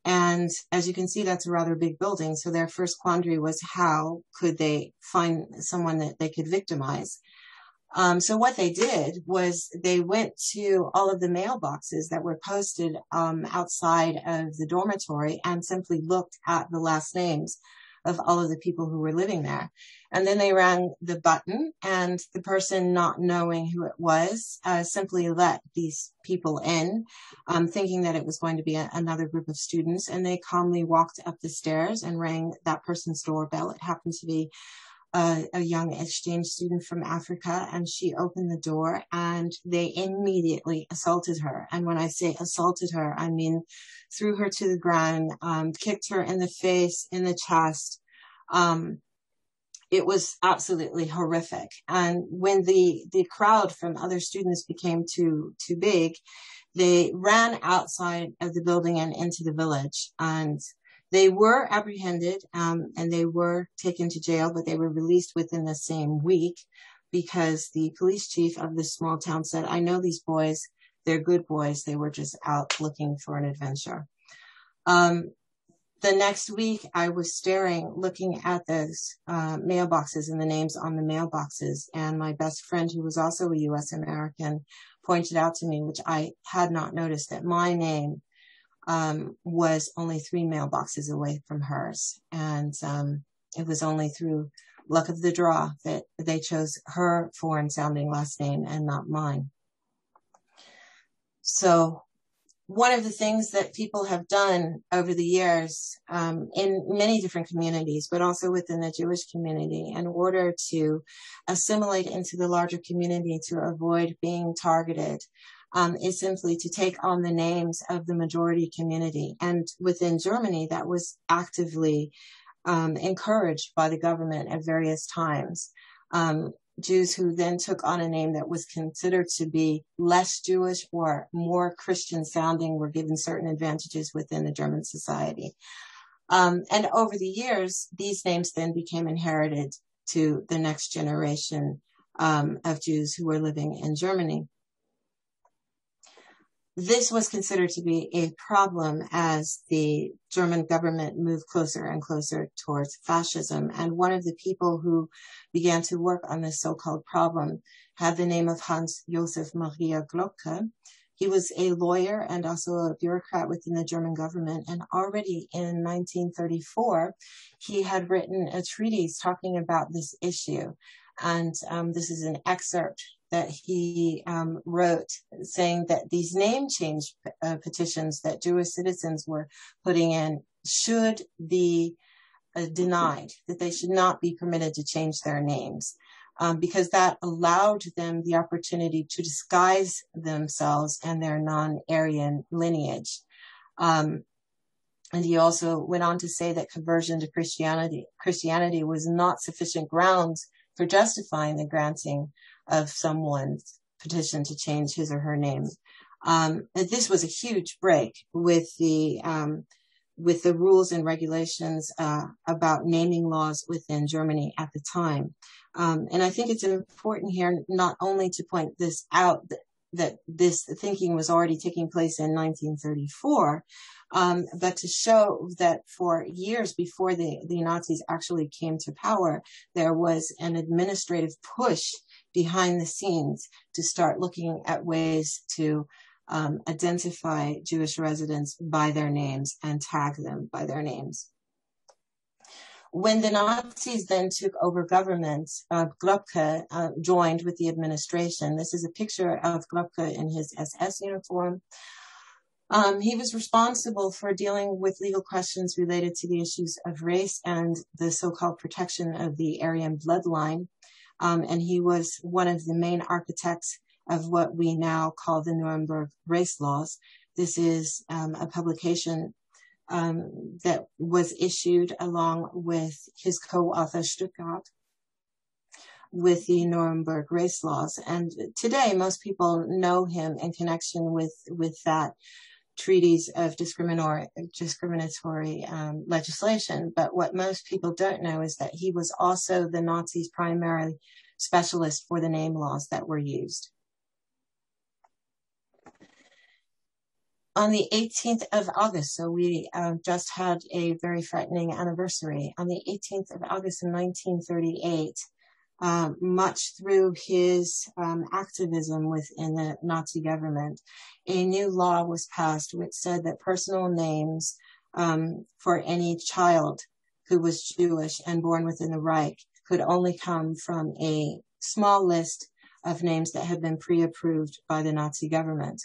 S13: And as you can see, that's a rather big building. So their first quandary was how could they find someone that they could victimize? So what they did was they went to all of the mailboxes that were posted outside of the dormitory and simply looked at the last names of all of the people who were living there. And then they rang the button, and the person, not knowing who it was, simply let these people in, thinking that it was going to be another group of students. And they calmly walked up the stairs and rang that person's doorbell. It happened to be a young exchange student from Africa, and she opened the door and they immediately assaulted her. And when I say assaulted her, I mean threw her to the ground, kicked her in the face, in the chest. It was absolutely horrific. And when the crowd from other students became too big, they ran outside of the building and into the village. And they were apprehended and they were taken to jail, but they were released within the same week because the police chief of this small town said, "I know these boys, they're good boys. They were just out looking for an adventure." The next week, I was looking at those mailboxes and the names on the mailboxes. And my best friend, who was also a U.S. American, pointed out to me, which I had not noticed, that my name was only 3 mailboxes away from hers. And it was only through luck of the draw that they chose her foreign sounding last name and not mine. So one of the things that people have done over the years in many different communities, but also within the Jewish community, in order to assimilate into the larger community to avoid being targeted, is simply to take on the names of the majority community. And within Germany, that was actively encouraged by the government at various times. Jews who then took on a name that was considered to be less Jewish or more Christian sounding were given certain advantages within the German society. And over the years, these names then became inherited to the next generation of Jews who were living in Germany. This was considered to be a problem as the German government moved closer and closer towards fascism. And one of the people who began to work on this so-called problem had the name of Hans Josef Maria Glocke. He was a lawyer and also a bureaucrat within the German government. And already in 1934, he had written a treatise talking about this issue. And this is an excerpt that he wrote saying that these name change petitions that Jewish citizens were putting in should be denied, that they should not be permitted to change their names, because that allowed them the opportunity to disguise themselves and their non-Aryan lineage. And he also went on to say that conversion to Christianity was not sufficient grounds for justifying the granting of someone's petition to change his or her name. And this was a huge break with the rules and regulations about naming laws within Germany at the time. And I think it's important here not only to point this out, that this thinking was already taking place in 1934, but to show that for years before the Nazis actually came to power, there was an administrative push behind the scenes to start looking at ways to identify Jewish residents by their names and tag them by their names. When the Nazis then took over government, Glocke joined with the administration. This is a picture of Glocke in his SS uniform. He was responsible for dealing with legal questions related to the issues of race and the so-called protection of the Aryan bloodline. And he was one of the main architects of what we now call the Nuremberg race laws. This is a publication that was issued along with his co-author Stuttgart with the Nuremberg race laws. And today, most people know him in connection with that treaties of discriminatory legislation. But what most people don't know is that he was also the Nazis' primary specialist for the name laws that were used. On the 18th of August, so we just had a very frightening anniversary. On the 18th of August in 1938, much through his activism within the Nazi government, a new law was passed which said that personal names for any child who was Jewish and born within the Reich could only come from a small list of names that had been pre-approved by the Nazi government.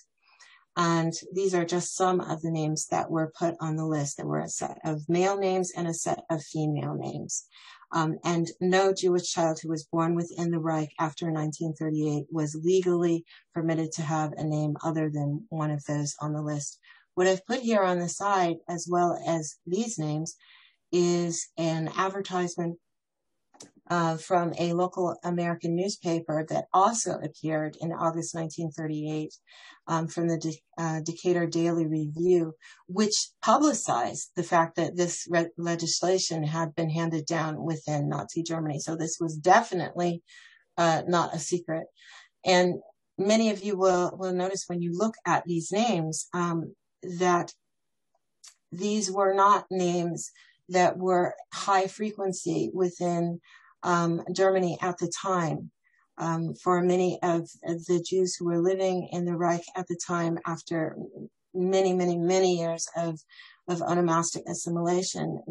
S13: And these are just some of the names that were put on the list. There were a set of male names and a set of female names. And no Jewish child who was born within the Reich after 1938 was legally permitted to have a name other than one of those on the list. What I've put here on the side, as well as these names, is an advertisement from a local American newspaper that also appeared in August 1938 from the Decatur Daily Review, which publicized the fact that this legislation had been handed down within Nazi Germany. So this was definitely not a secret. And many of you will notice when you look at these names that these were not names that were high frequency within Germany at the time. For many of the Jews who were living in the Reich at the time, after many years of onomastic assimilation,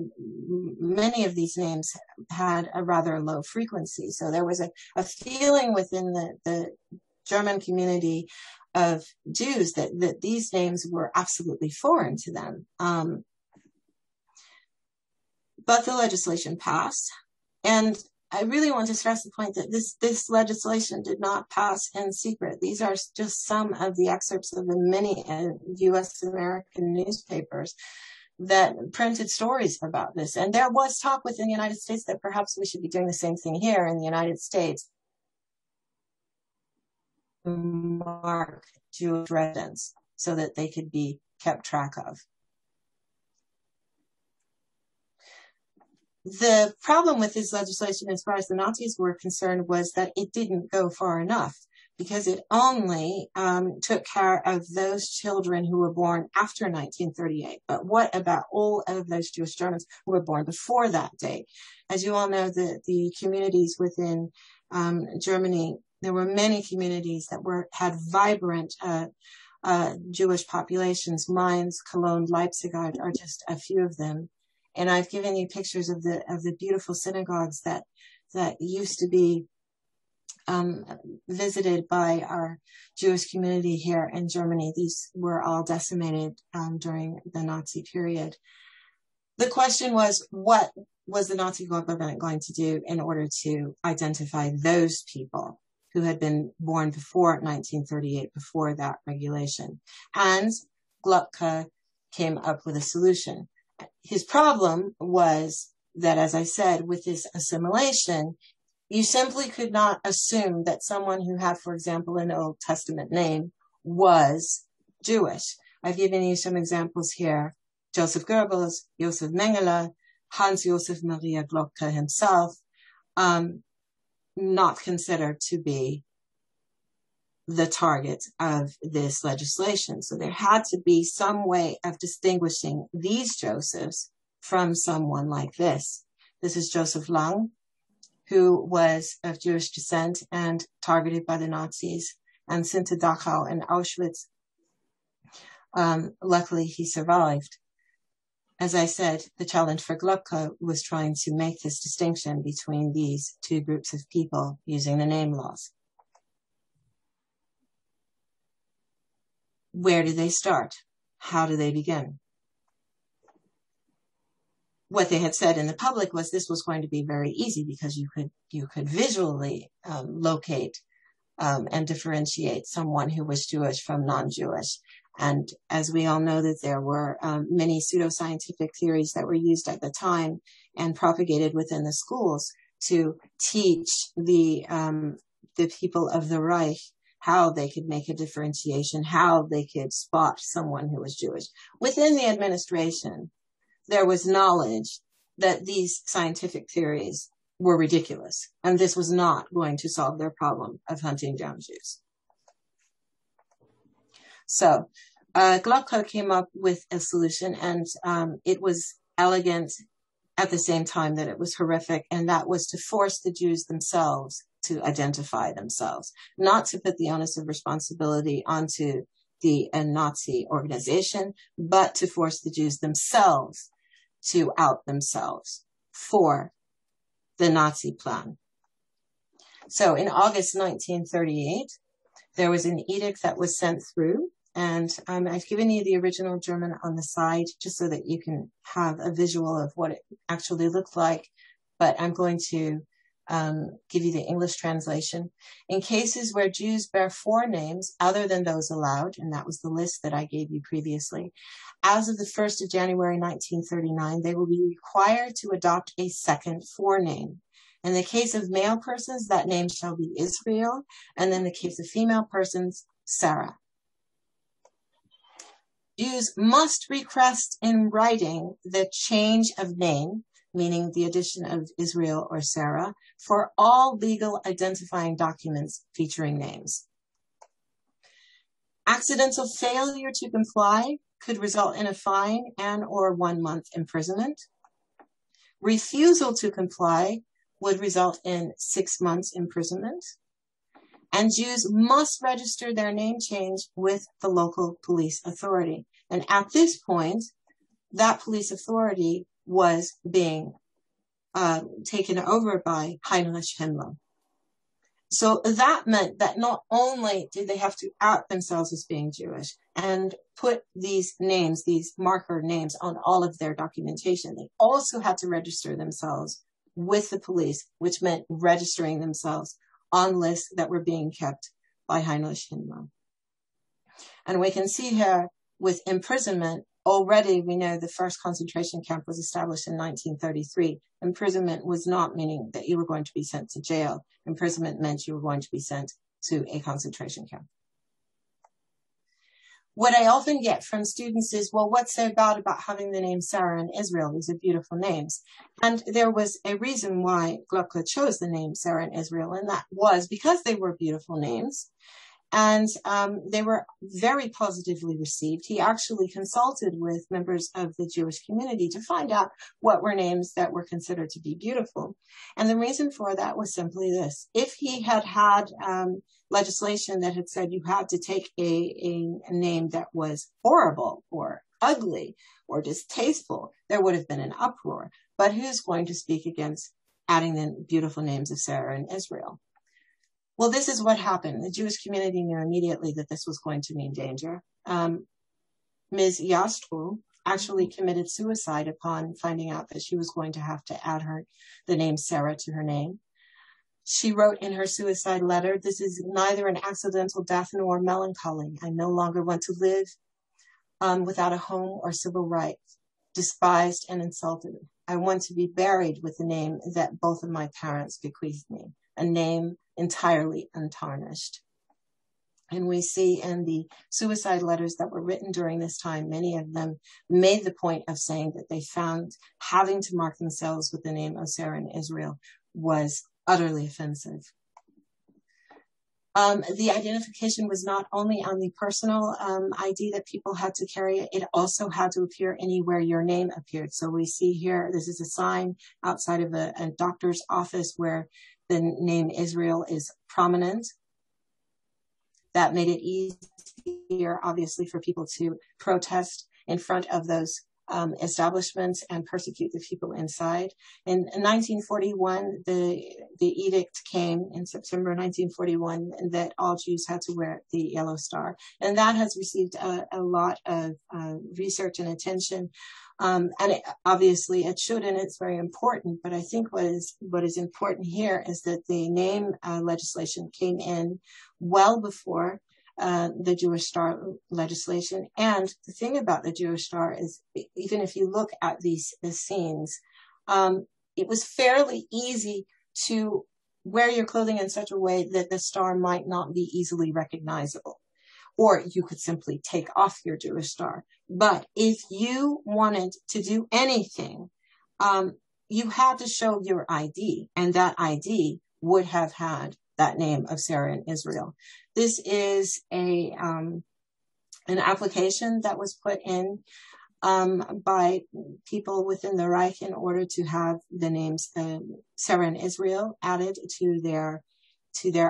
S13: many of these names had a rather low frequency. So there was a feeling within the German community of Jews that these names were absolutely foreign to them. But the legislation passed, and I really want to stress the point that this legislation did not pass in secret. These are just some of the excerpts of the many U.S. American newspapers that printed stories about this. And there was talk within the United States that perhaps we should be doing the same thing here in the United States. Mark Jewish residents so that they could be kept track of. The problem with this legislation, as far as the Nazis were concerned, was that it didn't go far enough. because it only took care of those children who were born after 1938. But what about all of those Jewish Germans who were born before that date? As you all know, the communities within Germany, there were many communities that had vibrant Jewish populations. Mainz, Cologne, Leipzig are just a few of them. And I've given you pictures of the beautiful synagogues that used to be visited by our Jewish community here in Germany. These were all decimated during the Nazi period. The question was, what was the Nazi government going to do in order to identify those people who had been born before 1938, before that regulation? And Glucke came up with a solution. His problem was that, as I said, with this assimilation, you simply could not assume that someone who had, for example, an Old Testament name was Jewish. I've given you some examples here. Joseph Goebbels, Josef Mengele, Hans Josef Maria Glucke himself, not considered to be the target of this legislation. So there had to be some way of distinguishing these Josephs from someone like this. This is Joseph Lang, who was of Jewish descent and targeted by the Nazis and sent to Dachau and Auschwitz. Luckily, he survived. As I said, the challenge for Glucke was trying to make this distinction between these two groups of people using the name laws. Where do they start? How do they begin? What they had said in the public was this was going to be very easy because you could visually locate and differentiate someone who was Jewish from non-Jewish. And as we all know, that there were many pseudoscientific theories that were used at the time and propagated within the schools to teach the people of the Reich how they could make a differentiation, how they could spot someone who was Jewish. Within the administration, there was knowledge that these scientific theories were ridiculous, and this was not going to solve their problem of hunting down Jews. So Glucke came up with a solution, and it was elegant at the same time that it was horrific, and that was to force the Jews themselves to identify themselves, not to put the onus of responsibility onto the Nazi organization, but to force the Jews themselves to out themselves for the Nazi plan. So in August 1938, there was an edict that was sent through, and I've given you the original German on the side just so that you can have a visual of what it actually looked like, but I'm going to give you the English translation. In cases where Jews bear forenames other than those allowed, and that was the list that I gave you previously, as of the 1st of January 1939, they will be required to adopt a second forename. In the case of male persons, that name shall be Israel, and in the case of female persons, Sarah. Jews must request in writing the change of name, meaning the addition of Israel or Sarah, for all legal identifying documents featuring names. Accidental failure to comply could result in a fine and or 1 month imprisonment. Refusal to comply would result in 6 months imprisonment. And Jews must register their name change with the local police authority. And at this point, that police authority was being taken over by Heinrich Himmler. So that meant that not only did they have to out themselves as being Jewish and put these names, these marker names on all of their documentation, they also had to register themselves with the police, which meant registering themselves on lists that were being kept by Heinrich Himmler. And we can see here with imprisonment, already we know the first concentration camp was established in 1933. Imprisonment was not meaning that you were going to be sent to jail. Imprisonment meant you were going to be sent to a concentration camp. What I often get from students is, well, what's so bad about having the name Sarah and Israel? These are beautiful names. And there was a reason why Glocke chose the name Sarah and Israel, and that was because they were beautiful names. And they were very positively received. He actually consulted with members of the Jewish community to find out what were names that were considered to be beautiful. And the reason for that was simply this. If he had had legislation that had said you had to take a name that was horrible or ugly or distasteful, there would have been an uproar. But who's going to speak against adding the beautiful names of Sarah and Israel? Well, this is what happened. The Jewish community knew immediately that this was going to mean danger. Ms. Yastru actually committed suicide upon finding out that she was going to have to add the name Sarah to her name. She wrote in her suicide letter, "This is neither an accidental death nor melancholy. I no longer want to live without a home or civil rights, despised and insulted. I want to be buried with the name that both of my parents bequeathed me, a name entirely untarnished." And we see in the suicide letters that were written during this time, many of them made the point of saying that they found having to mark themselves with the name of Sarah and Israel was utterly offensive. The identification was not only on the personal ID that people had to carry, it also had to appear anywhere your name appeared. So we see here, this is a sign outside of a doctor's office where the name Israel is prominent. That made it easier, obviously, for people to protest in front of those establishments and persecute the people inside. In 1941, the edict came in September 1941 that all Jews had to wear the yellow star. And that has received a lot of research and attention. And obviously it should, and it's very important. But I think what is important here is that the name legislation came in well before the Jewish Star legislation. And the thing about the Jewish Star is, even if you look at the scenes, it was fairly easy to wear your clothing in such a way that the star might not be easily recognizable. Or you could simply take off your Jewish star. But if you wanted to do anything, you had to show your ID, and that ID would have had that name of Sarah and Israel. This is an application that was put in by people within the Reich in order to have the names Sarah and Israel added to their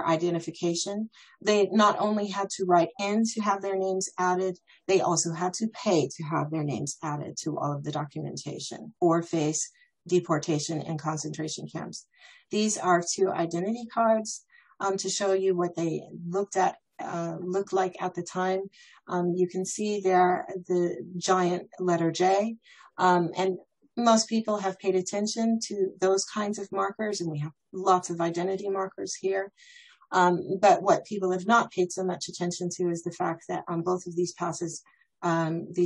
S13: identification. They not only had to write in to have their names added, they also had to pay to have their names added to all of the documentation or face deportation in concentration camps. These are two identity cards to show you what they looked like at the time. You can see there the giant letter J, and most people have paid attention to those kinds of markers, and we have lots of identity markers here. But what people have not paid so much attention to is the fact that on both of these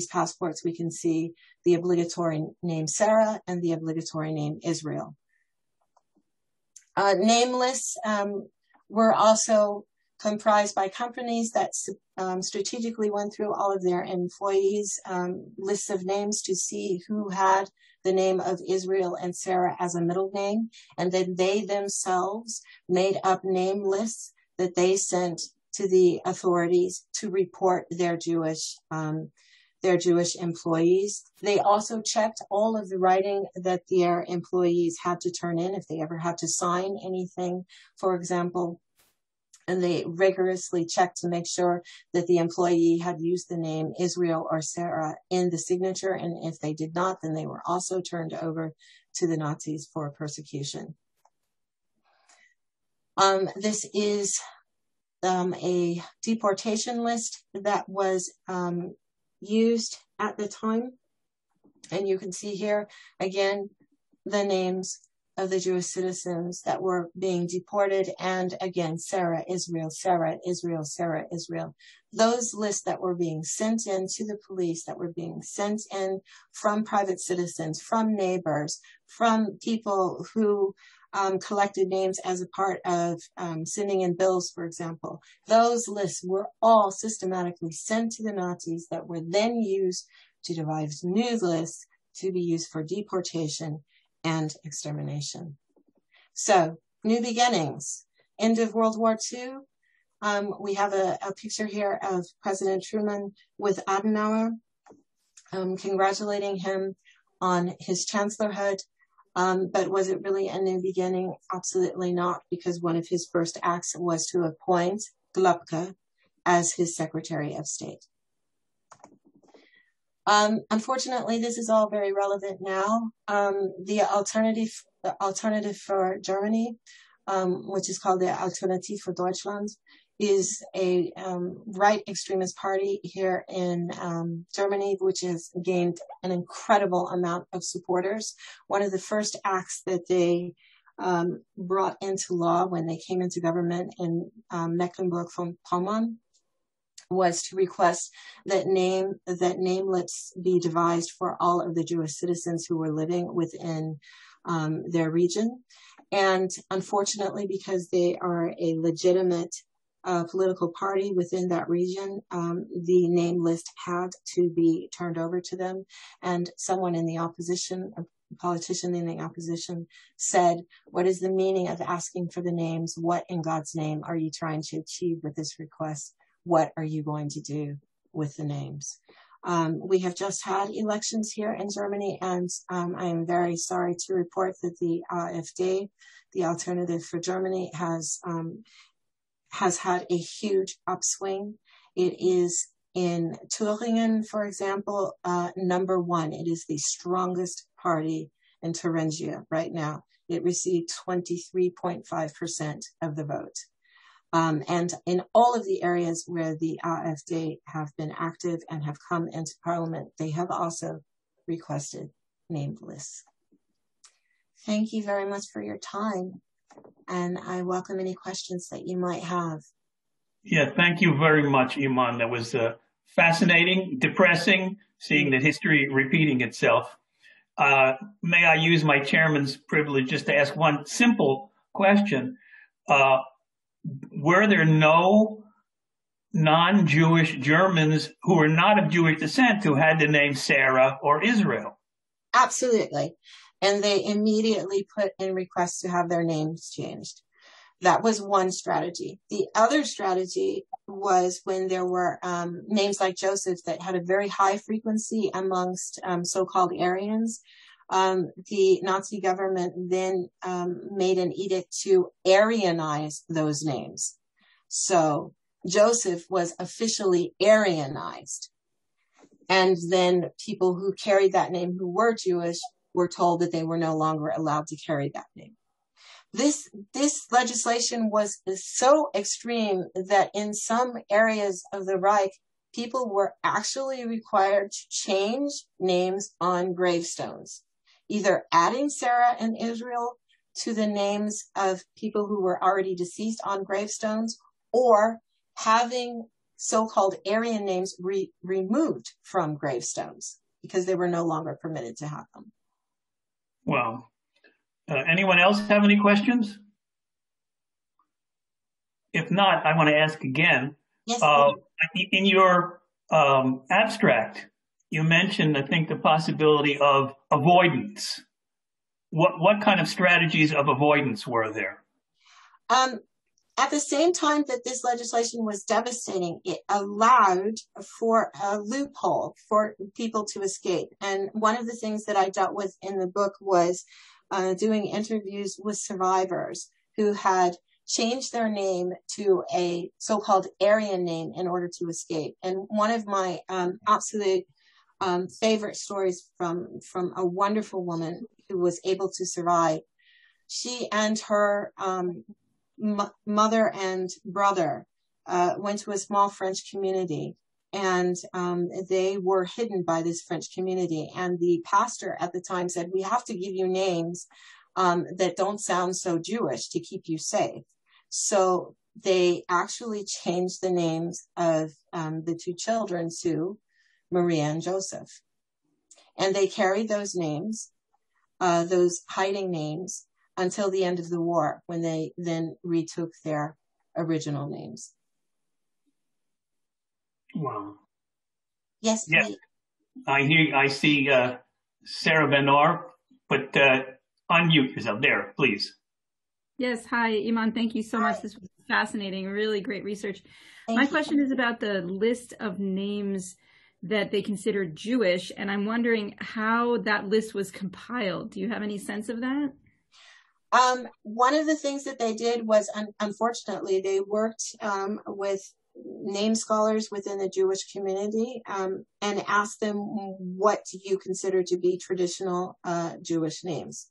S13: passports, we can see the obligatory name Sarah and the obligatory name Israel. Name lists were also comprised by companies that strategically went through all of their employees' lists of names to see who had the name of Israel and Sarah as a middle name. And then they themselves made up name lists that they sent to the authorities to report their Jewish employees. They also checked all of the writing that their employees had to turn in if they ever had to sign anything, for example. And they rigorously checked to make sure that the employee had used the name Israel or Sarah in the signature. And if they did not, then they were also turned over to the Nazis for persecution. This is a deportation list that was used at the time. And you can see here, again, the names of the Jewish citizens that were being deported. And again, Sarah, Israel, Sarah, Israel, Sarah, Israel. Those lists that were being sent in to the police, that were being sent in from private citizens, from neighbors, from people who collected names as a part of sending in bills, for example. Those lists were all systematically sent to the Nazis that were then used to devise new lists to be used for deportation and extermination. So, new beginnings. End of World War II. We have a picture here of President Truman with Adenauer, congratulating him on his chancellorhood. But was it really a new beginning? Absolutely not, because one of his first acts was to appoint Glupke as his Secretary of State. Unfortunately, this is all very relevant now. The alternative for Germany, which is called the Alternative für Deutschland, is a right extremist party here in Germany, which has gained an incredible amount of supporters. One of the first acts that they brought into law when they came into government in Mecklenburg-Vorpommern was to request that namelets be devised for all of the Jewish citizens who were living within their region. And unfortunately, because they are a legitimate political party within that region, the name list had to be turned over to them. And someone in the opposition, a politician in the opposition, said, "What is the meaning of asking for the names? What in God's name are you trying to achieve with this request? What are you going to do with the names?" We have just had elections here in Germany, and I am very sorry to report that the AfD, the Alternative for Germany, has had a huge upswing. It is in Thüringen, for example, number one. It is the strongest party in Thuringia right now. It received 23.5% of the vote. And in all of the areas where the AfD have been active and have come into parliament, they have also requested named lists. Thank you very much for your time, and I welcome any questions that you might have.
S12: Yeah, thank you very much, Iman. That was fascinating, depressing, seeing that history repeating itself. May I use my chairman's privilege just to ask one simple question? Were there no non-Jewish Germans who were not of Jewish descent who had the name Sarah or Israel?
S13: Absolutely. And they immediately put in requests to have their names changed. That was one strategy. The other strategy was when there were names like Joseph that had a very high frequency amongst so-called Aryans. The Nazi government then made an edict to Aryanize those names. So Joseph was officially Aryanized. And then people who carried that name who were Jewish were told that they were no longer allowed to carry that name. This legislation was so extreme that in some areas of the Reich, people were actually required to change names on gravestones, either adding Sarah and Israel to the names of people who were already deceased on gravestones, or having so-called Aryan names removed from gravestones because they were no longer permitted to have them.
S12: Wow. Anyone else have any questions? If not, I want to ask again.
S13: Yes,
S12: in your abstract, you mentioned, I think, the possibility of avoidance. What kind of strategies of avoidance were there?
S13: At the same time that this legislation was devastating, it allowed for a loophole for people to escape. And one of the things that I dealt with in the book was doing interviews with survivors who had changed their name to a so-called Aryan name in order to escape. And one of my absolute favorite stories from a wonderful woman who was able to survive. She and her mother and brother went to a small French community, and they were hidden by this French community. And the pastor at the time said, "We have to give you names that don't sound so Jewish to keep you safe." So they actually changed the names of the two children to Maria and Joseph. And they carried those names, those hiding names, until the end of the war, when they then retook their original names.
S12: Wow.
S13: Yes,
S12: yeah.
S13: please.
S12: I see Sarah Benor, but unmute yourself there, please.
S14: Yes, hi, Iman. Thank you so much. This was fascinating, really great research. My question is about the list of names that they consider Jewish, and I'm wondering how that list was compiled. Do you have any sense of that?
S13: One of the things that they did was, unfortunately, they worked with name scholars within the Jewish community and asked them, what do you consider to be traditional Jewish names?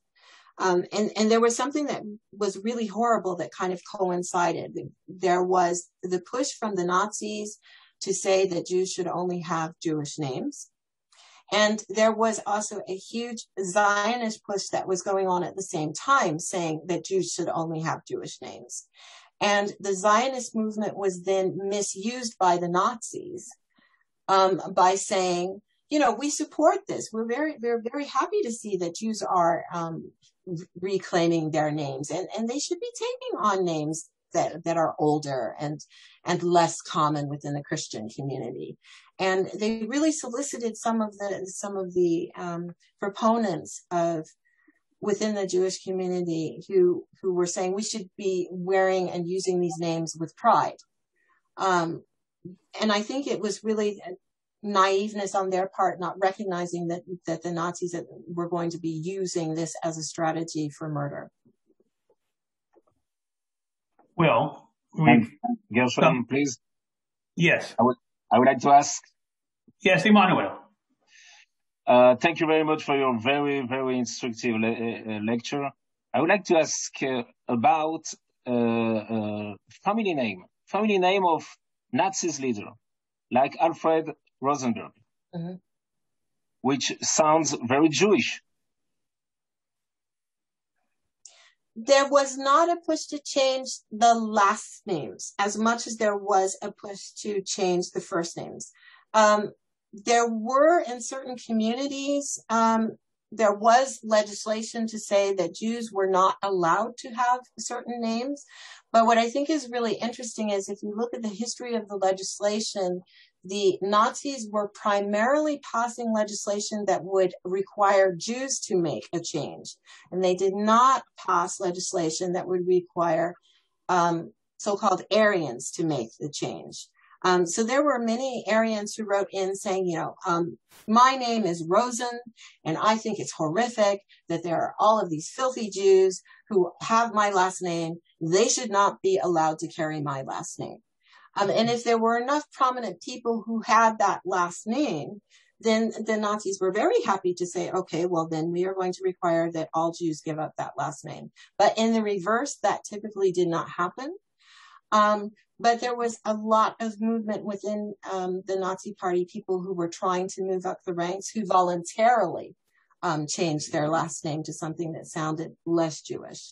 S13: And there was something that was really horrible that kind of coincided. There was the push from the Nazis to say that Jews should only have Jewish names. And there was also a huge Zionist push that was going on at the same time, saying that Jews should only have Jewish names. And the Zionist movement was then misused by the Nazis by saying, we support this. We're very happy to see that Jews are reclaiming their names, and they should be taking on names that are older and less common within the Christian community. And they really solicited some of the proponents of within the Jewish community who were saying we should be wearing and using these names with pride. And I think it was really naiveness on their part, not recognizing that the Nazis were going to be using this as a strategy for murder.
S3: Well, Gershon, please.
S12: Yes.
S3: I would like to ask.
S12: Yes, Emmanuel.
S3: Thank you very much for your very, very instructive lecture. I would like to ask about family name of Nazis leader, like Alfred Rosenberg, which sounds very Jewish.
S13: There was not a push to change the last names as much as there was a push to change the first names. There were in certain communities, there was legislation to say that Jews were not allowed to have certain names. But what I think is really interesting is if you look at the history of the legislation, the Nazis were primarily passing legislation that would require Jews to make a change. And they did not pass legislation that would require so-called Aryans to make the change. So there were many Aryans who wrote in saying, my name is Rosen, and I think it's horrific that there are all of these filthy Jews who have my last name. They should not be allowed to carry my last name. And if there were enough prominent people who had that last name, then the Nazis were very happy to say, okay, well, then we are going to require that all Jews give up that last name. But in the reverse, that typically did not happen. But there was a lot of movement within the Nazi Party, people who were trying to move up the ranks, who voluntarily changed their last name to something that sounded less Jewish.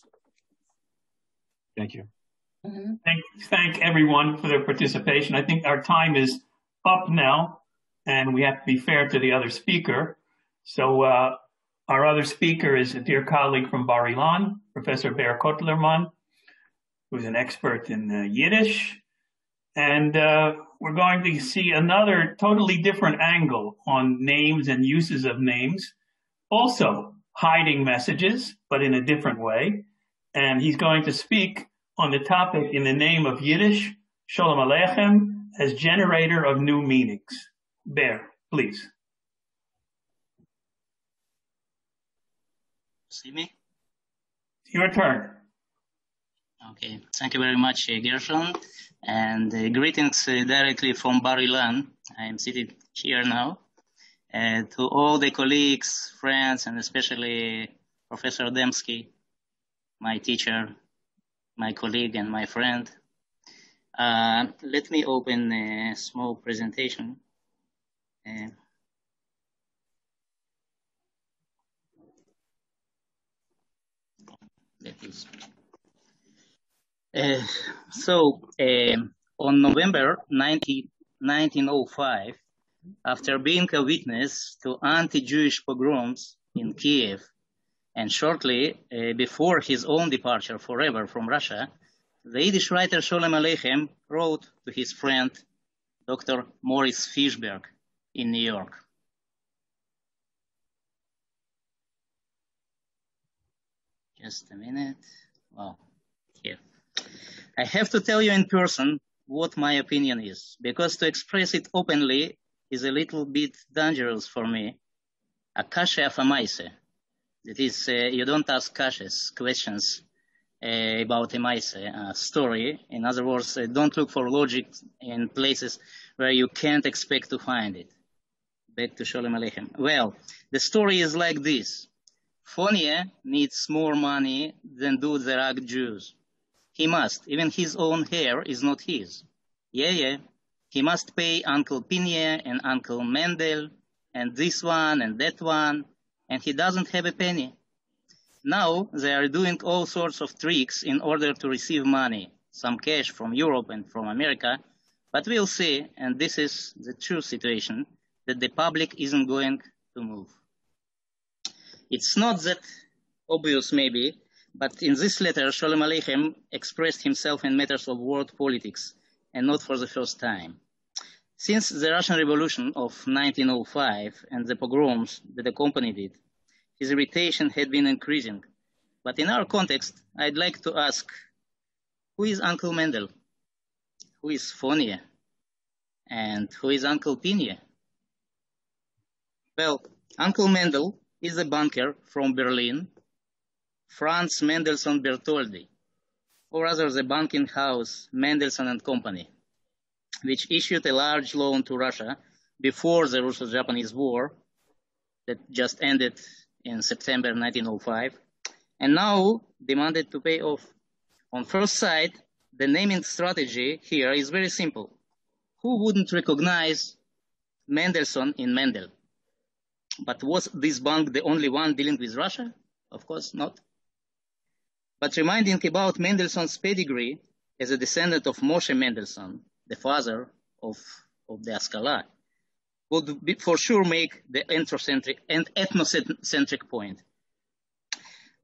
S3: Thank you.
S13: Mm-hmm.
S12: Thank everyone for their participation. I think our time is up now, and we have to be fair to the other speaker. So our other speaker is a dear colleague from Bar-Ilan, Professor Ber Kotlerman, who's an expert in Yiddish. And we're going to see another totally different angle on names and uses of names, also hiding messages, but in a different way. And he's going to speak on the topic in the name of Yiddish, Shalom Aleichem, as generator of new meanings. Ber, please.
S15: See me?
S12: Your turn.
S15: Okay, thank you very much, Gershon, and greetings directly from Bar-Ilan. I am seated here now. To all the colleagues, friends, and especially Professor Demsky, my teacher, my colleague, and my friend. Let me open a small presentation. On November 1905, after being a witness to anti-Jewish pogroms in Kiev And shortly before his own departure forever from Russia, the Yiddish writer Sholem Aleichem wrote to his friend, Dr. Morris Fishberg in New York. Just a minute. Wow, here. I have to tell you in person what my opinion is, because to express it openly is a little bit dangerous for me. A kashe afamaise. That is, you don't ask kashes, questions about a maise, a story. In other words, don't look for logic in places where you can't expect to find it. Back to Sholem Aleichem. Well, the story is like this. Fonie needs more money than do the Rag Jews. He must. Even his own hair is not his. Yeah. He must pay Uncle Pinye and Uncle Mendel and this one and that one, and he doesn't have a penny. Now they are doing all sorts of tricks in order to receive money, some cash from Europe and from America, but we'll see, and this is the true situation, that the public isn't going to move. It's not that obvious maybe, but in this letter, Sholem Aleichem expressed himself in matters of world politics, and not for the first time. Since the Russian Revolution of 1905 and the pogroms that accompanied it, his irritation had been increasing. But in our context, I'd like to ask, who is Uncle Mendel? Who is Fonie? And who is Uncle Pinye? Well, Uncle Mendel is a banker from Berlin, Franz Mendelssohn Bertoldi, or rather the banking house Mendelssohn and Company, which issued a large loan to Russia before the Russo-Japanese War that just ended in September 1905, and now demanded to pay off. On first sight, the naming strategy here is very simple. Who wouldn't recognize Mendelssohn in Mendel? But was this bank the only one dealing with Russia? Of course not. But reminding about Mendelssohn's pedigree as a descendant of Moshe Mendelssohn, the father of the Haskalah, would be, for sure make the ethnocentric point.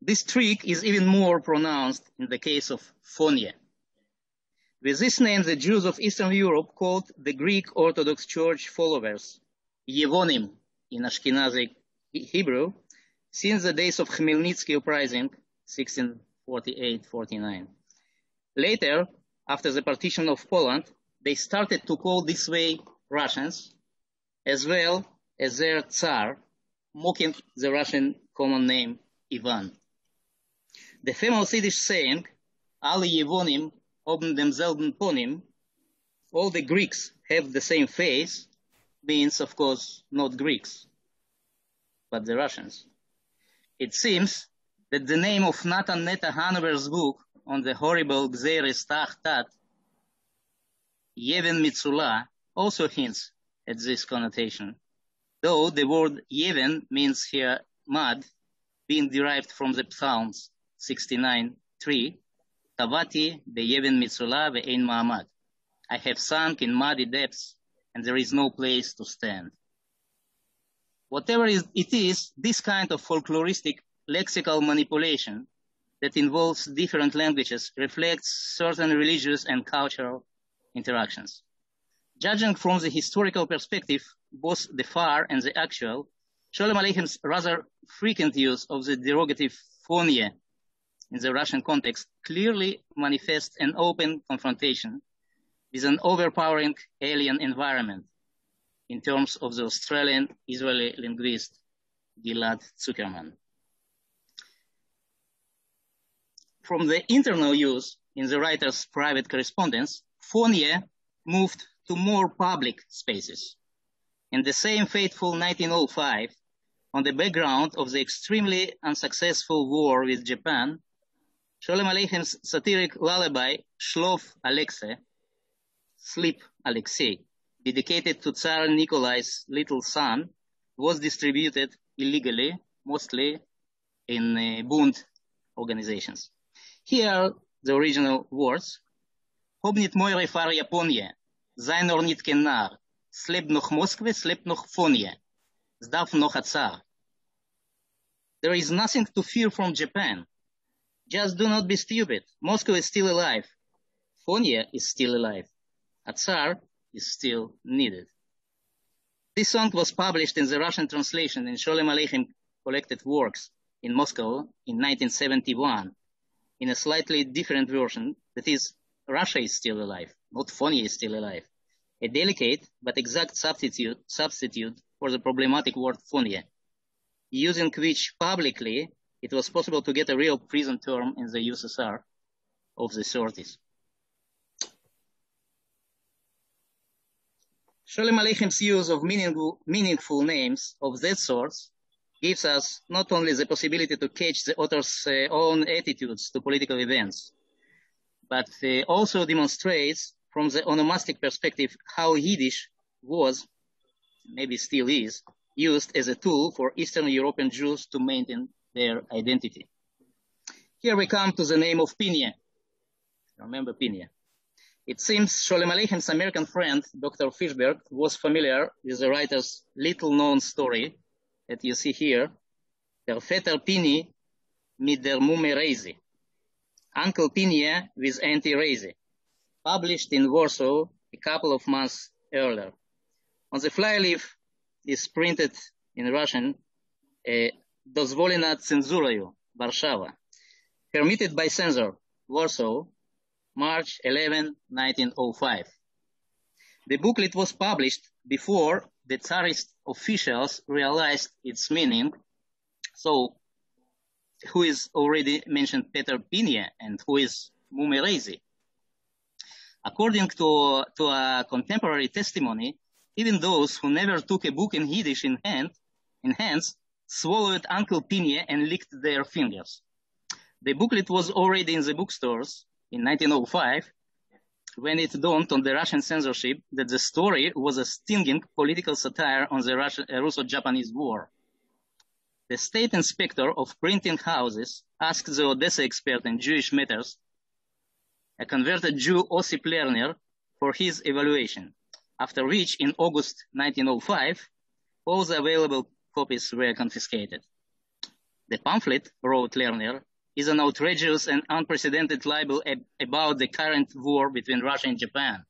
S15: This trick is even more pronounced in the case of Fonie. With this name, the Jews of Eastern Europe called the Greek Orthodox Church followers Yevonim in Ashkenazi Hebrew since the days of Khmelnytsky uprising, 1648-49. Later, after the partition of Poland, they started to call this way Russians, as well as their Tsar, mocking the Russian common name Ivan. The famous Yiddish saying, Alle Yevonim haben demselben Ponim, all the Greeks have the same face, means, of course, not Greeks, but the Russians. It seems that the name of Nathan Netta Hanover's book on the horrible Gzeres Tachtat, Yeven Mitzula, also hints at this connotation, though the word Yeven means here mud, being derived from the Psalms 69:3, Tavati beYeven Mitzula ve'ein ma'amad. I have sunk in muddy depths, and there is no place to stand. Whatever it is, this kind of folkloristic lexical manipulation that involves different languages reflects certain religious and cultural interactions. Judging from the historical perspective, both the far and the actual, Sholem Aleichem's rather frequent use of the derogative Fonie in the Russian context clearly manifests an open confrontation with an overpowering alien environment in terms of the Australian-Israeli linguist Gilad Zuckerman. From the internal use in the writer's private correspondence, Fonie moved to more public spaces. In the same fateful 1905, on the background of the extremely unsuccessful war with Japan, Sholem Aleichem's satiric lullaby, Shlov Alexei, Sleep Alexei, dedicated to Tsar Nikolai's little son, was distributed illegally, mostly in Bund organizations. Here are the original words. Hob nit moire far Japonie, sei nor nit kenar, sleb noch Moskwe, sleb noch Fonie, zdav noch Tsar. There is nothing to fear from Japan. Just do not be stupid. Moscow is still alive. Fonia is still alive. A Tsar is still needed. This song was published in the Russian translation in Sholem Aleichem collected works in Moscow in 1971 in a slightly different version, that is, Russia is still alive, not Fonia is still alive. A delicate but exact substitute for the problematic word Fonia, using which publicly it was possible to get a real prison term in the USSR of the 30s. Sholem Aleichem's use of meaningful names of that sort gives us not only the possibility to catch the author's own attitudes to political events, but also demonstrates from the onomastic perspective how Yiddish was, maybe still is, used as a tool for Eastern European Jews to maintain their identity. Here we come to the name of Pinya. Remember Pinya. It seems Sholem Aleichem's American friend, Dr. Fishberg, was familiar with the writer's little-known story that you see here, Der Vetter Pini mit der Mumme Reise, Uncle Pinya with Auntie Reise, published in Warsaw a couple of months earlier. On the flyleaf is printed in Russian, Dozvolena cenzurою, Warszawa, permitted by censor, Warsaw, March 11, 1905. The booklet was published before the Tsarist officials realized its meaning. So, who is already mentioned Peter Pinya and who is Mumme Reise? According to a contemporary testimony, even those who never took a book in Yiddish in hands swallowed Uncle Pinya and licked their fingers. The booklet was already in the bookstores in 1905 when it dawned on the Russian censorship that the story was a stinging political satire on the Russo-Japanese War. The state inspector of printing houses asked the Odessa expert in Jewish matters, a converted Jew Osip Lerner, for his evaluation, after which in August 1905, all the available copies were confiscated. The pamphlet, wrote Lerner, is an outrageous and unprecedented libel about the current war between Russia and Japan,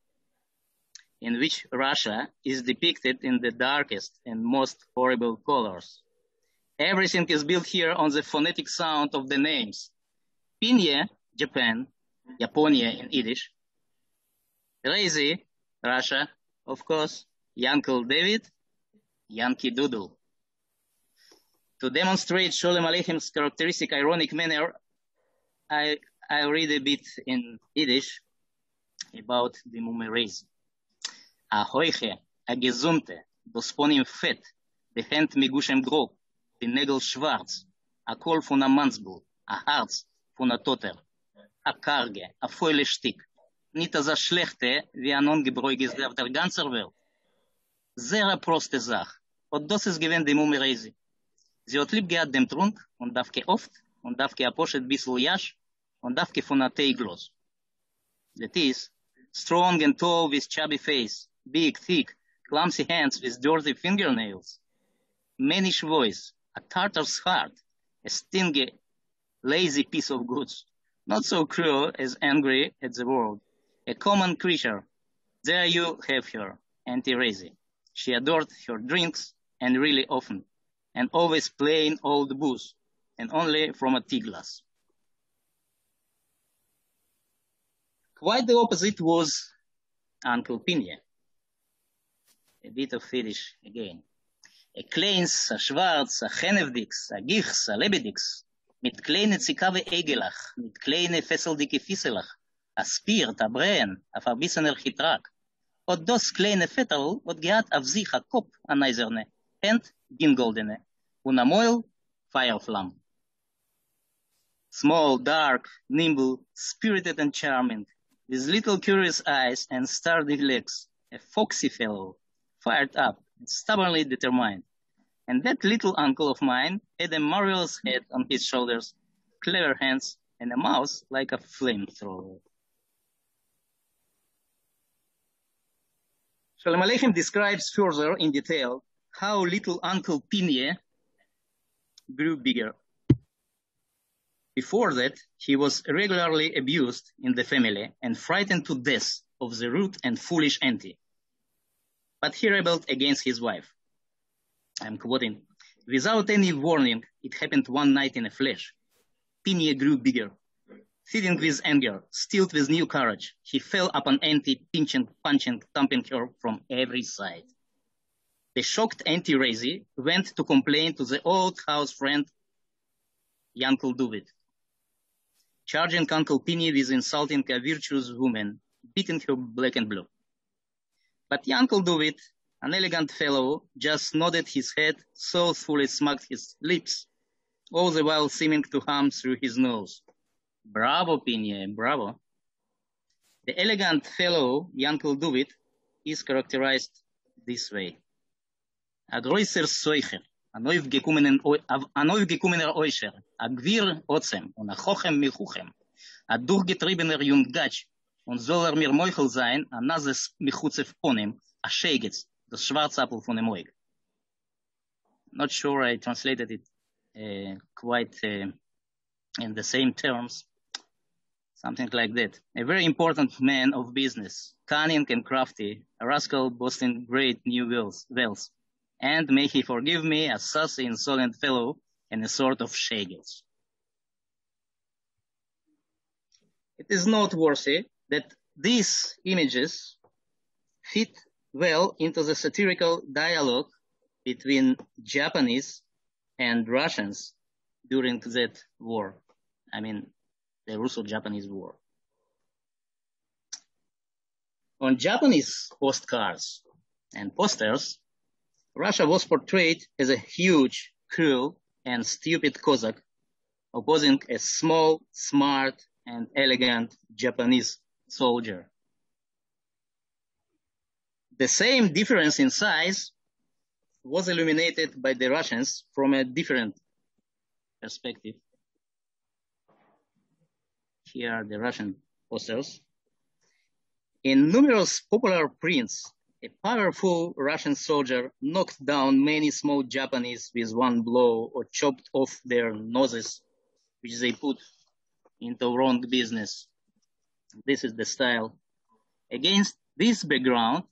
S15: in which Russia is depicted in the darkest and most horrible colors. Everything is built here on the phonetic sound of the names. Pinya, Japan, Japonia in Yiddish. Reise, Russia, of course. Yankel David, Yankee Doodle. To demonstrate Sholem Aleichem's characteristic ironic manner, I read a bit in Yiddish about the Mumme Reise. A Heuche, a Gesundte, das von ihm Fett, die Hand mit Guschem Grog, die Nägel schwarz, a Kohl von a Mannsbull, a Harz von a Toter, a Karge, a Fäule Stick, nicht so schlechte wie ein ungebräuges auf der ganzen Welt. Sehr a proste Sach, und das ist gewesen die Mumme Reise. Sie hat lieb gehabt dem Trunk und darf oft und darf a Poshet bissl Jasch und darf von a Teiglos. That is, strong and tall with chubby face, big, thick, clumsy hands with dirty fingernails, mannish voice, a Tartar's heart, a stingy, lazy piece of goods, not so cruel as angry at the world, a common creature. There you have her, Auntie Reise. She adored her drinks, and really often, and always plain old booze, and only from a tea glass. Quite the opposite was Uncle Pinya. A bit of Yiddish again. A Kleins, a Schwarz, a Chenevdix, a Gichs, a Lebedix, mit kleine Zikave Egelach, mit kleine Fesseldicke Fisselach, a Spiert, a Bren, a verbissener Chitrak. Und das kleine Vetterl hat gehabt auf sich a Kopf, a Neiserne, Hand, Gingoldene, und a Mäuel, Fireflam. Small, dark, nimble, spirited and charming, with little curious eyes and sturdy legs, a foxy fellow, fired up and stubbornly determined. And that little uncle of mine had a marvelous head on his shoulders, clever hands, and a mouth like a flamethrower. Sholem Aleichem describes further in detail how little Uncle Pinya grew bigger Before that, he was regularly abused in the family and frightened to death of the rude and foolish auntie. But he rebelled against his wife. I'm quoting, "Without any warning, it happened one night in a flash. Pinia grew bigger. Seething with anger, stilled with new courage, he fell upon auntie, pinching, punching, thumping her from every side. The shocked Auntie Raisy went to complain to the old house friend, Uncle David, charging Uncle Pini with insulting a virtuous woman, beating her black and blue. But Uncle David, an elegant fellow, just nodded his head, thoughtfully smacked his lips, all the while seeming to hum through his nose. Bravo, Pini, bravo. The elegant fellow, Uncle David, is characterized this way. A größer Seucher, a neufgekommener Euscher, a Gwir Otzem und a Chochem Milchuchem, a durchgetriebener Junggatsch, und soll mir Meuchel sein, a Nases Michuzef Ponem, a Schegetz, das Schwarzappel von dem Oig. Not sure I translated it quite in the same terms. Something like that. A very important man of business, cunning and crafty, a rascal boasting great new wealth. And may he forgive me, a saucy, insolent fellow, and a sort of Schegetz. It is noteworthy that these images fit well into the satirical dialogue between Japanese and Russians during that war. I mean, the Russo-Japanese War. On Japanese postcards and posters, Russia was portrayed as a huge, cruel, and stupid Cossack, opposing a small, smart, and elegant Japanese soldier. The same difference in size was illuminated by the Russians from a different perspective. Here are the Russian posters. In numerous popular prints, a powerful Russian soldier knocked down many small Japanese with one blow or chopped off their noses, which they put into wrong business. This is the style. Against this background,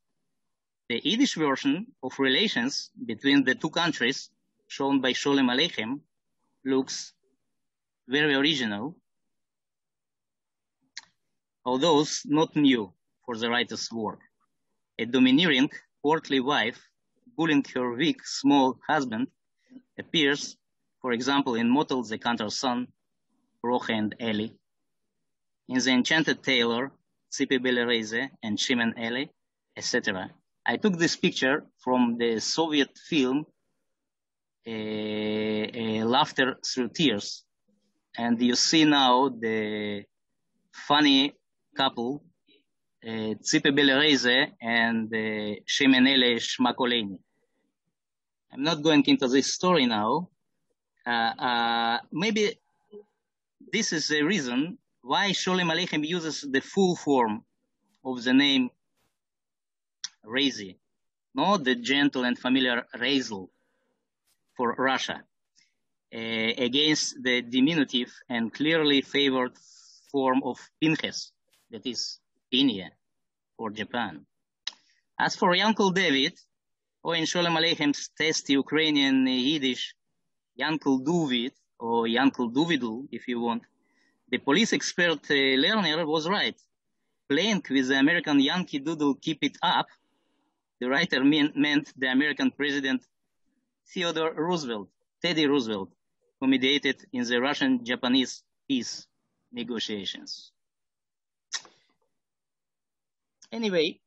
S15: the Yiddish version of relations between the two countries, shown by Sholem Aleichem, looks very original, although not new for the writer's work. A domineering, portly wife bullying her weak, small husband appears, for example, in Motel the Cantor's Son, Roche and Eli, in The Enchanted Tailor, Tzipi Belereze and Shimon Eli, etc. I took this picture from the Soviet film Laughter Through Tears, and you see now the funny couple, Tzipi Belereze and Shimon Eli Shmakoleni. I'm not going into this story now. Maybe this is the reason why Sholem Aleichem uses the full form of the name Raisy, not the gentle and familiar Raisel for Russia, against the diminutive and clearly favored form of Pinches, that is Pinia for Japan. As for Uncle David, or in Sholem Aleichem's test Ukrainian Yiddish, Uncle David, or Uncle Duvidul, if you want, the police expert Lerner was right. Playing with the American Yankee Doodle Keep It Up, the writer meant the American President Theodore Roosevelt, Teddy Roosevelt, who mediated in the Russian-Japanese peace negotiations. Anyway,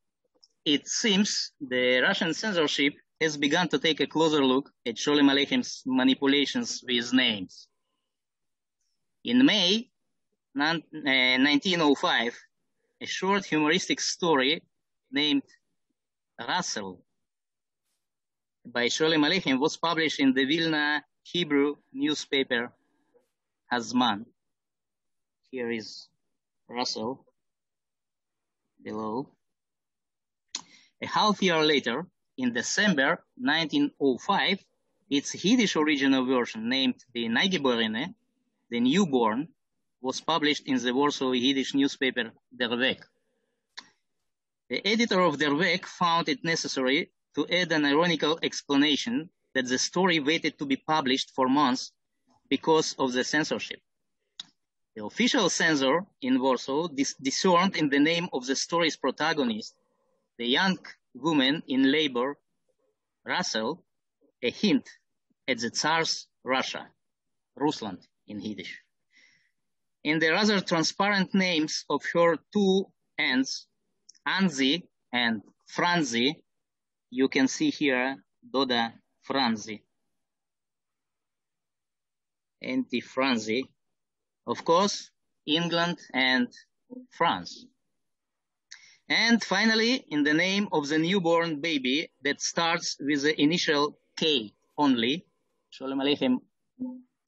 S15: it seems the Russian censorship has begun to take a closer look at Sholem Aleichem's manipulations with names. In May 1905, a short humoristic story named Russell by Sholem Aleichem was published in the Vilna Hebrew newspaper Hazman. Here is Russell below. A half year later, in December 1905, its Yiddish original version, named the Neigeborene, The Newborn, was published in the Warsaw Yiddish newspaper Der Weg. The editor of Der Weg found it necessary to add an ironical explanation that the story waited to be published for months because of the censorship. The official censor in Warsaw discerned in the name of the story's protagonist, the young woman in labor, Russell, a hint at the Tsar's Russia, Russland in Yiddish. In the rather transparent names of her two aunts, Anzi and Franzi, you can see here Doda Franzi. Auntie Franzi, of course, England and France. And finally, in the name of the newborn baby that starts with the initial K only, Sholem Aleichem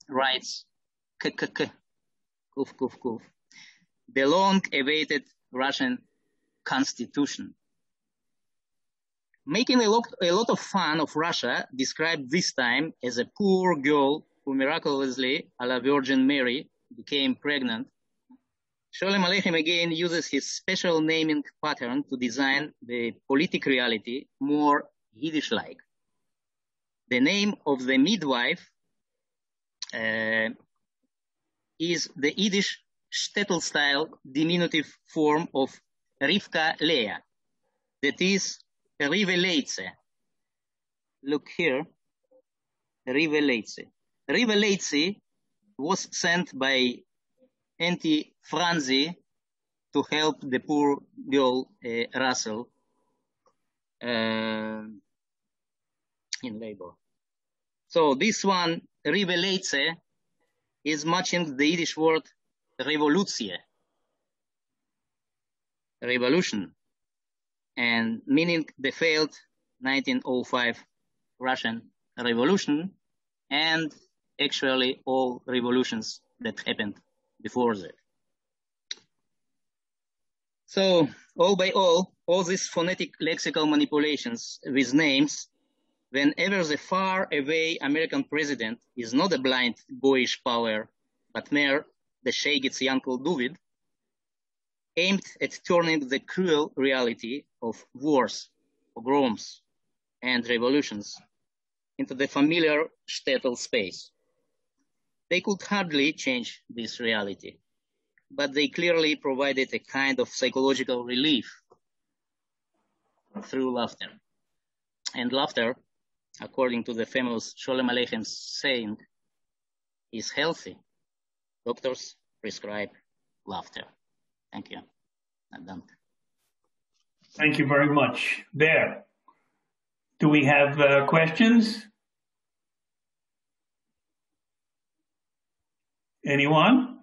S15: writes KKK, Kuf Kuf Kuf, the long-awaited Russian constitution. Making a lot of fun of Russia, described this time as a poor girl who miraculously, a la Virgin Mary, became pregnant, Sholem Aleichem again uses his special naming pattern to design the politic reality more Yiddish-like. The name of the midwife is the Yiddish shtetl-style diminutive form of Rivka Leah, that is Riveleitze. Look here, Riveleitze. Riveleitze was sent by Auntie Franzi to help the poor girl Russell in labor. So this one, Riveleitze, is matching the Yiddish word revoluție, revolution, and meaning the failed 1905 Russian Revolution and actually all revolutions that happened before that. So all by all these phonetic lexical manipulations with names, whenever the far away American president is not a blind boyish power, but mere the Sheik's uncle David, aimed at turning the cruel reality of wars, pogroms, and revolutions into the familiar shtetl space. They could hardly change this reality, but they clearly provided a kind of psychological relief through laughter. And laughter, according to the famous Sholem Aleichem saying, is healthy. Doctors prescribe laughter. Thank you. I'm done.
S12: Thank you very much. There. Do we have questions? Anyone?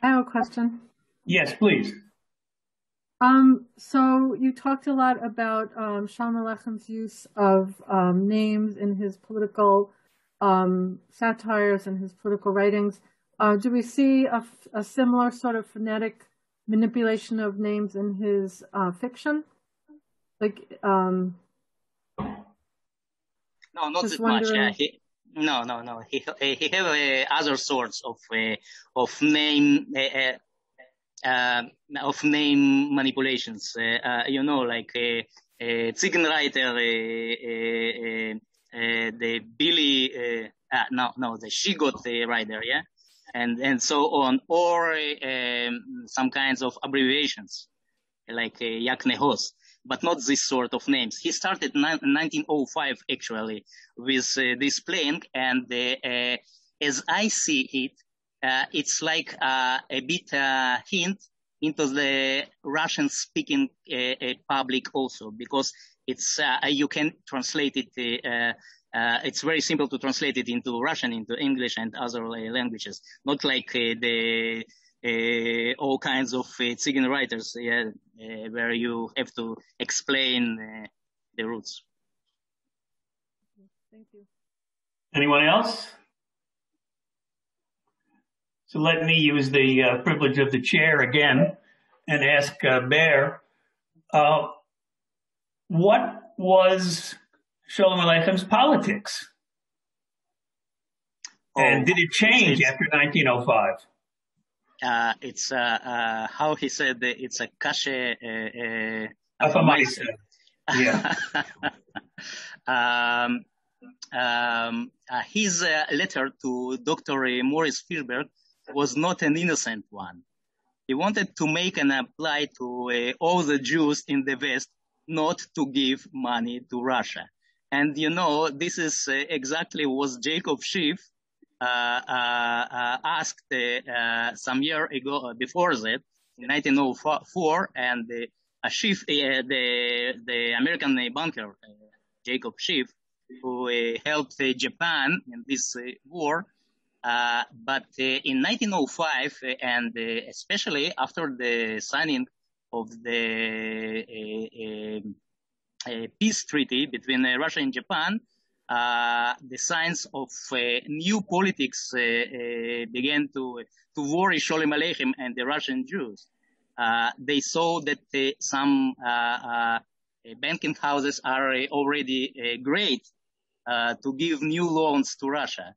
S16: I have a question.
S12: Yes, please.
S16: So you talked a lot about Sholem Aleichem's use of names in his political satires and his political writings. Do we see a similar sort of phonetic manipulation of names in his fiction? Like,
S15: no, not that much. No. He have other sorts of name manipulations. Like Ziegenreiter, the Billy, the Shigot rider, yeah, and so on, or some kinds of abbreviations like Yaknehos. But not this sort of names. He started in 1905, actually, with this playing, and as I see it, it's like a bit hint into the Russian-speaking public also, because it's you can translate it. It's very simple to translate it into Russian, into English, and other languages. Not like all kinds of Tsigan writers, where you have to explain the roots.
S16: Thank you.
S12: Anyone else? So let me use the privilege of the chair again and ask Ber, what was Sholem Aleichem's politics? And did it change after 1905?
S15: It's how he said it's a kashe
S12: Afamaisa. Yeah.
S15: His letter to Dr. Morris Fishberg was not an innocent one. He wanted to make an apply to all the Jews in the West not to give money to Russia. And you know, this is exactly what Jacob Schiff asked some year ago, before that, in 1904, and Schiff, the American banker, Jacob Schiff, who helped Japan in this war. But in 1905, and especially after the signing of the peace treaty between Russia and Japan, the signs of new politics began to worry Sholem Aleichem and the Russian Jews. They saw that some banking houses are already great to give new loans to Russia.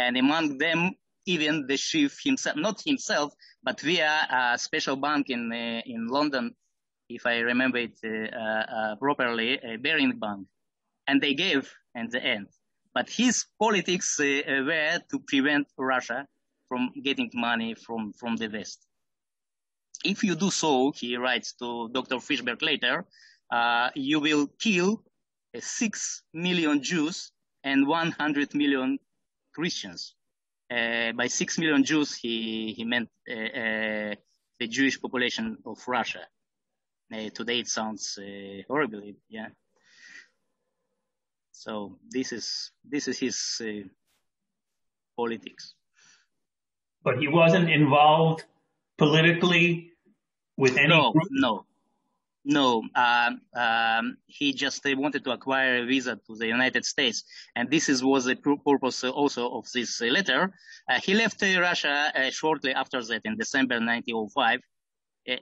S15: And among them, even the Schiff himself, not himself, but via a special bank in London, if I remember it properly, a Ber-Illan Bank. And they gave in the end. But his politics were to prevent Russia from getting money from the West. If you do so, he writes to Dr. Fishberg later, you will kill 6 million Jews and 100 million Christians. By 6 million Jews, he meant the Jewish population of Russia. Today it sounds horrible, yeah. So this is his politics.
S12: But he wasn't involved politically with any group?
S15: No. He just wanted to acquire a visa to the United States. And this was the purpose also of this letter. He left Russia shortly after that in December 1905.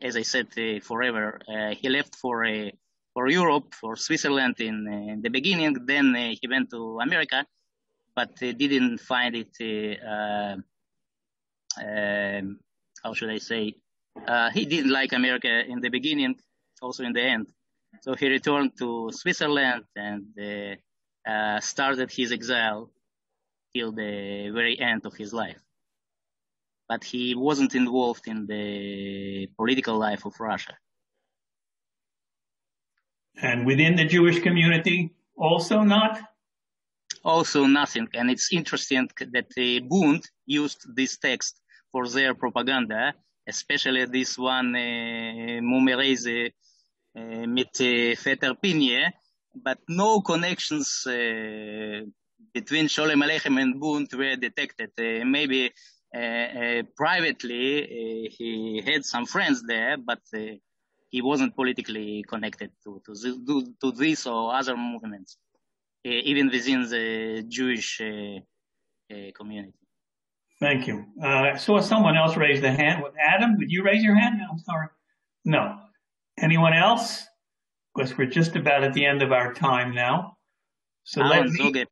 S15: As I said, forever. He left for Europe, for Switzerland in the beginning. Then he went to America, but didn't find it, how should I say? He didn't like America in the beginning, also in the end. So he returned to Switzerland and started his exile till the very end of his life. But he wasn't involved in the political life of Russia.
S12: And within the Jewish community, also not?
S15: Also nothing. And it's interesting that Bund used this text for their propaganda, especially this one, Mumerese mit Vetter Pinje, but no connections between Sholem Aleichem and Bund were detected. Maybe privately he had some friends there, but he wasn't politically connected to this or other movements, even within the Jewish community.
S12: Thank you. I saw someone else raise their hand. Adam, did you raise your hand? No, I'm sorry. No. Anyone else? Because we're just about at the end of our time now. So let me...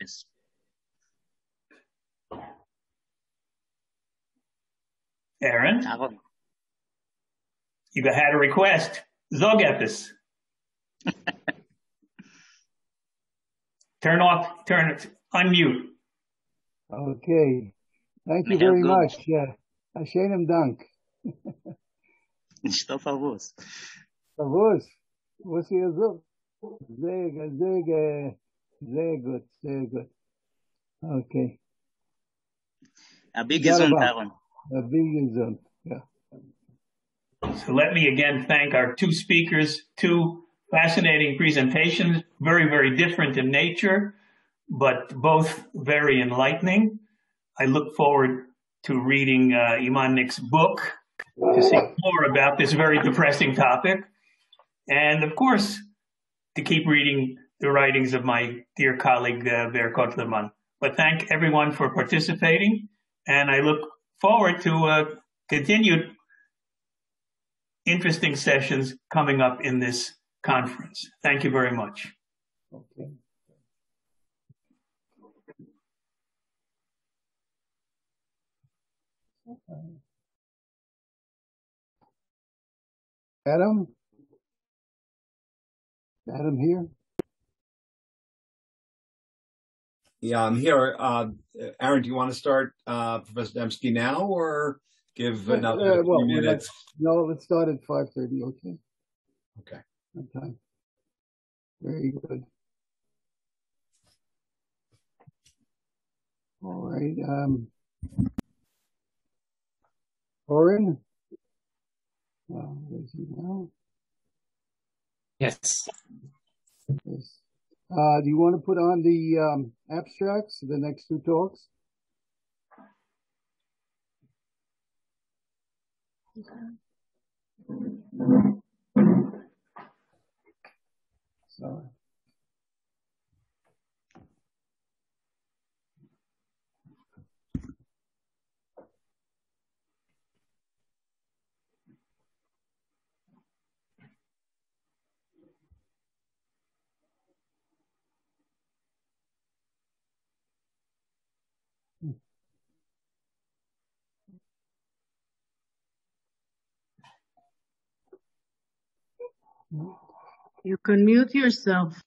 S12: Aaron? You had a request. Zogepis. Unmute.
S4: Okay. Thank you very much. Hashem Dank.
S15: Что favos?
S4: Favos. What's your zog? Very good. Okay.
S15: A big gesund, Aaron.
S4: A big gesund, yeah.
S12: So let me again thank our two speakers, two fascinating presentations, very, very different in nature, but both very enlightening. I look forward to reading Iman Nick's book to see more about this very depressing topic. And of course, to keep reading the writings of my dear colleague, Ber Kotlerman. But thank everyone for participating. And I look forward to continued interesting sessions coming up in this conference. Thank you very much.
S4: Okay. Adam? Adam here?
S17: Yeah, I'm here. Aaron, do you want to start Professor Dembski now, or give another few minutes?
S4: Let's start at 5:30, okay?
S17: Okay.
S4: Okay. Very good. All right. Oren? Where's he now?
S18: Yes.
S4: Yes. Do you want to put on the abstracts, the next two talks? Sorry.
S19: You can mute yourself.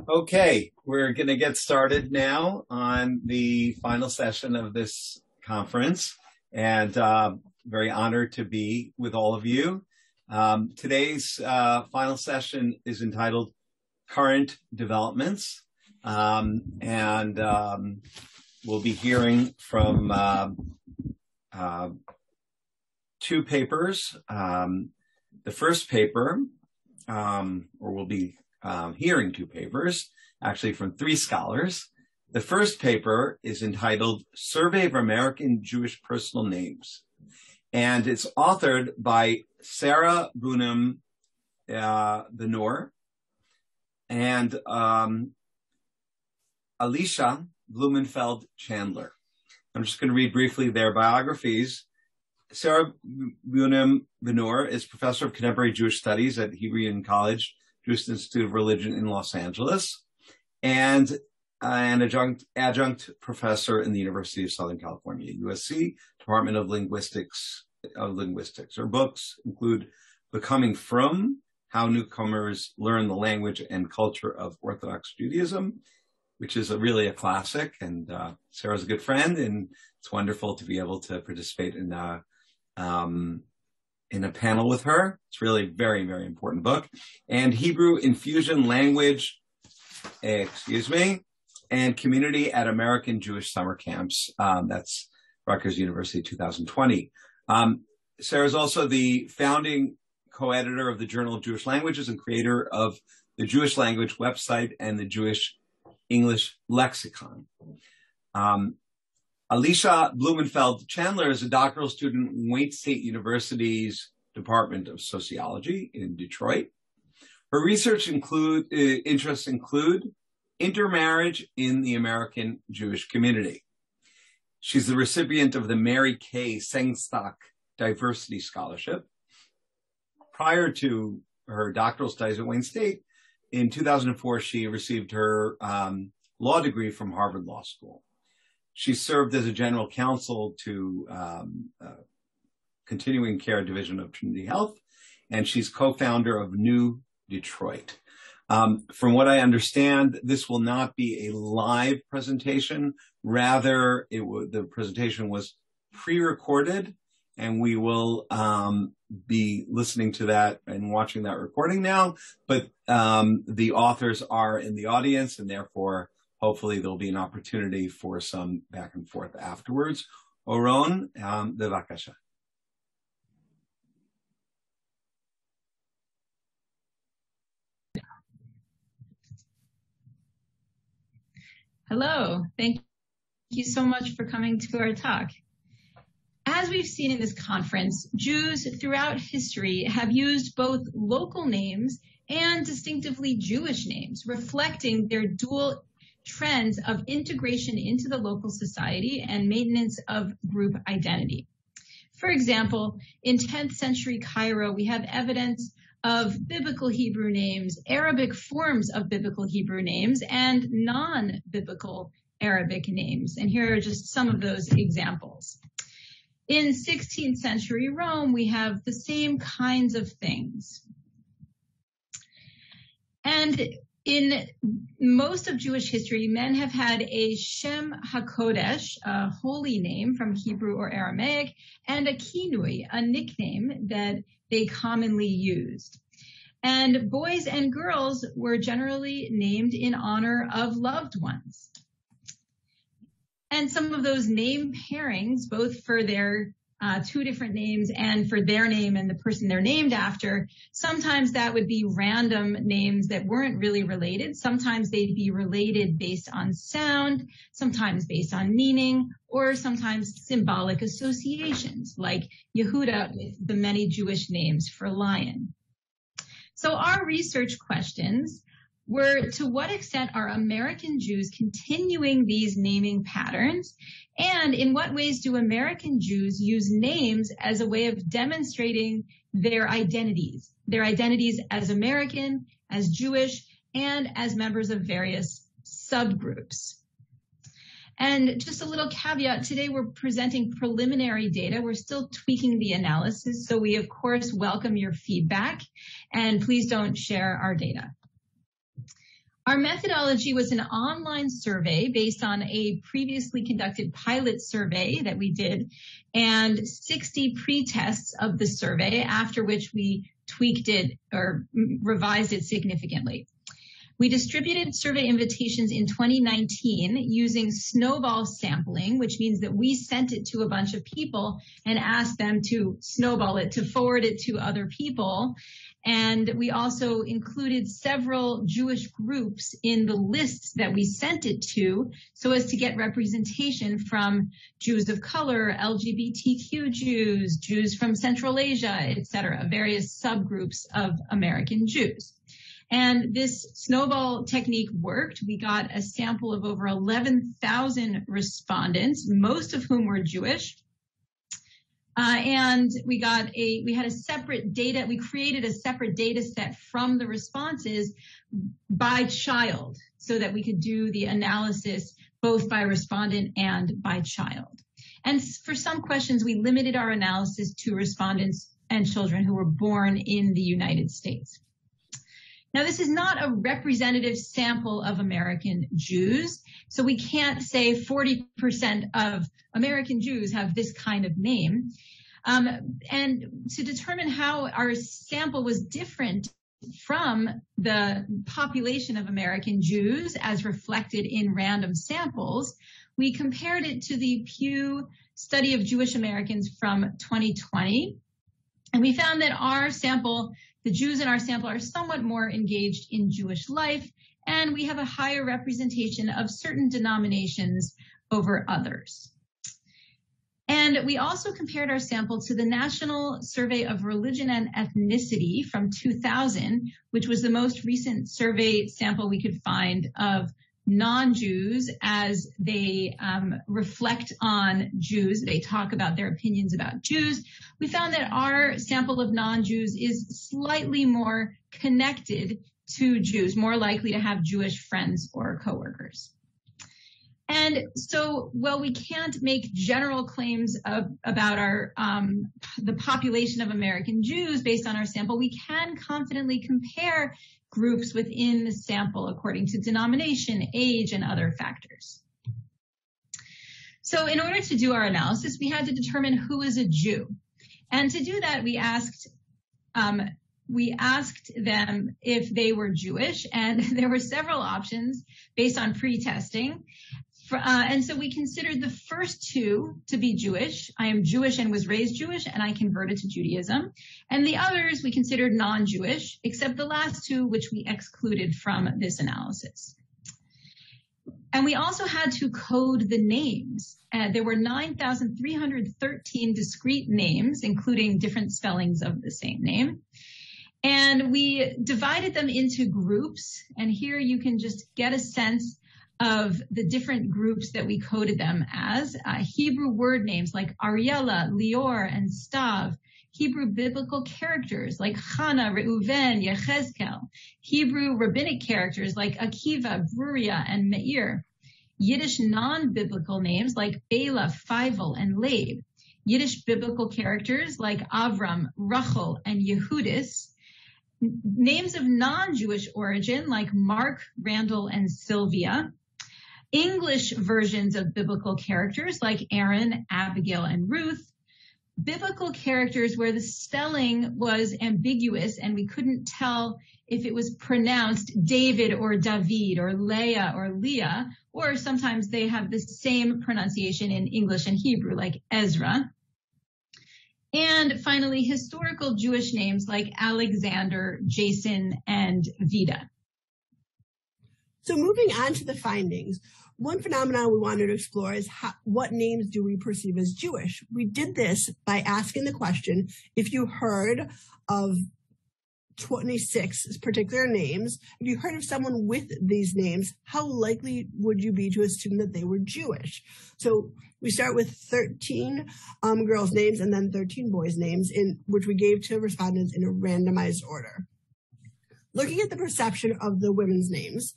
S17: Okay, we're going to get started now on the final session of this conference, and very honored to be with all of you. Today's final session is entitled Current Developments, and we'll be hearing from two papers. The first paper, or we'll be hearing two papers, actually from three scholars. The first paper is entitled Survey of American Jewish Personal Names, and it's authored by Sarah Bunim Benor and Alicia Blumenfeld Chandler. I'm just going to read briefly their biographies. Sarah Bunim Benor is professor of contemporary Jewish studies at Hebrew College, Jewish Institute of Religion in Los Angeles, and an adjunct professor in the University of Southern California, USC, Department of Linguistics. Her books include Becoming From, How Newcomers Learn the Language and Culture of Orthodox Judaism, which is really a classic, and Sarah's a good friend, and it's wonderful to be able to participate in a panel with her. It's really a very, very important book. And Hebrew Infusion Language, and Community at American Jewish Summer Camps. That's Rutgers University 2020. Sarah's also the founding co-editor of the Journal of Jewish Languages and creator of the Jewish Language website and the Jewish English Lexicon. Alicia Blumenfeld Chandler is a doctoral student in Wayne State University's Department of Sociology in Detroit. Her research interests include intermarriage in the American Jewish community. She's the recipient of the Mary K. Sengstock Diversity Scholarship. Prior to her doctoral studies at Wayne State, in 2004, she received her law degree from Harvard Law School. She served as a general counsel to Continuing Care Division of Trinity Health, and she's co-founder of New Detroit. From what I understand, this will not be a live presentation. Rather, the presentation was pre-recorded, and we will be listening to that and watching that recording now. But the authors are in the audience, and therefore, hopefully, there'll be an opportunity for some back and forth afterwards. Oron, bevakasha.
S14: Hello, thank you so much for coming to our talk. As we've seen in this conference, Jews throughout history have used both local names and distinctively Jewish names, reflecting their dual trends of integration into the local society and maintenance of group identity. For example, in 10th century Cairo, we have evidence of biblical Hebrew names, Arabic forms of biblical Hebrew names, and non-biblical Arabic names. And here are just some of those examples. In 16th century Rome, we have the same kinds of things. And in most of Jewish history, men have had a Shem HaKodesh, a holy name from Hebrew or Aramaic, and a kinui, a nickname that they commonly used. And boys and girls were generally named in honor of loved ones. And some of those name pairings, both for their two different names and for their name and the person they're named after, sometimes that would be random names that weren't really related. Sometimes they'd be related based on sound, sometimes based on meaning, or sometimes symbolic associations, like Yehuda with the many Jewish names for lion. So our research questions were, to what extent are American Jews continuing these naming patterns? And in what ways do American Jews use names as a way of demonstrating their identities as American, as Jewish, and as members of various subgroups? And just a little caveat, today we're presenting preliminary data. We're still tweaking the analysis, so we of course welcome your feedback, and please don't share our data. Our methodology was an online survey based on a previously conducted pilot survey that we did, and 60 pre-tests of the survey, after which we tweaked it or revised it significantly. We distributed survey invitations in 2019 using snowball sampling, which means that we sent it to a bunch of people and asked them to snowball it, to forward it to other people. And we also included several Jewish groups in the lists that we sent it to, so as to get representation from Jews of color, LGBTQ Jews, Jews from Central Asia, etc., various subgroups of American Jews. And this snowball technique worked. We got a sample of over 11,000 respondents, most of whom were Jewish. And we created a separate data set from the responses by child, so that we could do the analysis both by respondent and by child. And for some questions, we limited our analysis to respondents and children who were born in the United States. Now, this is not a representative sample of American Jews, so we can't say 40% of American Jews have this kind of name. And to determine how our sample was different from the population of American Jews as reflected in random samples, we compared it to the Pew Study of Jewish Americans from 2020. And we found that our sample, the Jews in our sample, are somewhat more engaged in Jewish life, and we have a higher representation of certain denominations over others. And
S18: And we also compared our sample to the National Survey of Religion and Ethnicity from 2000, which was the most recent survey sample we could find of non-Jews as they reflect on Jews. They talk about their opinions about Jews. We found that our sample of non-Jews is slightly more connected to Jews, more likely to have Jewish friends or coworkers. And so, while we can't make general claims about our the population of American Jews based on our sample, we can confidently compare groups within the sample according to denomination, age, and other factors. So in order to do our analysis, we had to determine who is a Jew. And to do that, we asked them if they were Jewish, and there were several options based on pre-testing. And so we considered the first two to be Jewish. I am Jewish and was raised Jewish, and I converted to Judaism. And the others we considered non-Jewish, except the last two, which we excluded from this analysis. And we also had to code the names. There were 9,313 discrete names, including different spellings of the same name. And we divided them into groups. And here you can just get a sense of the different groups that we coded them as. Hebrew word names like Ariella, Lior, and Stav. Hebrew biblical characters like Chana, Reuven, Yechezkel. Hebrew rabbinic characters like Akiva, Bruria, and Meir. Yiddish non-biblical names like Bela, Feivel, and Leib. Yiddish biblical characters like Avram, Rachel, and Yehudis. Names of non-Jewish origin like Mark, Randall, and Sylvia. English versions of biblical characters like Aaron, Abigail, and Ruth. Biblical characters where the spelling was ambiguous and we couldn't tell if it was pronounced David or David or Leah or Leah, or sometimes they have the same pronunciation in English and Hebrew like Ezra. And finally, historical Jewish names like Alexander, Jason, and Vida.
S20: So moving on to the findings, one phenomenon we wanted to explore is what names do we perceive as Jewish? We did this by asking the question, if you heard of 26 particular names, if you heard of someone with these names, how likely would you be to assume that they were Jewish? So we start with 13 girls' names and then 13 boys' names, which we gave to respondents in a randomized order. Looking at the perception of the women's names,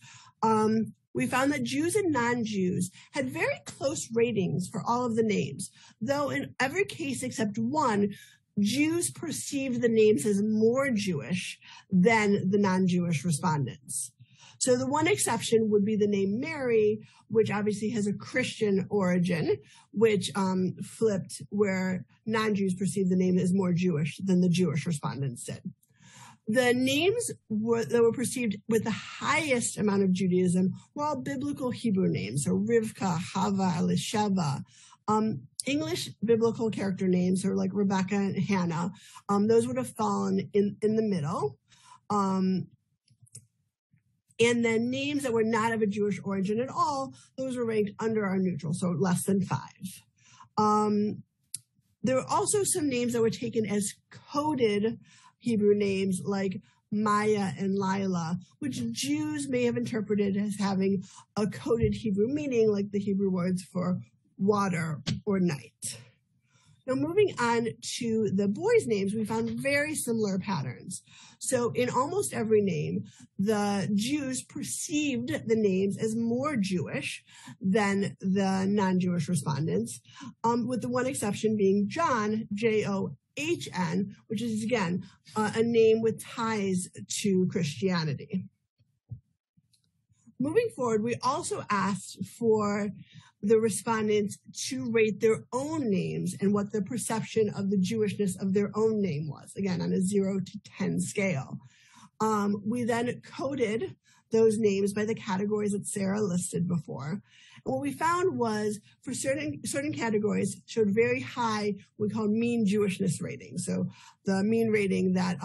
S20: we found that Jews and non-Jews had very close ratings for all of the names, though in every case except one, Jews perceived the names as more Jewish than the non-Jewish respondents. So the one exception would be the name Mary, which obviously has a Christian origin, which flipped where non-Jews perceived the name as more Jewish than the Jewish respondents did. The names that were perceived with the highest amount of Judaism were all biblical Hebrew names, so Rivka, Chava, Elisheva. English biblical character names are like Rebecca and Hannah. Those would have fallen in the middle. And then names that were not of a Jewish origin at all, those were ranked under our neutral, so less than 5. There were also some names that were taken as coded Hebrew names like Maya and Lila, which Jews may have interpreted as having a coded Hebrew meaning, like the Hebrew words for water or night. Now, moving on to the boys' names, we found very similar patterns. So in almost every name, the Jews perceived the names as more Jewish than the non-Jewish respondents, with the one exception being John, John, which is, again, a name with ties to Christianity. Moving forward, we also asked for the respondents to rate their own names and what the perception of the Jewishness of their own name was, again, on a 0 to 10 scale. We then coded those names by the categories that Sarah listed before. And what we found was for certain categories showed very high, what we call mean Jewishness rating. So the mean rating that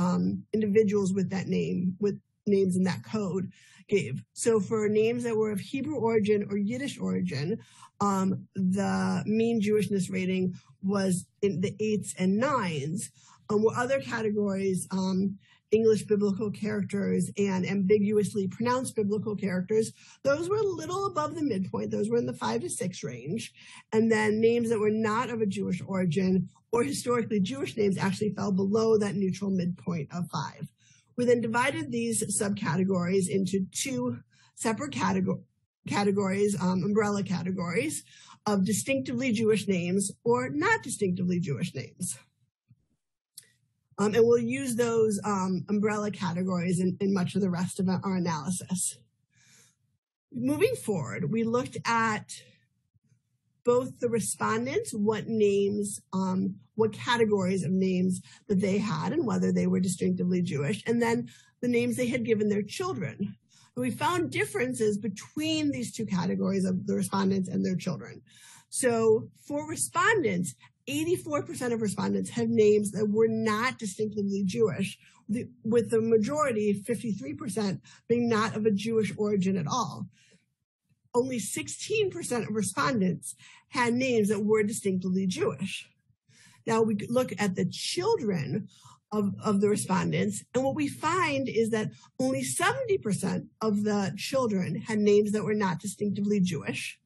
S20: individuals with that name, with names in that code gave. So for names that were of Hebrew origin or Yiddish origin, the mean Jewishness rating was in the 8s and 9s. Where other categories, English biblical characters and ambiguously pronounced biblical characters, those were a little above the midpoint. Those were in the 5 to 6 range. And then names that were not of a Jewish origin or historically Jewish names actually fell below that neutral midpoint of 5. We then divided these subcategories into 2 separate categories, umbrella categories of distinctively Jewish names or not distinctively Jewish names. And we'll use those umbrella categories in much of the rest of our analysis. Moving forward, we looked at both the respondents, what names, what categories of names that they had and whether they were distinctively Jewish, and then the names they had given their children. And we found differences between these 2 categories of the respondents and their children. So for respondents, 84% of respondents had names that were not distinctively Jewish, with the majority, 53%, being not of a Jewish origin at all. Only 16% of respondents had names that were distinctively Jewish. Now we look at the children of the respondents, and what we find is that only 70% of the children had names that were not distinctively Jewish,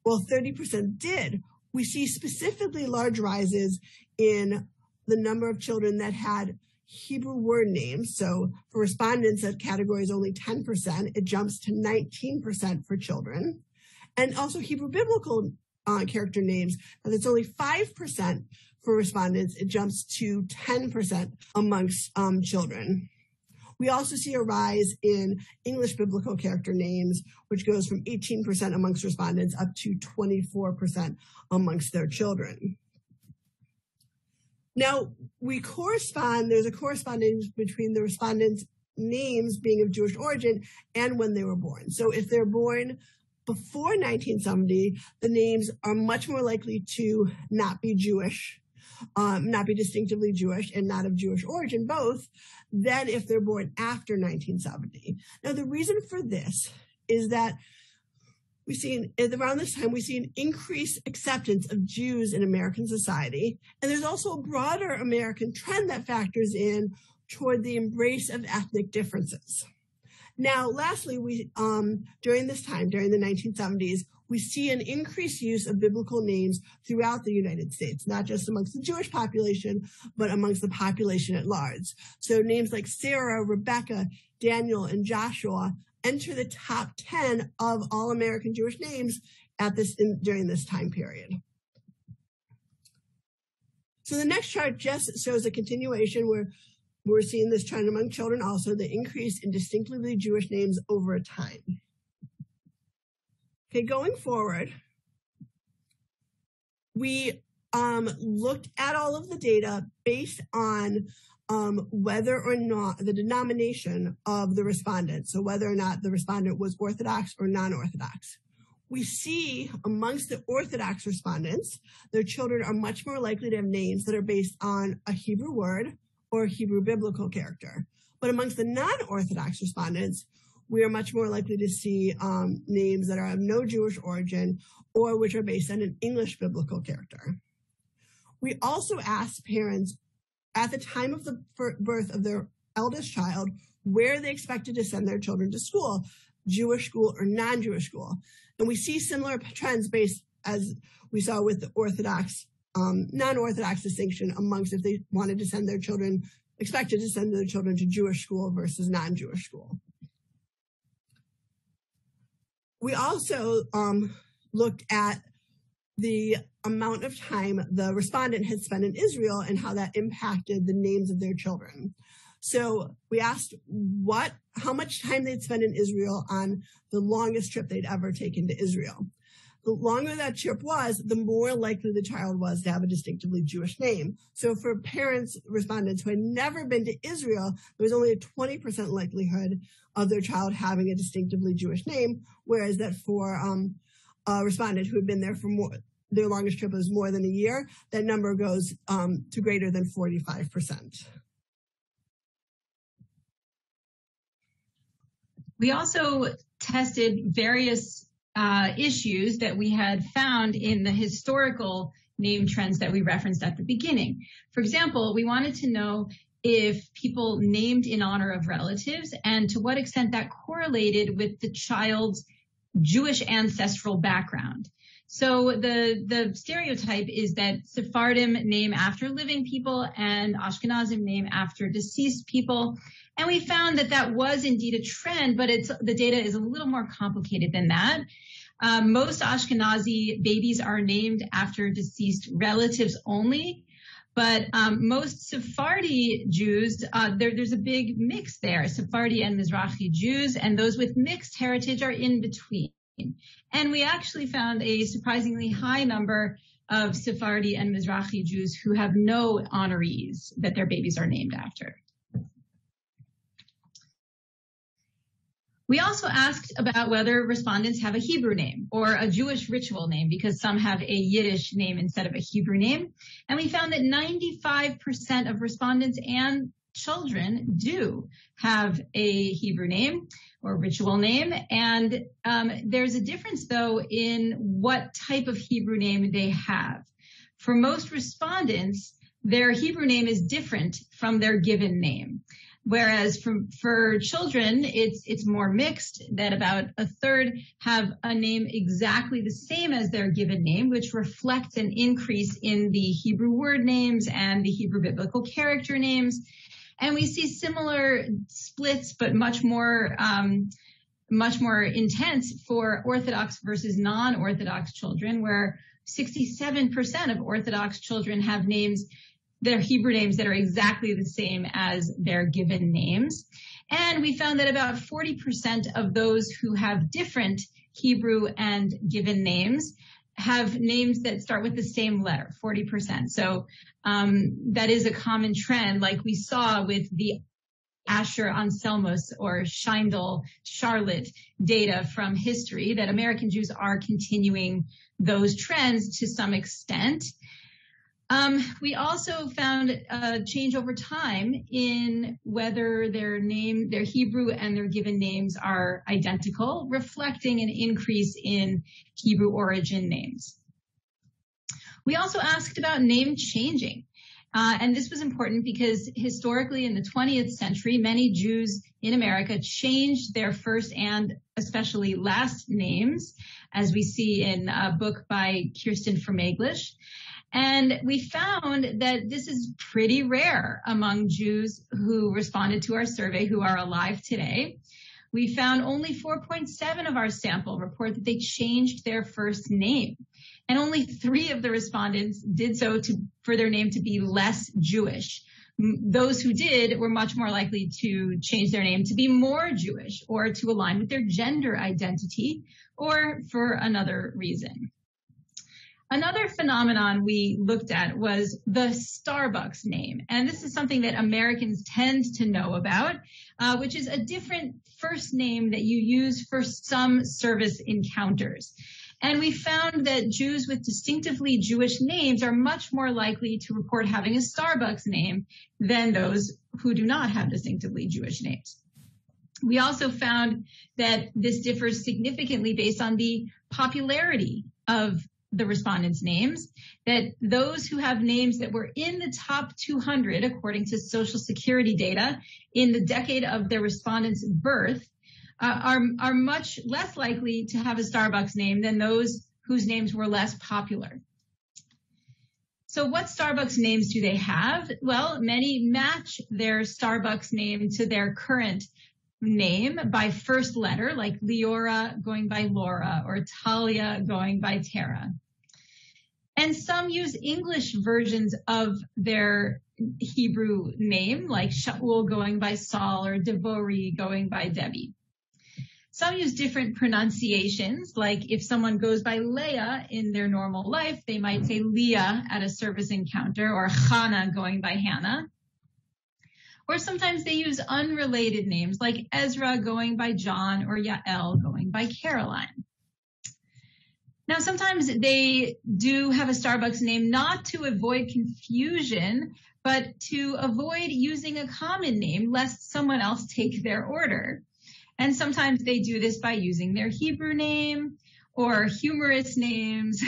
S20: while 30% did. We see specifically large rises in the number of children that had Hebrew word names. So for respondents, that category is only 10%. It jumps to 19% for children. And also Hebrew biblical character names, and it's only 5% for respondents. It jumps to 10% amongst children. We also see a rise in English biblical character names, which goes from 18% amongst respondents up to 24% amongst their children. Now, there's a correspondence between the respondents' names being of Jewish origin and when they were born. So if they're born before 1970, the names are much more likely to not be Jewish, not be distinctively Jewish and not of Jewish origin, both, than if they're born after 1970. Now, the reason for this is that around this time, we see an increased acceptance of Jews in American society. And there's also a broader American trend that factors in toward the embrace of ethnic differences. Now, lastly, during this time, during the 1970s, we see an increased use of biblical names throughout the United States, not just amongst the Jewish population, but amongst the population at large. So names like Sarah, Rebecca, Daniel, and Joshua enter the top 10 of all American Jewish names during this time period. So the next chart just shows a continuation where we're seeing this trend among children also, the increase in distinctively Jewish names over time. Okay, going forward, we looked at all of the data based on whether or not the denomination of the respondent, so whether or not the respondent was Orthodox or non-Orthodox. We see amongst the Orthodox respondents, their children are much more likely to have names that are based on a Hebrew word or a Hebrew biblical character. But amongst the non-Orthodox respondents, we are much more likely to see names that are of no Jewish origin or which are based on an English biblical character. We also asked parents at the time of the birth of their eldest child where they expected to send their children to school, Jewish school or non-Jewish school. And we see similar trends based as we saw with the Orthodox, non-Orthodox distinction amongst if they wanted to send their children, expected to send their children to Jewish school versus non-Jewish school. We also looked at the amount of time the respondent had spent in Israel and how that impacted the names of their children. So we asked how much time they'd spent in Israel on the longest trip they'd ever taken to Israel. The longer that trip was, the more likely the child was to have a distinctively Jewish name. So for respondents who had never been to Israel, there was only a 20% likelihood of their child having a distinctively Jewish name, whereas that for a respondent who had been there for their longest trip was more than a year, that number goes to greater than 45%.
S18: We also tested various issues that we had found in the historical name trends that we referenced at the beginning. For example, we wanted to know if people named in honor of relatives and to what extent that correlated with the child's Jewish ancestral background. So the stereotype is that Sephardim name after living people and Ashkenazim name after deceased people. And we found that that was indeed a trend, but the data is a little more complicated than that. Most Ashkenazi babies are named after deceased relatives only, but most Sephardi Jews, there's a big mix there. Sephardi and Mizrahi Jews, and those with mixed heritage are in between. And we actually found a surprisingly high number of Sephardi and Mizrahi Jews who have no honorees that their babies are named after. We also asked about whether respondents have a Hebrew name or a Jewish ritual name, because some have a Yiddish name instead of a Hebrew name. And we found that 95% of respondents and children do have a Hebrew name or ritual name. And there's a difference, though, in what type of Hebrew name they have. For most respondents, their Hebrew name is different from their given name. Whereas for children, it's more mixed, that about a third have a name exactly the same as their given name, which reflects an increase in the Hebrew word names and the Hebrew biblical character names. And we see similar splits, but much more intense for Orthodox versus non-Orthodox children, where 67% of Orthodox children have names, their Hebrew names, that are exactly the same as their given names. And we found that about 40% of those who have different Hebrew and given names have names that start with the same letter, 40%. So that is a common trend, like we saw with the Asher Anselmus or Scheindel Charlotte data from history, that American Jews are continuing those trends to some extent. We also found a change over time in whether their Hebrew and their given names are identical, reflecting an increase in Hebrew origin names. We also asked about name changing. And this was important because historically in the 20th century, many Jews in America changed their first and especially last names, as we see in a book by Kirsten Vermeglish. And we found that this is pretty rare among Jews who responded to our survey who are alive today. We found only 4.7% of our sample report that they changed their first name. And only 3 of the respondents did so for their name to be less Jewish. Those who did were much more likely to change their name to be more Jewish or to align with their gender identity or for another reason. Another phenomenon we looked at was the Starbucks name. And this is something that Americans tend to know about, which is a different first name that you use for some service encounters. And we found that Jews with distinctively Jewish names are much more likely to report having a Starbucks name than those who do not have distinctively Jewish names. We also found that this differs significantly based on the popularity of the respondents' names, that those who have names that were in the top 200, according to Social Security data, in the decade of their respondents' birth, are much less likely to have a Starbucks name than those whose names were less popular. So what Starbucks names do they have? Well, many match their Starbucks name to their current name by first letter, like Leora going by Laura or Talia going by Tara. And some use English versions of their Hebrew name, like Shaul going by Saul or Devori going by Debbie. Some use different pronunciations, like if someone goes by Leah in their normal life, they might say Leah at a service encounter, or Hannah going by Hannah. Or sometimes they use unrelated names, like Ezra going by John or Yael going by Caroline. Now, sometimes they do have a Starbucks name not to avoid confusion, but to avoid using a common name lest someone else take their order. And sometimes they do this by using their Hebrew name or humorous names.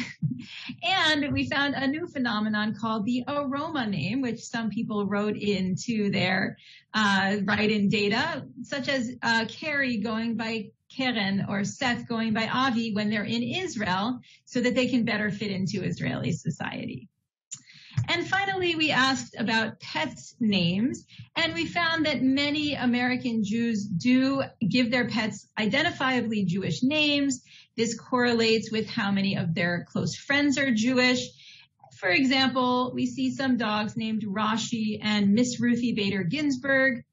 S18: And we found a new phenomenon called the aroma name, which some people wrote into their write-in data, such as Carrie going by Keren or Seth going by Avi when they're in Israel, so that they can better fit into Israeli society. And finally, we asked about pets' names, and we found that many American Jews do give their pets identifiably Jewish names. This correlates with how many of their close friends are Jewish. For example, we see some dogs named Rashi and Miss Ruthie Bader Ginsburg,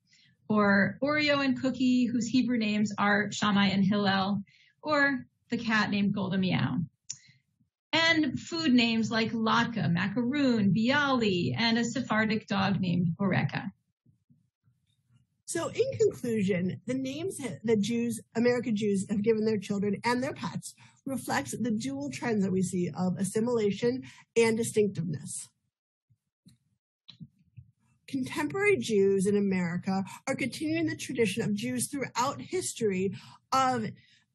S18: or Oreo and Cookie, whose Hebrew names are Shammai and Hillel, or the cat named Golda Meow. And food names like latke, macaroon, bialy, and a Sephardic dog named Boreka.
S20: So in conclusion, the names that American Jews have given their children and their pets reflects the dual trends that we see of assimilation and distinctiveness. Contemporary Jews in America are continuing the tradition of Jews throughout history of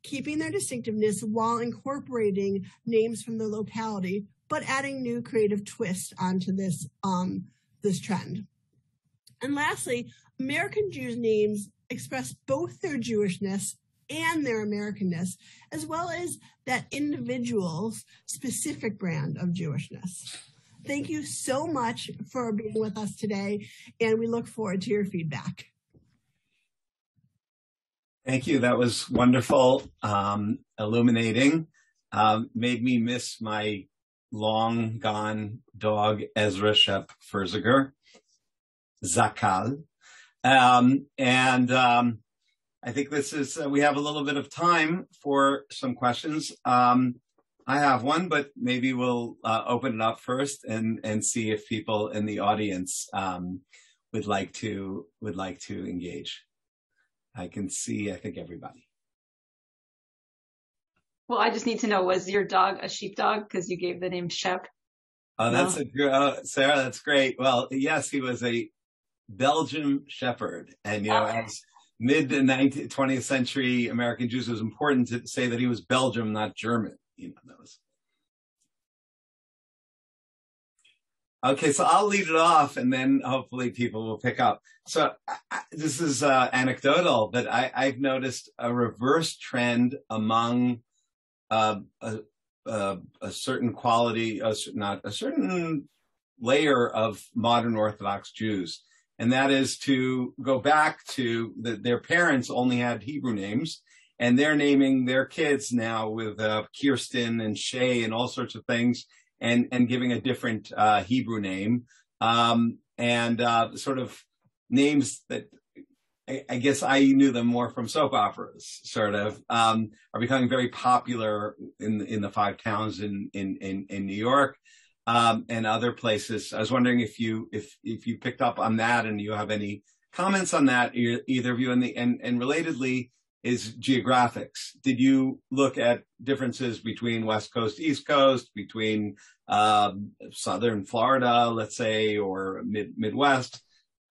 S20: keeping their distinctiveness while incorporating names from the locality, but adding new creative twists onto this trend. And lastly, American Jews' names express both their Jewishness and their Americanness, as well as that individual's specific brand of Jewishness. Thank you so much for being with us today, and we look forward to your feedback.
S17: Thank you. That was wonderful, illuminating. Made me miss my long gone dog, Ezra Shep Furziger, Zakal. I think this is, we have a little bit of time for some questions. I have one, but maybe we'll open it up first and see if people in the audience would like to engage. I can see, I think, everybody.
S14: Well, I just need to know, was your dog a sheepdog? Because you gave the name Shep.
S17: Oh, that's Sarah, that's great. Well, yes, he was a Belgian Shepherd. And, as mid-20th century American Jews, it was important to say that he was Belgian, not German. Okay, so I'll lead it off and then hopefully people will pick up. So this is anecdotal, but I've noticed a reverse trend among a certain quality, a certain layer of modern Orthodox Jews. And that is to go back to their parents only had Hebrew names, and they're naming their kids now with Kirsten and Shay and all sorts of things. And giving a different Hebrew name, sort of names that I guess I knew them more from soap operas, sort of, are becoming very popular in the five towns in New York and other places. I was wondering if you picked up on that and you have any comments on that, either of you, and relatedly, is geographics. Did you look at differences between West Coast, East Coast, between Southern Florida, let's say, or Midwest?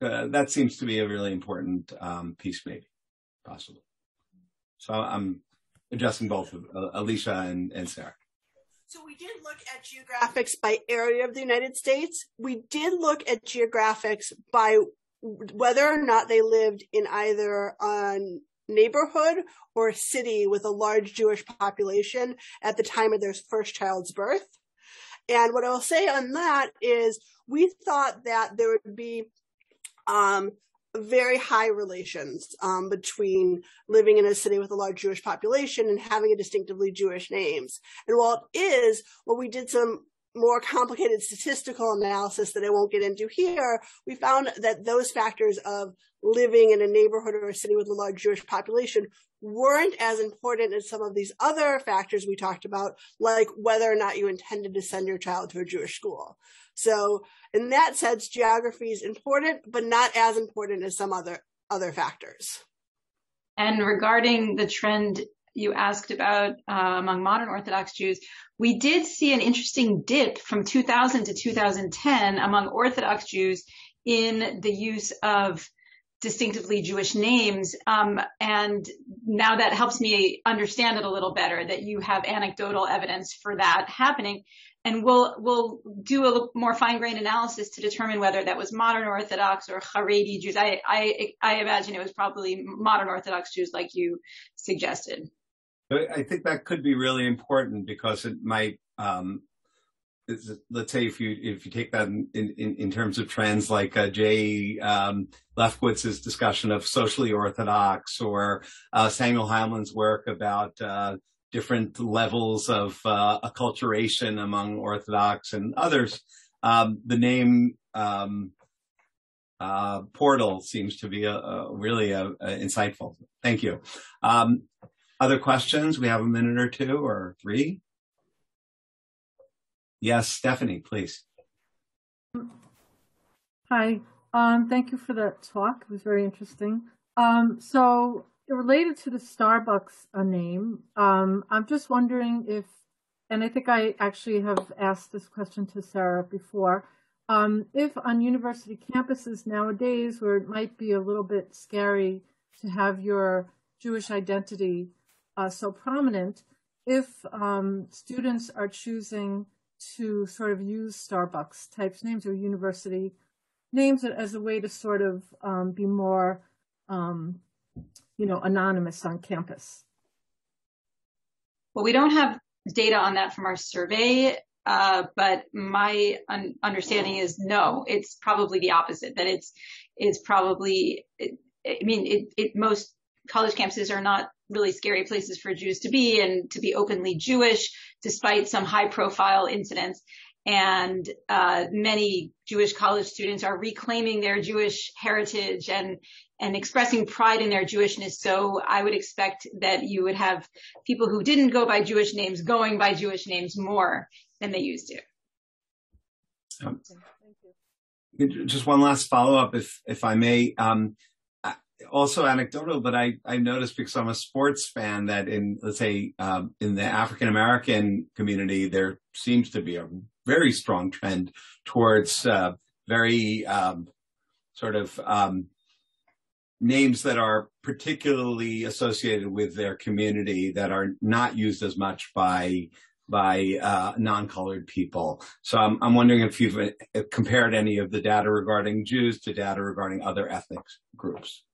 S17: That seems to be a really important piece, maybe, possibly. So I'm addressing both Alicia and Sarah.
S20: So we did look at geographics by area of the United States. We did look at geographics by whether or not they lived in either neighborhood or a city with a large Jewish population at the time of their first child's birth. And what I'll say on that is we thought that there would be very high relations between living in a city with a large Jewish population and having a distinctively Jewish names. And while it is, we did some more complicated statistical analysis that I won't get into here, we found that those factors of living in a neighborhood or a city with a large Jewish population weren't as important as some of these other factors we talked about, like whether or not you intended to send your child to a Jewish school. So in that sense, geography is important, but not as important as some other factors.
S14: And regarding the trend you asked about among modern Orthodox Jews, we did see an interesting dip from 2000 to 2010 among Orthodox Jews in the use of distinctively Jewish names. And now that helps me understand it a little better, that you have anecdotal evidence for that happening. And we'll do a little more fine-grained analysis to determine whether that was modern Orthodox or Haredi Jews. I imagine it was probably modern Orthodox Jews like you suggested.
S17: I think that could be really important because it might, let's say if you take that in terms of trends like Jay Lefkowitz's discussion of socially Orthodox, or Samuel Heilman's work about different levels of acculturation among Orthodox and others, the name portal seems to be really insightful. Thank you. Other questions? We have a minute or two or three. Yes, Stephanie, please.
S16: Hi. Thank you for that talk. It was very interesting. So related to the Starbucks name, I'm just wondering if, and I think I actually have asked this question to Sarah before, if on university campuses nowadays, where it might be a little bit scary to have your Jewish identity so prominent, if students are choosing to sort of use Starbucks types names or university names as a way to sort of be more, anonymous on campus.
S14: Well, we don't have data on that from our survey, but my understanding is no, it's probably the opposite, that it's probably, most college campuses are not really scary places for Jews to be and to be openly Jewish, despite some high profile incidents. And many Jewish college students are reclaiming their Jewish heritage and expressing pride in their Jewishness. So I would expect that you would have people who didn't go by Jewish names going by Jewish names more than they used to.
S17: Just one last follow-up, if I may. Also anecdotal, but I noticed, because I'm a sports fan, that in, let's say, in the African-American community, there seems to be a very strong trend towards very names that are particularly associated with their community that are not used as much by non-colored people. So I'm wondering if you've compared any of the data regarding Jews to data regarding other ethnic groups.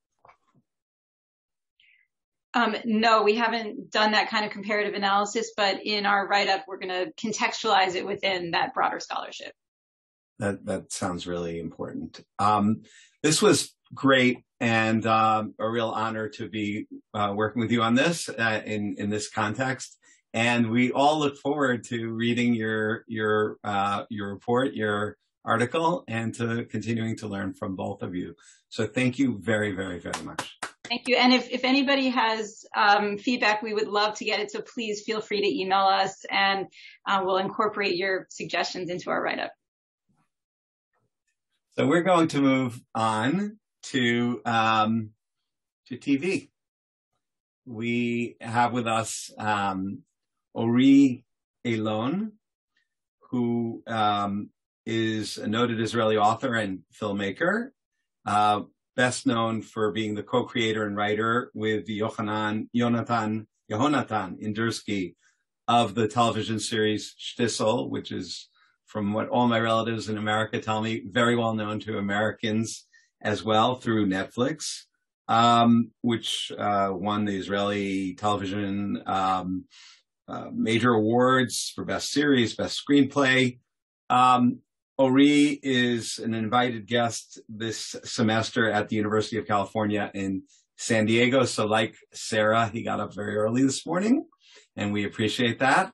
S14: No, we haven't done that kind of comparative analysis, but in our write-up, we're going to contextualize it within that broader scholarship.
S17: That sounds really important. This was great, and a real honor to be working with you on this in this context. And we all look forward to reading your report, your article, and to continuing to learn from both of you. So thank you very, very, very much.
S14: Thank you. And if anybody has feedback, we would love to get it. So please feel free to email us, and we'll incorporate your suggestions into our write-up.
S17: So we're going to move on to TV. We have with us Ori Elon, who is a noted Israeli author and filmmaker, best known for being the co-creator and writer with Yehonatan Indursky of the television series Shtisel, which is, from what all my relatives in America tell me, very well known to Americans as well through Netflix, which won the Israeli television major awards for best series, best screenplay. Ori is an invited guest this semester at the University of California in San Diego. So like Sarah, he got up very early this morning, and we appreciate that.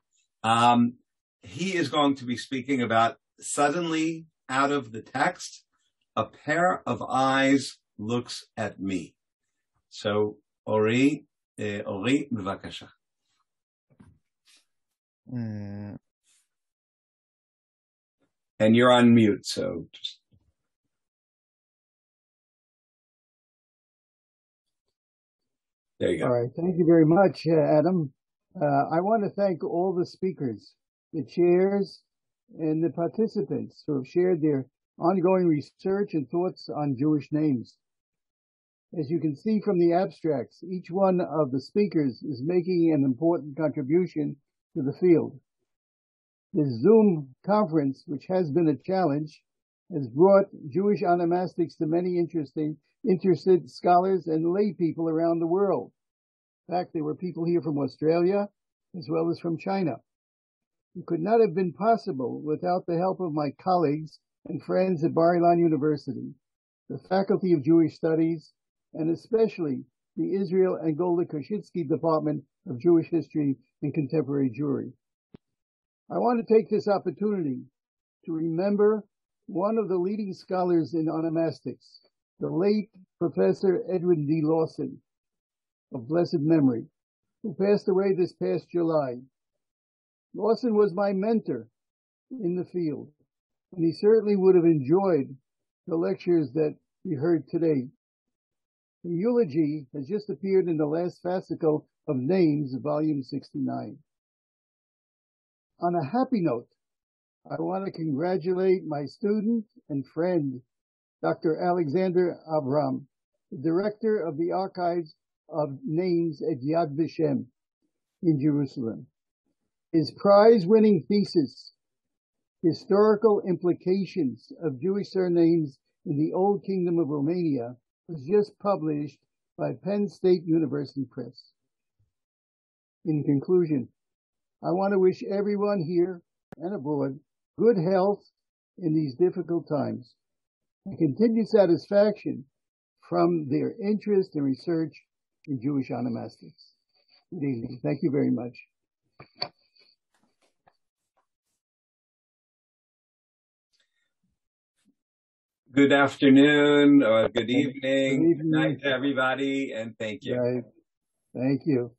S17: He is going to be speaking about Suddenly Out of the Text, A Pair of Eyes Looks at Me. So Ori, bevakasha. And you're on mute, so just. There you go.
S4: All right. Thank you very much, Adam. I want to thank all the speakers, the chairs, and the participants who have shared their ongoing research and thoughts on Jewish names. As you can see from the abstracts, each one of the speakers is making an important contribution to the field. This Zoom conference, which has been a challenge, has brought Jewish onomastics to many interested scholars and lay people around the world. In fact, there were people here from Australia as well as from China. It could not have been possible without the help of my colleagues and friends at Bar-Ilan University, the Faculty of Jewish Studies, and especially the Israel and Golda Koshitsky Department of Jewish History and Contemporary Jewry. I want to take this opportunity to remember one of the leading scholars in onomastics, the late Professor Edwin D. Lawson, of blessed memory, who passed away this past July. Lawson was my mentor in the field, and he certainly would have enjoyed the lectures that we heard today. The eulogy has just appeared in the last fascicle of Names, volume 69. On a happy note, I want to congratulate my student and friend, Dr. Alexander Avram, the director of the Archives of Names at Yad Vashem in Jerusalem. His prize-winning thesis, Historical Implications of Jewish Surnames in the Old Kingdom of Romania, was just published by Penn State University Press. In conclusion, I want to wish everyone here and abroad good health in these difficult times and continued satisfaction from their interest and research in Jewish onomastics. Good evening. Thank you very much.
S17: Good afternoon, or good evening. Good night to everybody, and thank you.
S4: Right. Thank you.